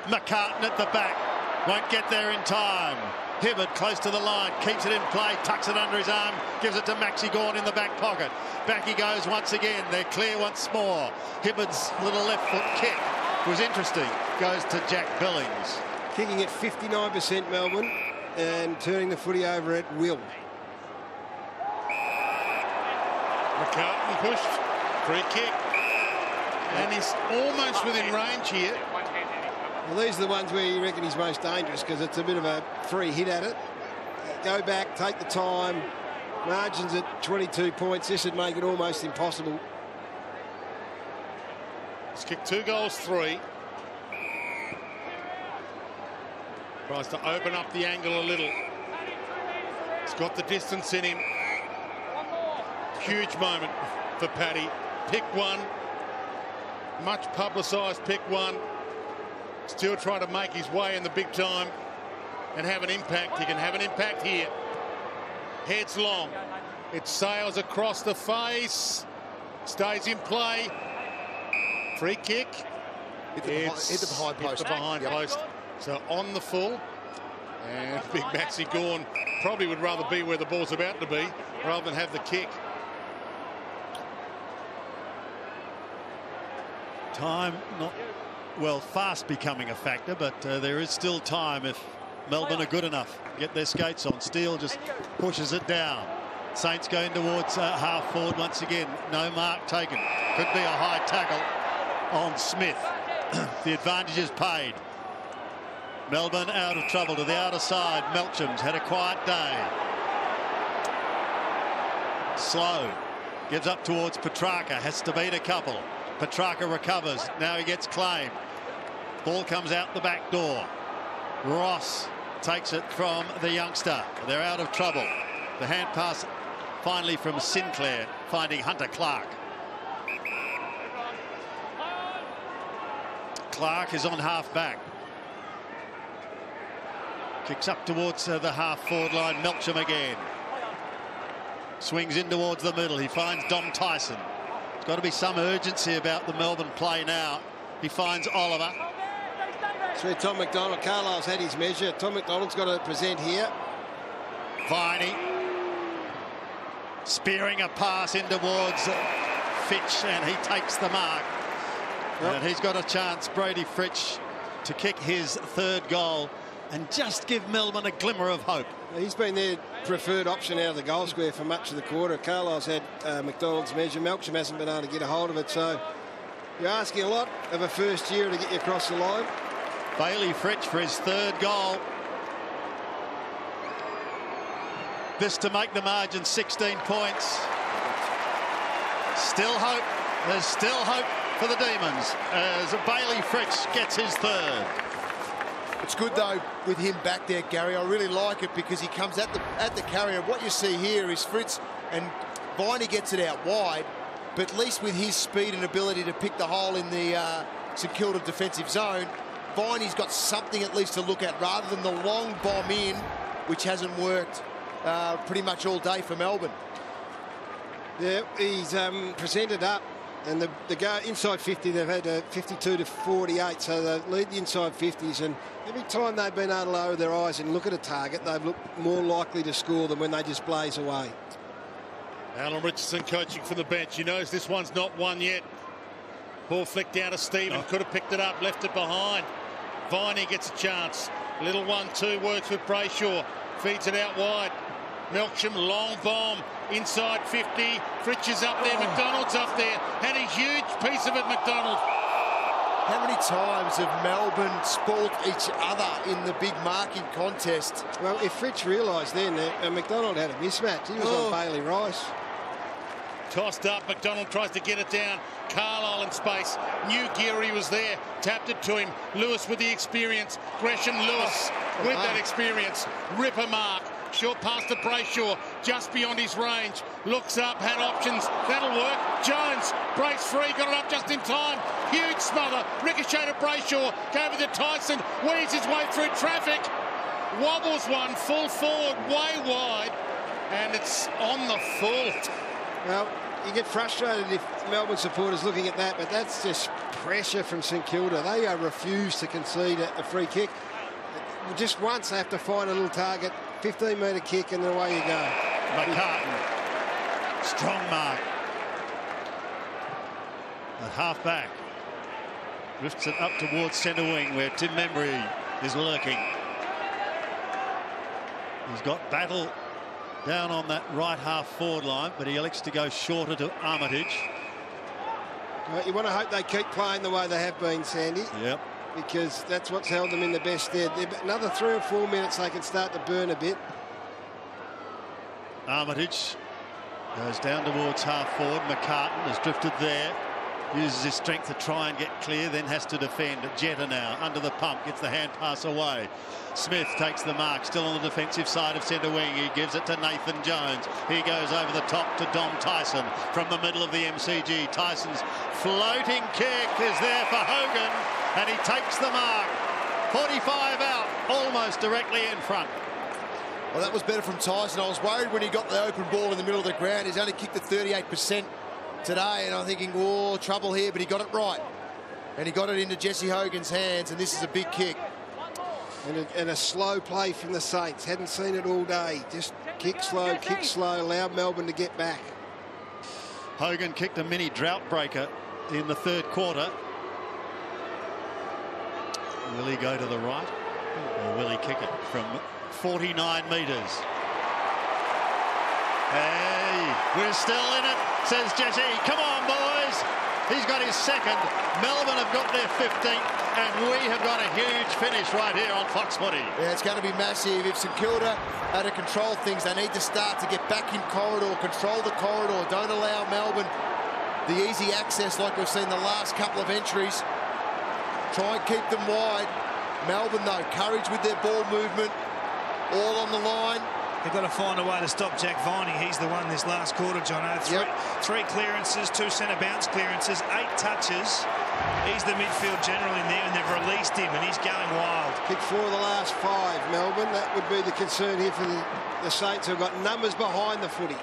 McCartan at the back. Won't get there in time. Hibbard close to the line, keeps it in play, tucks it under his arm, gives it to Maxi Gawn in the back pocket. Back he goes once again. They're clear once more. Hibbard's little left foot kick was interesting. Goes to Jack Billings. Kicking at 59% Melbourne and turning the footy over at will. McCartan pushed. Free kick. And he's almost within range here. Well, these are the ones where you reckon he's most dangerous because it's a bit of a free hit at it. Go back, take the time. Margins at 22 points. This would make it almost impossible. He's kicked 2 goals, 3. Tries to open up the angle a little. He's got the distance in him. Huge moment for Paddy. Pick one. Much publicised pick one. Still trying to make his way in the big time and have an impact. He can have an impact here. Heads long. It sails across the face. Stays in play. Free kick. Hit the behind post. Hit the behind post. So on the full. And Big Maxi Gawn probably would rather be where the ball's about to be rather than have the kick. Time not... well, fast becoming a factor, but there is still time if Melbourne are good enough. Get their skates on. Steele just pushes it down. Saints going towards half forward once again. No mark taken. Could be a high tackle on Smith. The advantage is paid. Melbourne out of trouble to the outer side. Melcham's had a quiet day. Slow. Gives up towards Petrarca. Has to beat a couple. Petrarca recovers. Now he gets claim. Ball comes out the back door. Ross takes it from the youngster. They're out of trouble. The hand pass finally from Sinclair, finding Hunter Clark. Clark is on half back. Kicks up towards the half forward line. Melksham again. Swings in towards the middle. He finds Dom Tyson. There's got to be some urgency about the Melbourne play now. He finds Oliver. It's where Tom McDonald, Carlisle's had his measure. Tom McDonald's got to present here. Viney. Spearing a pass in towards Fitch, and he takes the mark. Yep. And he's got a chance, Brady Fitch, to kick his third goal and just give Melbourne a glimmer of hope. He's been their preferred option out of the goal square for much of the quarter. Carlisle's had McDonald's measure. Melksham hasn't been able to get a hold of it. So you're asking a lot of a first year to get you across the line. Bailey Fritsch for his third goal. This to make the margin 16 points. Still hope. There's still hope for the Demons as Bailey Fritsch gets his third. It's good though with him back there, Gary. I really like it because he comes at the carrier. What you see here is Fritz and Viney gets it out wide, but at least with his speed and ability to pick the hole in the St Kilda defensive zone, Viney's got something at least to look at rather than the long bomb in, which hasn't worked pretty much all day for Melbourne. Yeah, he's presented up. And the go inside 50, they've had 52 to 48, so they lead the inside 50s. And every time they've been able to lower their eyes and look at a target, they've looked more likely to score than when they just blaze away. Alan Richardson coaching from the bench. He knows this one's not won yet. Ball flicked down to Stephen. Could have picked it up, left it behind. Viney gets a chance. Little 1-2 works with Brayshaw. Feeds it out wide. Melksham, long bomb. Inside 50, Fritsch is up there, McDonald's up there, had a huge piece of it, McDonald. How many times have Melbourne spoilt each other in the big marking contest? Well, if Fritsch realised then that McDonald had a mismatch, he was on Bailey Rice. Tossed up, McDonald tries to get it down, Carlisle in space, New Geary was there, tapped it to him, Lewis with the experience, Gresham Lewis with that experience, ripper mark. Short pass to Brayshaw, just beyond his range. Looks up, had options. That'll work. Jones breaks free, got it up just in time. Huge smother. Ricochet to Brayshaw. Gave it to Tyson. Weaves his way through traffic. Wobbles one, full forward, way wide. And it's on the full. Well, you get frustrated if Melbourne supporters looking at that, but that's just pressure from St Kilda. They refuse to concede a free kick. Just once they have to find a little target. 15-metre kick and then away you go. McCartan, strong mark. The half-back lifts it up towards centre wing where Tim Membry is lurking. He's got Battle down on that right half forward line, but he elects to go shorter to Armitage. Well, you want to hope they keep playing the way they have been, Sandy. Yep. Because that's what's held them in the best stead. Another 3 or 4 minutes they can start to burn a bit. Armitage goes down towards half forward. McCartan has drifted there, uses his strength to try and get clear, then has to defend. Jetta now under the pump, gets the hand pass away. Smith takes the mark, still on the defensive side of centre wing. He gives it to Nathan Jones. He goes over the top to Dom Tyson from the middle of the MCG. Tyson's floating kick is there for Hogan, and he takes the mark. 45 out, almost directly in front. Well, that was better from Tyson. I was worried when he got the open ball in the middle of the ground. He's only kicked at 38% today, and I'm thinking, oh, trouble here, but he got it right. And he got it into Jesse Hogan's hands, and this is a big kick. And a slow play from the Saints. Hadn't seen it all day. Just kick slow, allowed Melbourne to get back. Hogan kicked a mini drought breaker in the third quarter. Will he go to the right, or will he kick it from 49 metres? Hey, we're still in it, says Jesse. Come on, boys. He's got his second. Melbourne have got their 15th, and we have got a huge finish right here on Fox Footy. Yeah, it's going to be massive. If St Kilda are to control things, they need to start to get back in corridor, control the corridor. Don't allow Melbourne the easy access like we've seen the last couple of entries. Try and keep them wide. Melbourne, though, courage with their ball movement. All on the line. They've got to find a way to stop Jack Viney. He's the one this last quarter, John. Three clearances, 2 centre bounce clearances, 8 touches. He's the midfield general in there, and they've released him, and he's going wild. Kicked 4 of the last 5, Melbourne. That would be the concern here for the Saints, who've got numbers behind the footy.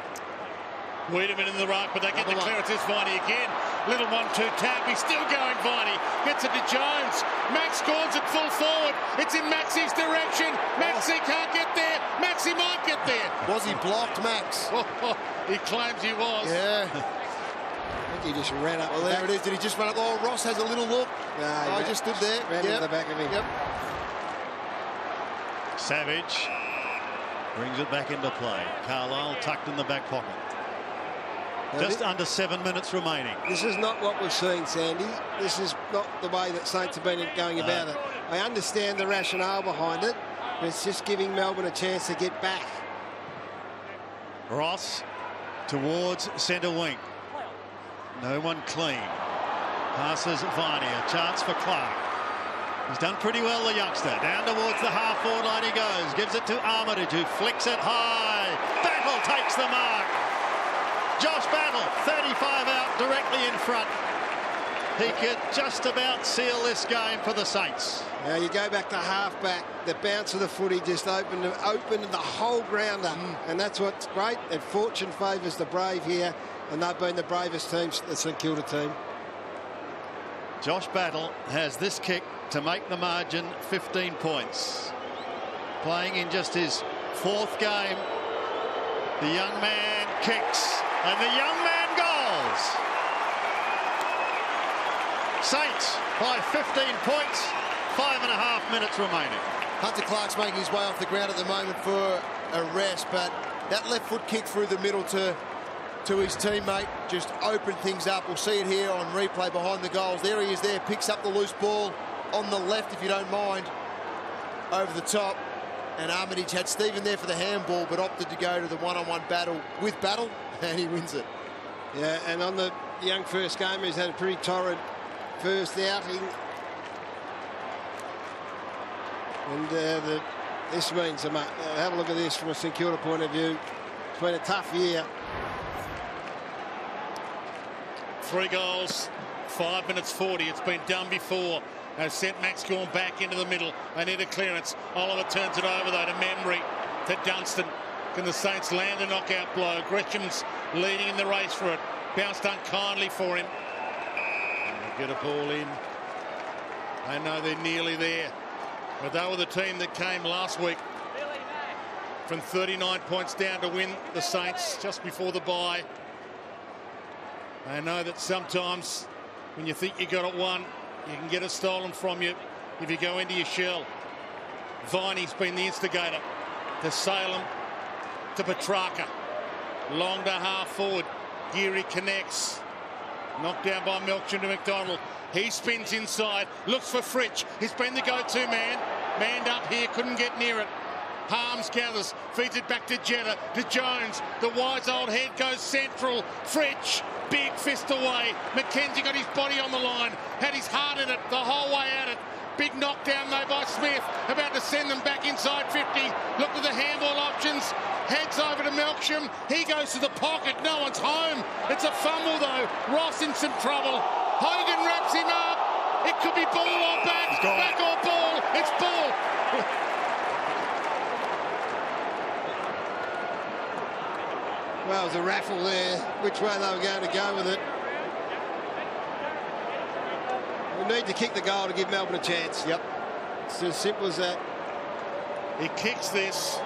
Wiedemann in the ruck, but they get the clearance. It's Viney again. Little 1-2 tap. He's still going, Viney. Gets it to Jones. Max scores it full forward. It's in Maxi's direction. Maxi can't get there. Maxi might get there. Was he blocked, Max? He claims he was. Yeah. I think he just ran up. Well, there it is. Did he just run up? Oh, Ross has a little look. No, he just stood there. Ran into the back of him. Yep. Savage brings it back into play. Carlisle tucked in the back pocket. Just under 7 minutes remaining. This is not what we've seen, Sandy. This is not the way that Saints have been going about it. I understand the rationale behind it, but it's just giving Melbourne a chance to get back. Ross towards centre wing. No one clean. Passes Viney. A chance for Clark. He's done pretty well, the youngster. Down towards the half-forward line he goes. Gives it to Armitage, who flicks it high. Battle takes the mark. Josh Battle, 35 out directly in front. He could just about seal this game for the Saints. Now you go back to half-back. The bounce of the footy just opened the whole ground up. And that's what's great. And fortune favours the brave here. And they've been the bravest team, the St Kilda team. Josh Battle has this kick to make the margin 15 points. Playing in just his 4th game. The young man kicks. And the young man goals. Saints by 15 points. 5.5 minutes remaining. Hunter Clark's making his way off the ground at the moment for a rest, but that left foot kick through the middle to his teammate just opened things up. We'll see it here on replay behind the goals. There he is there, picks up the loose ball on the left, if you don't mind, over the top. And Armitage had Stephen there for the handball, but opted to go to the one-on-one battle with Battle, and he wins it. Yeah, and on the young first game, he's had a pretty torrid first outing. And this means, have a look at this from a St Kilda point of view. It's been a tough year. 3 goals, 5 minutes 40. It's been done before. Has sent Max Gawn back into the middle. They need a clearance. Oliver turns it over though to Membry, to Dunstan. Can the Saints land a knockout blow? Gresham's leading in the race for it. Bounced unkindly for him. And they get a ball in. They know they're nearly there. But they were the team that came last week from 39 points down to win the Saints just before the bye. They know that sometimes when you think you got it won, you can get it stolen from you if you go into your shell. Viney's been the instigator. To Salem, to Petrarca. Long to half forward. Geary connects. Knocked down by Melksham to McDonald. He spins inside, looks for Fritsch. He's been the go-to man. Manned up here, couldn't get near it. Harms gathers, feeds it back to Jetta, to Jones. The wise old head goes central. Fritsch, big fist away. McKenzie got his body on the line, had his heart in it the whole way at it. Big knockdown though by Smith, about to send them back inside 50. Look at the handball options. Heads over to Melksham. He goes to the pocket. No one's home. It's a fumble though. Ross in some trouble. Hogan wraps him up. It could be ball or back. Back or ball. It's ball. Well, it was a raffle there, which way they were going to go with it. We need to kick the goal to give Melbourne a chance. Yep. It's as simple as that. He kicks this.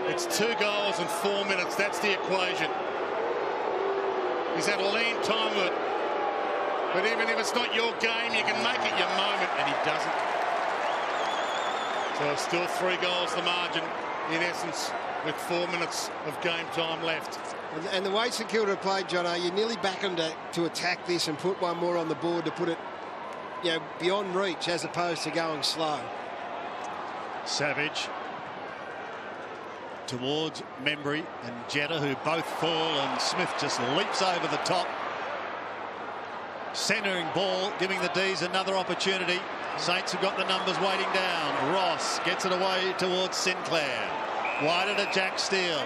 It's 2 goals in 4 minutes. That's the equation. He's had a lean time with it. But even if it's not your game, you can make it your moment, and he doesn't. So it's still 3 goals the margin, in essence, with 4 minutes of game time left. And the way St Kilda played, Jono, you nearly back them to attack this and put one more on the board to put it, beyond reach as opposed to going slow. Savage towards Membry and Jetta, who both fall, and Smith just leaps over the top. Centering ball, giving the D's another opportunity. Saints have got the numbers waiting down. Ross gets it away towards Sinclair. Wider to Jack Steele.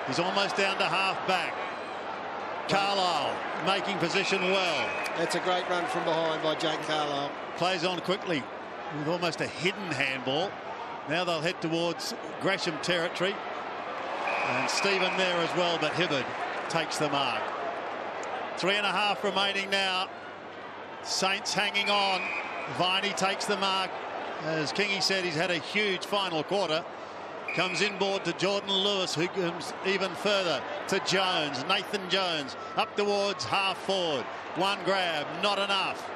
He's almost down to half-back. Carlisle making position well. That's a great run from behind by Jake Carlisle. Plays on quickly with almost a hidden handball. Now they'll head towards Gresham territory. And Stephen there as well, but Hibbard takes the mark. 3.5 remaining now. Saints hanging on. Viney takes the mark. As Kingy said, he's had a huge final quarter. Comes inboard to Jordan Lewis, who comes even further to Jones. Nathan Jones up towards half forward. One grab, not enough.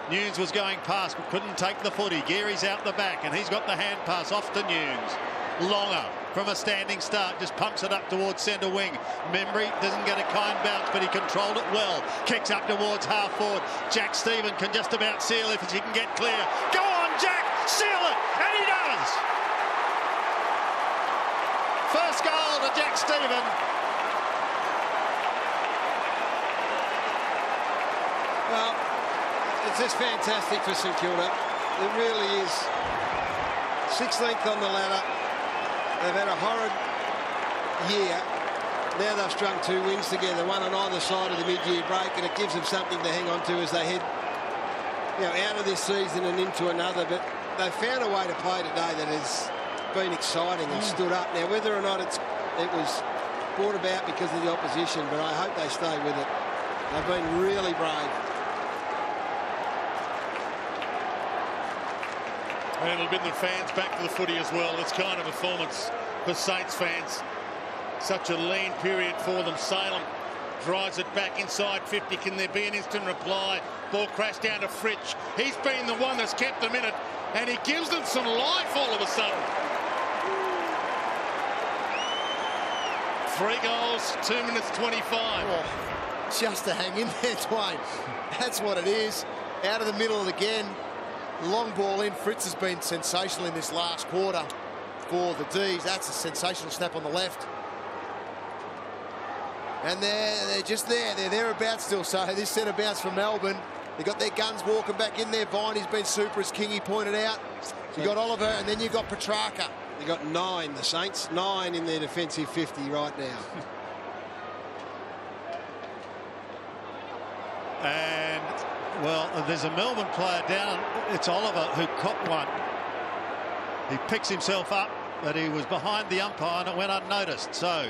Nunes was going past but couldn't take the footy. Geary's out the back and he's got the hand pass off to Nunes. Longer from a standing start, just pumps it up towards centre wing. Membry doesn't get a kind bounce, but he controlled it well. Kicks up towards half forward. Jack Stephen can just about seal if he can get clear. Go on, Jack, seal it, and he does. First goal to Jack Stephen. Well, it's just fantastic for St Kilda. It really is. 16th on the ladder. They've had a horrid year. Now they've strung 2 wins together, one on either side of the mid-year break, and it gives them something to hang on to as they head, out of this season and into another. But they've found a way to play today that has been exciting and stood up. Now, whether or not it was brought about because of the opposition, but I hope they stay with it. They've been really brave. And it'll bring the fans back to the footy as well. This kind of performance for Saints fans. Such a lean period for them. Salem drives it back inside 50. Can there be an instant reply? Ball crashed down to Fritsch. He's been the one that's kept them in it, and he gives them some life all of a sudden. 3 goals, 2 minutes 25. Oh, just to hang in there, Dwayne. That's what it is. Out of the middle again. Long ball in. Fritz has been sensational in this last quarter for the D's. That's a sensational snap on the left. And they're just there. They're thereabouts still. So this centre bounce from Melbourne. They've got their guns walking back in there. Viney's been super, as Kingy pointed out. You got Oliver, and then you've got Petrarca. They've got 9, the Saints. 9 in their defensive 50 right now. And, well, there's a Melbourne player down. It's Oliver who caught one. He picks himself up, but he was behind the umpire and it went unnoticed. So,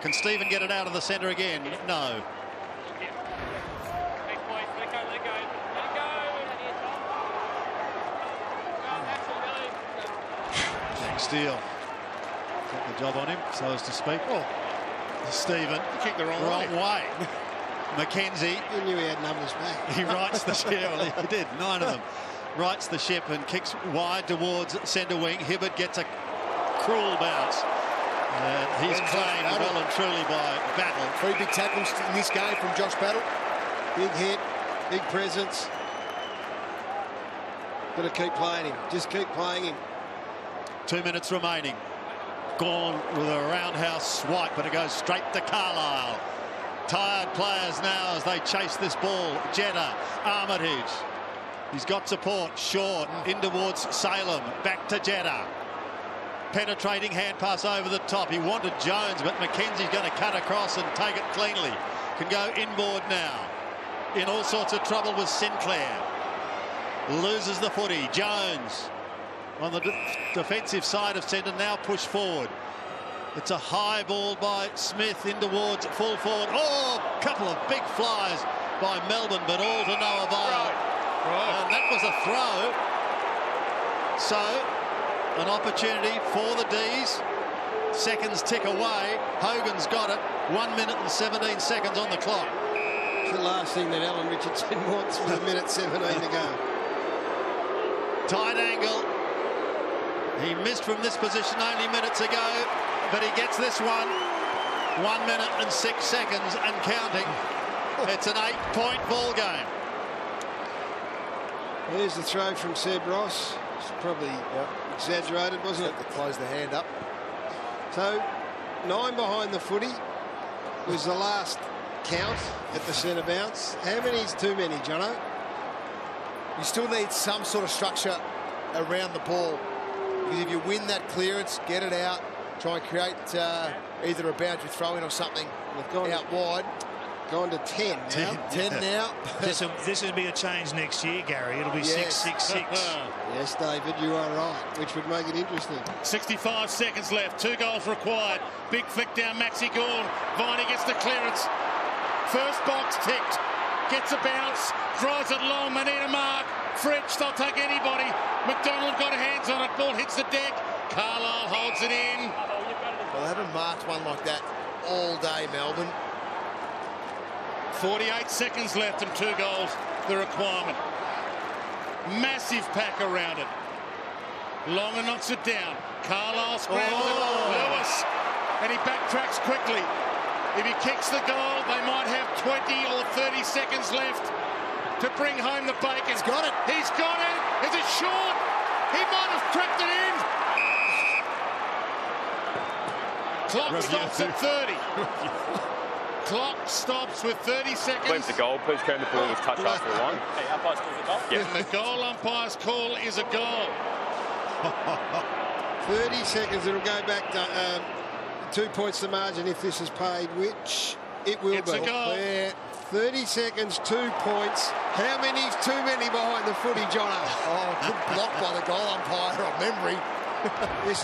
can Stephen get it out of the centre again? No. Jack Steele got the job on him, so as to speak. Oh, Stephen kicked the wrong way. Mackenzie. He knew he had numbers back. He rights the ship. Well, he did, 9 of them. Rights the ship and kicks wide towards centre wing. Hibbert gets a cruel bounce. And he's claimed well and truly by Battle. 3 big tackles in this game from Josh Battle. Big hit, big presence. Got to keep playing him. Just keep playing him. 2 minutes remaining. Gone with a roundhouse swipe, but it goes straight to Carlisle. Tired players now as they chase this ball. Jetta, Armitage. He's got support. Short in towards Salem. Back to Jetta. Penetrating hand pass over the top. He wanted Jones, but Mackenzie's going to cut across and take it cleanly. Can go inboard now. In all sorts of trouble with Sinclair. Loses the footy. Jones on the defensive side of centre, now push forward. It's a high ball by Smith in towards full forward. Oh, a couple of big flies by Melbourne, but all to no avail. And that was a throw. So, an opportunity for the D's. Seconds tick away. Hogan's got it. 1 minute and 17 seconds on the clock. It's the last thing that Alan Richardson wants with 1 minute 17 to go. Tight angle. He missed from this position only minutes ago, but he gets this one. 1 minute and 6 seconds and counting. It's an 8-point ball game. Here's the throw from Seb Ross. It's probably exaggerated, wasn't it? To close the hand up. So 9 behind the footy was the last count at the centre bounce. How many is too many, Jono? You still need some sort of structure around the ball. Because if you win that clearance, get it out, try and create either a boundary throw-in or something out wide. Gone to 10 now. 10 now. This will be a change next year, Gary. It'll be 6-6-6. Yes, David, you are right, which would make it interesting. 65 seconds left. 2 goals required. Big flick down Maxi Gawn. Viney gets the clearance. First box ticked. Gets a bounce. Drives it long. They need a mark. French, they'll take anybody. McDonald got hands on it. Ball hits the deck. Carlisle holds it in. Well, they haven't marked one like that all day, Melbourne. 48 seconds left and 2 goals, the requirement. Massive pack around it. Longer knocks it down. Carlisle scrambles it. Lewis. And he backtracks quickly. If he kicks the goal, they might have 20 or 30 seconds left to bring home the bacon. He's got it. He's got it. Is it short? He might have cracked it in. Clock stops at 30. Clock stops with 30 seconds. Leaves the goal. Please turn the ball was touch after the line. Hey, umpire's called a goal. Yeah. And the goal umpire's call is a goal. 30 seconds. It'll go back to 2 points to margin if this is paid, which it will It's be. a goal. Yeah, 30 seconds, 2 points. How many's too many behind the footy, Jono? Oh, good block by the goal umpire on memory. This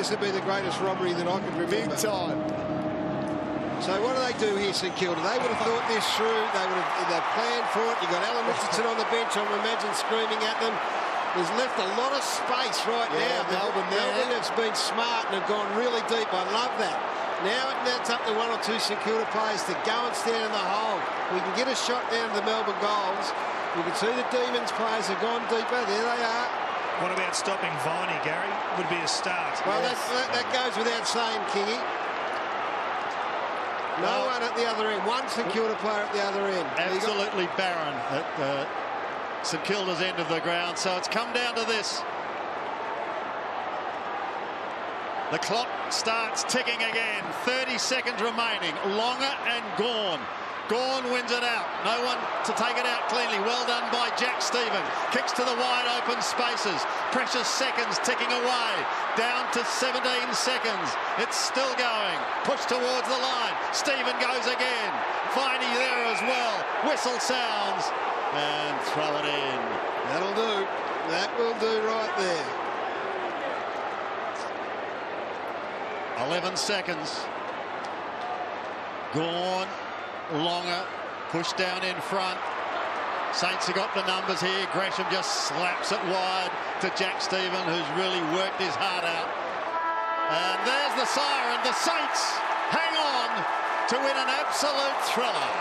would be the greatest robbery that I could remember. Big time. So what do they do here, St Kilda? They would have thought this through. They've planned for it. You've got Alan Richardson on the bench, I imagine, screaming at them. There's left a lot of space right now. Melbourne has been smart and have gone really deep. I love that. Now it's up to 1 or 2 St Kilda players to go and stand in the hole. We can get a shot down to the Melbourne goals. You can see the Demons players have gone deeper. There they are. What about stopping Viney, Gary? Would be a start. Well, that goes without saying, Kingy. No one at the other end. One St Kilda player at the other end. Absolutely barren at St Kilda's end of the ground. So it's come down to this. The clock starts ticking again. 30 seconds remaining. Longer and Gawn. Gawn wins it out. No one to take it out cleanly. Well done by Jack Stephen. Kicks to the wide open spaces. Precious seconds ticking away. Down to 17 seconds. It's still going. Push towards the line. Stephen goes again. Viney there as well. Whistle sounds. And throw it in. That'll do. That will do right there. 11 seconds. Gawn. Longer, pushed down in front. Saints have got the numbers here. Gresham just slaps it wide to Jack Stephen, who's really worked his heart out. And there's the siren. The Saints hang on to win an absolute thriller.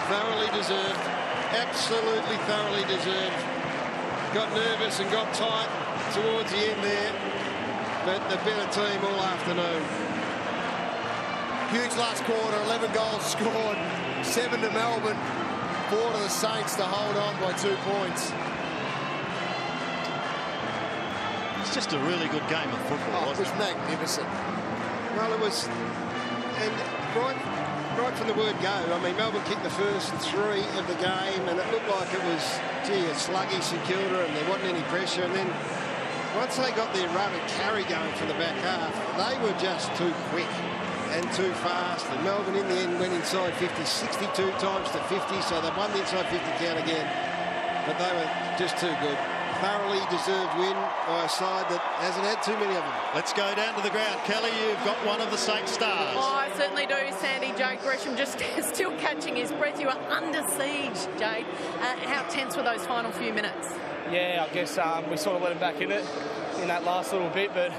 Thoroughly deserved. Absolutely thoroughly deserved. Got nervous and got tight towards the end there. But the better team all afternoon. Huge last quarter, 11 goals scored, 7 to Melbourne, 4 to the Saints to hold on by 2 points. It's just a really good game of football. It was magnificent. Well, it was, and right from the word go. I mean, Melbourne kicked the first 3 of the game, and it looked like it was, gee, a sluggy St Kilda, and there wasn't any pressure. And then once they got their run and carry going from the back half, they were just too quick and too fast. And Melbourne in the end went inside 50, 62 times to 50, so they won the inside 50 count again. But they were just too good. Thoroughly deserved win by a side that hasn't had too many of them. Let's go down to the ground. Kelly, you've got one of the Saints stars. Oh, I certainly do, Sandy. Joe Gresham just still catching his breath. You were under siege, Jade. How tense were those final few minutes? Yeah, I guess we sort of let him back in it in that last little bit, but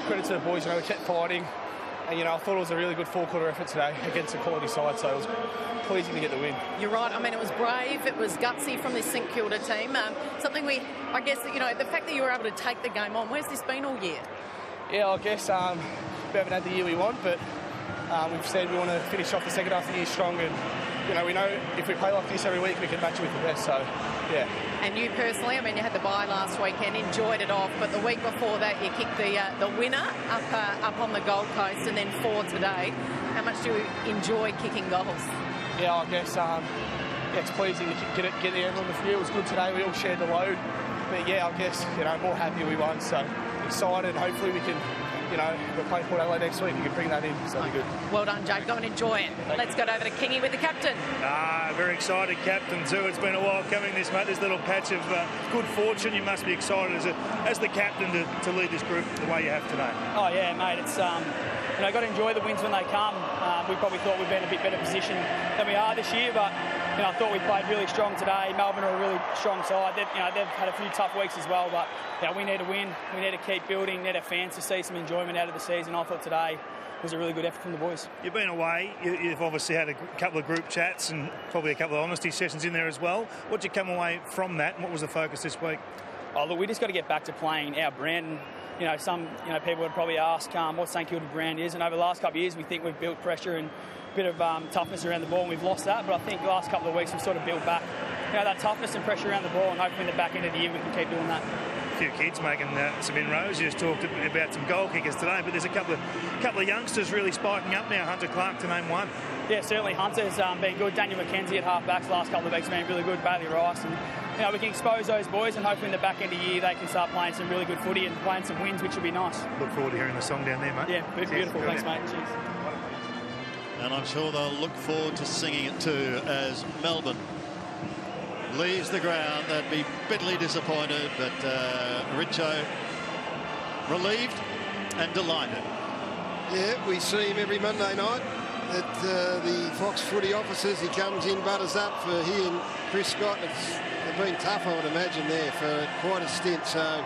credit to the boys, we kept fighting. And, I thought it was a really good four-quarter effort today against a quality side, so it was pleasing to get the win. You're right. I mean, it was brave. It was gutsy from this St Kilda team. Something I guess, the fact that you were able to take the game on, where's this been all year? Yeah, I guess we haven't had the year we want, but we've said we want to finish off the second half of the year strong, and, we know if we play like this every week, we can match it with the best, so, yeah. And you personally, I mean, you had the bye last weekend, enjoyed it off, but the week before that, you kicked the winner up on the Gold Coast, and then 4 today. How much do you enjoy kicking goals? Yeah, I guess it's pleasing to get everyone on the field. It was good today. We all shared the load. But, yeah, I guess, more happy we won. So excited. Hopefully we can you know, we're playing Port Adelaide next week. We can bring that in, so it'll be good. Well done, Jake. Go and enjoy it. Let's go over to Kingy with the captain. Very excited captain too. It's been a while coming, this, mate. This little patch of good fortune. You must be excited as the captain to lead this group the way you have today. Oh yeah, mate. It's you know, got to enjoy the wins when they come. We probably thought we'd be in a bit better position than we are this year, but you know, I thought we played really strong today. Melbourne are a really strong side. They've had a few tough weeks as well, but yeah, we need to win. We need to keep building. Need our fans to see some enjoyment out of the season. I thought today was a really good effort from the boys. You've been away. You've obviously had a couple of group chats and probably a couple of honesty sessions in there as well. What did you come away from that, and what was the focus this week? Oh, look, we just got to get back to playing our brand. You know, some people would probably ask what St Kilda brand is, and over the last couple of years we think we've built pressure and a bit of toughness around the ball, and we've lost that. But I think the last couple of weeks we've sort of built back, you know, that toughness and pressure around the ball, and hopefully in the back end of the year we can keep doing that. A few kids making some inroads. You just talked about some goal kickers today, but there's a couple of youngsters really spiking up now. Hunter Clark to name one. Yeah, certainly Hunter's been good. Daniel McKenzie at half-backs the last couple of weeks has been really good. Bailey Rice, and you know, we can expose those boys, and hopefully in the back end of the year they can start playing some really good footy and playing some wins, which will be nice. Look forward to hearing the song down there, mate. Yeah, beautiful. Thanks, mate. Cheers. And I'm sure they'll look forward to singing it too as Melbourne leaves the ground. They'd be bitterly disappointed, but Richo relieved and delighted. Yeah, we see him every Monday night at the Fox Footy offices. He comes in, butters up for he and Chris Scott. They've been tough, I would imagine, there for quite a stint. So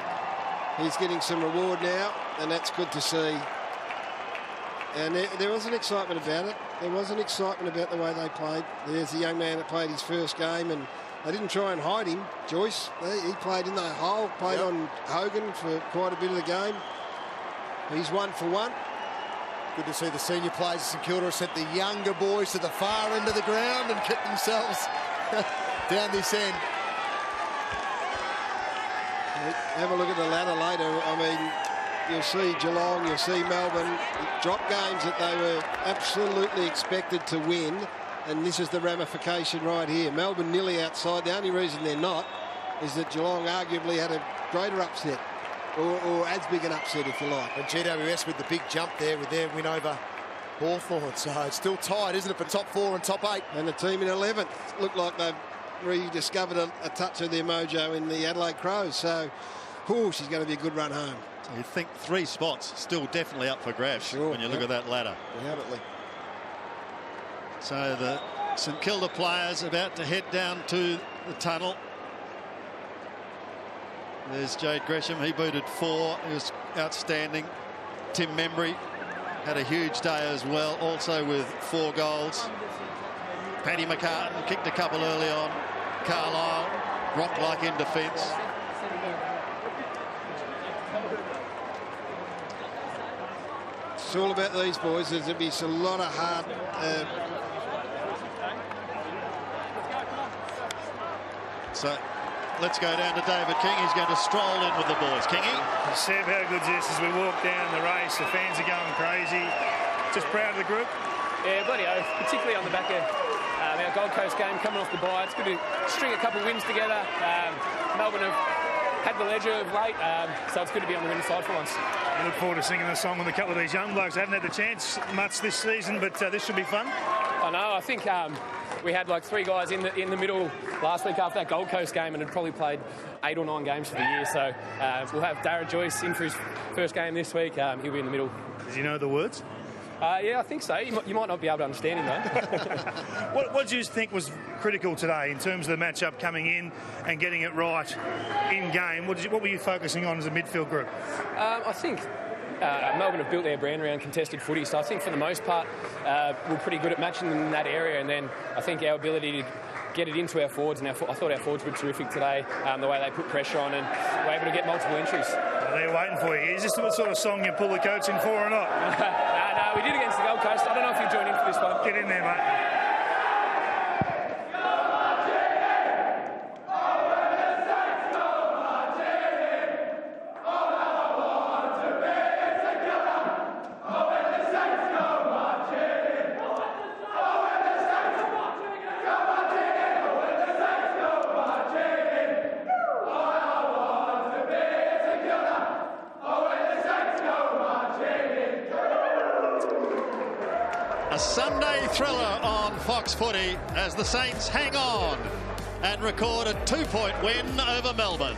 he's getting some reward now, and that's good to see. And there was an excitement about it. There was an excitement about the way they played. There's a young man that played his first game, and they didn't try and hide him. Joyce, he played in the hole, played on Hogan for quite a bit of the game. He's 1 for 1. Good to see the senior players of St Kilda sent the younger boys to the far end of the ground and kept themselves down this end. Have a look at the ladder later. I mean, you'll see Geelong, you'll see Melbourne drop games that they were absolutely expected to win, and this is the ramification right here. Melbourne nearly outside. The only reason they're not is that Geelong arguably had a greater upset, or as big an upset, if you like. And GWS with the big jump there with their win over Hawthorn. So it's still tied, isn't it, for top 4 and top 8? And the team in 11th look like they've rediscovered a touch of their mojo in the Adelaide Crows. So, she's going to be a good run home. So you think 3 spots still definitely up for grabs when you look at that ladder. Undoubtedly. So the St Kilda players about to head down to the tunnel. There's Jade Gresham. He booted 4. He was outstanding. Tim Membry had a huge day as well, also with 4 goals. Paddy McCartan kicked a couple early on. Carlisle rocked like in defence. It's all about these boys. There's going to be a lot of hard... So let's go down to David King. He's going to stroll in with the boys. Kingy? Seb, how good's this? As we walk down the race, the fans are going crazy. Just proud of the group? Yeah, bloody oath, particularly on the back of our Gold Coast game coming off the bye. It's good to string a couple of wins together. Melbourne have had the ledger of late, so it's good to be on the winning side for once. I look forward to singing the song with a couple of these young blokes. I haven't had the chance much this season, but this should be fun. I know. I think we had like 3 guys in the middle last week after that Gold Coast game, and had probably played 8 or 9 games for the year. So we'll have Darren Joyce in for his first game this week. He'll be in the middle. Does he know the words? Yeah, I think so. You might not be able to understand him, though. What do you think was critical today in terms of the matchup coming in and getting it right in game? What were you focusing on as a midfield group? I think Melbourne have built their brand around contested footy, so I think for the most part we're pretty good at matching them in that area, and then I think our ability to get it into our forwards, and I thought our forwards were terrific today, the way they put pressure on and were able to get multiple entries. They're waiting for you. Is this the sort of song you pull the coach in for or not? No, we did against the Gold Coast. I don't know if you join in for this one. Get in there, mate. A Sunday thriller on Fox Footy as the Saints hang on and record a 2-point win over Melbourne.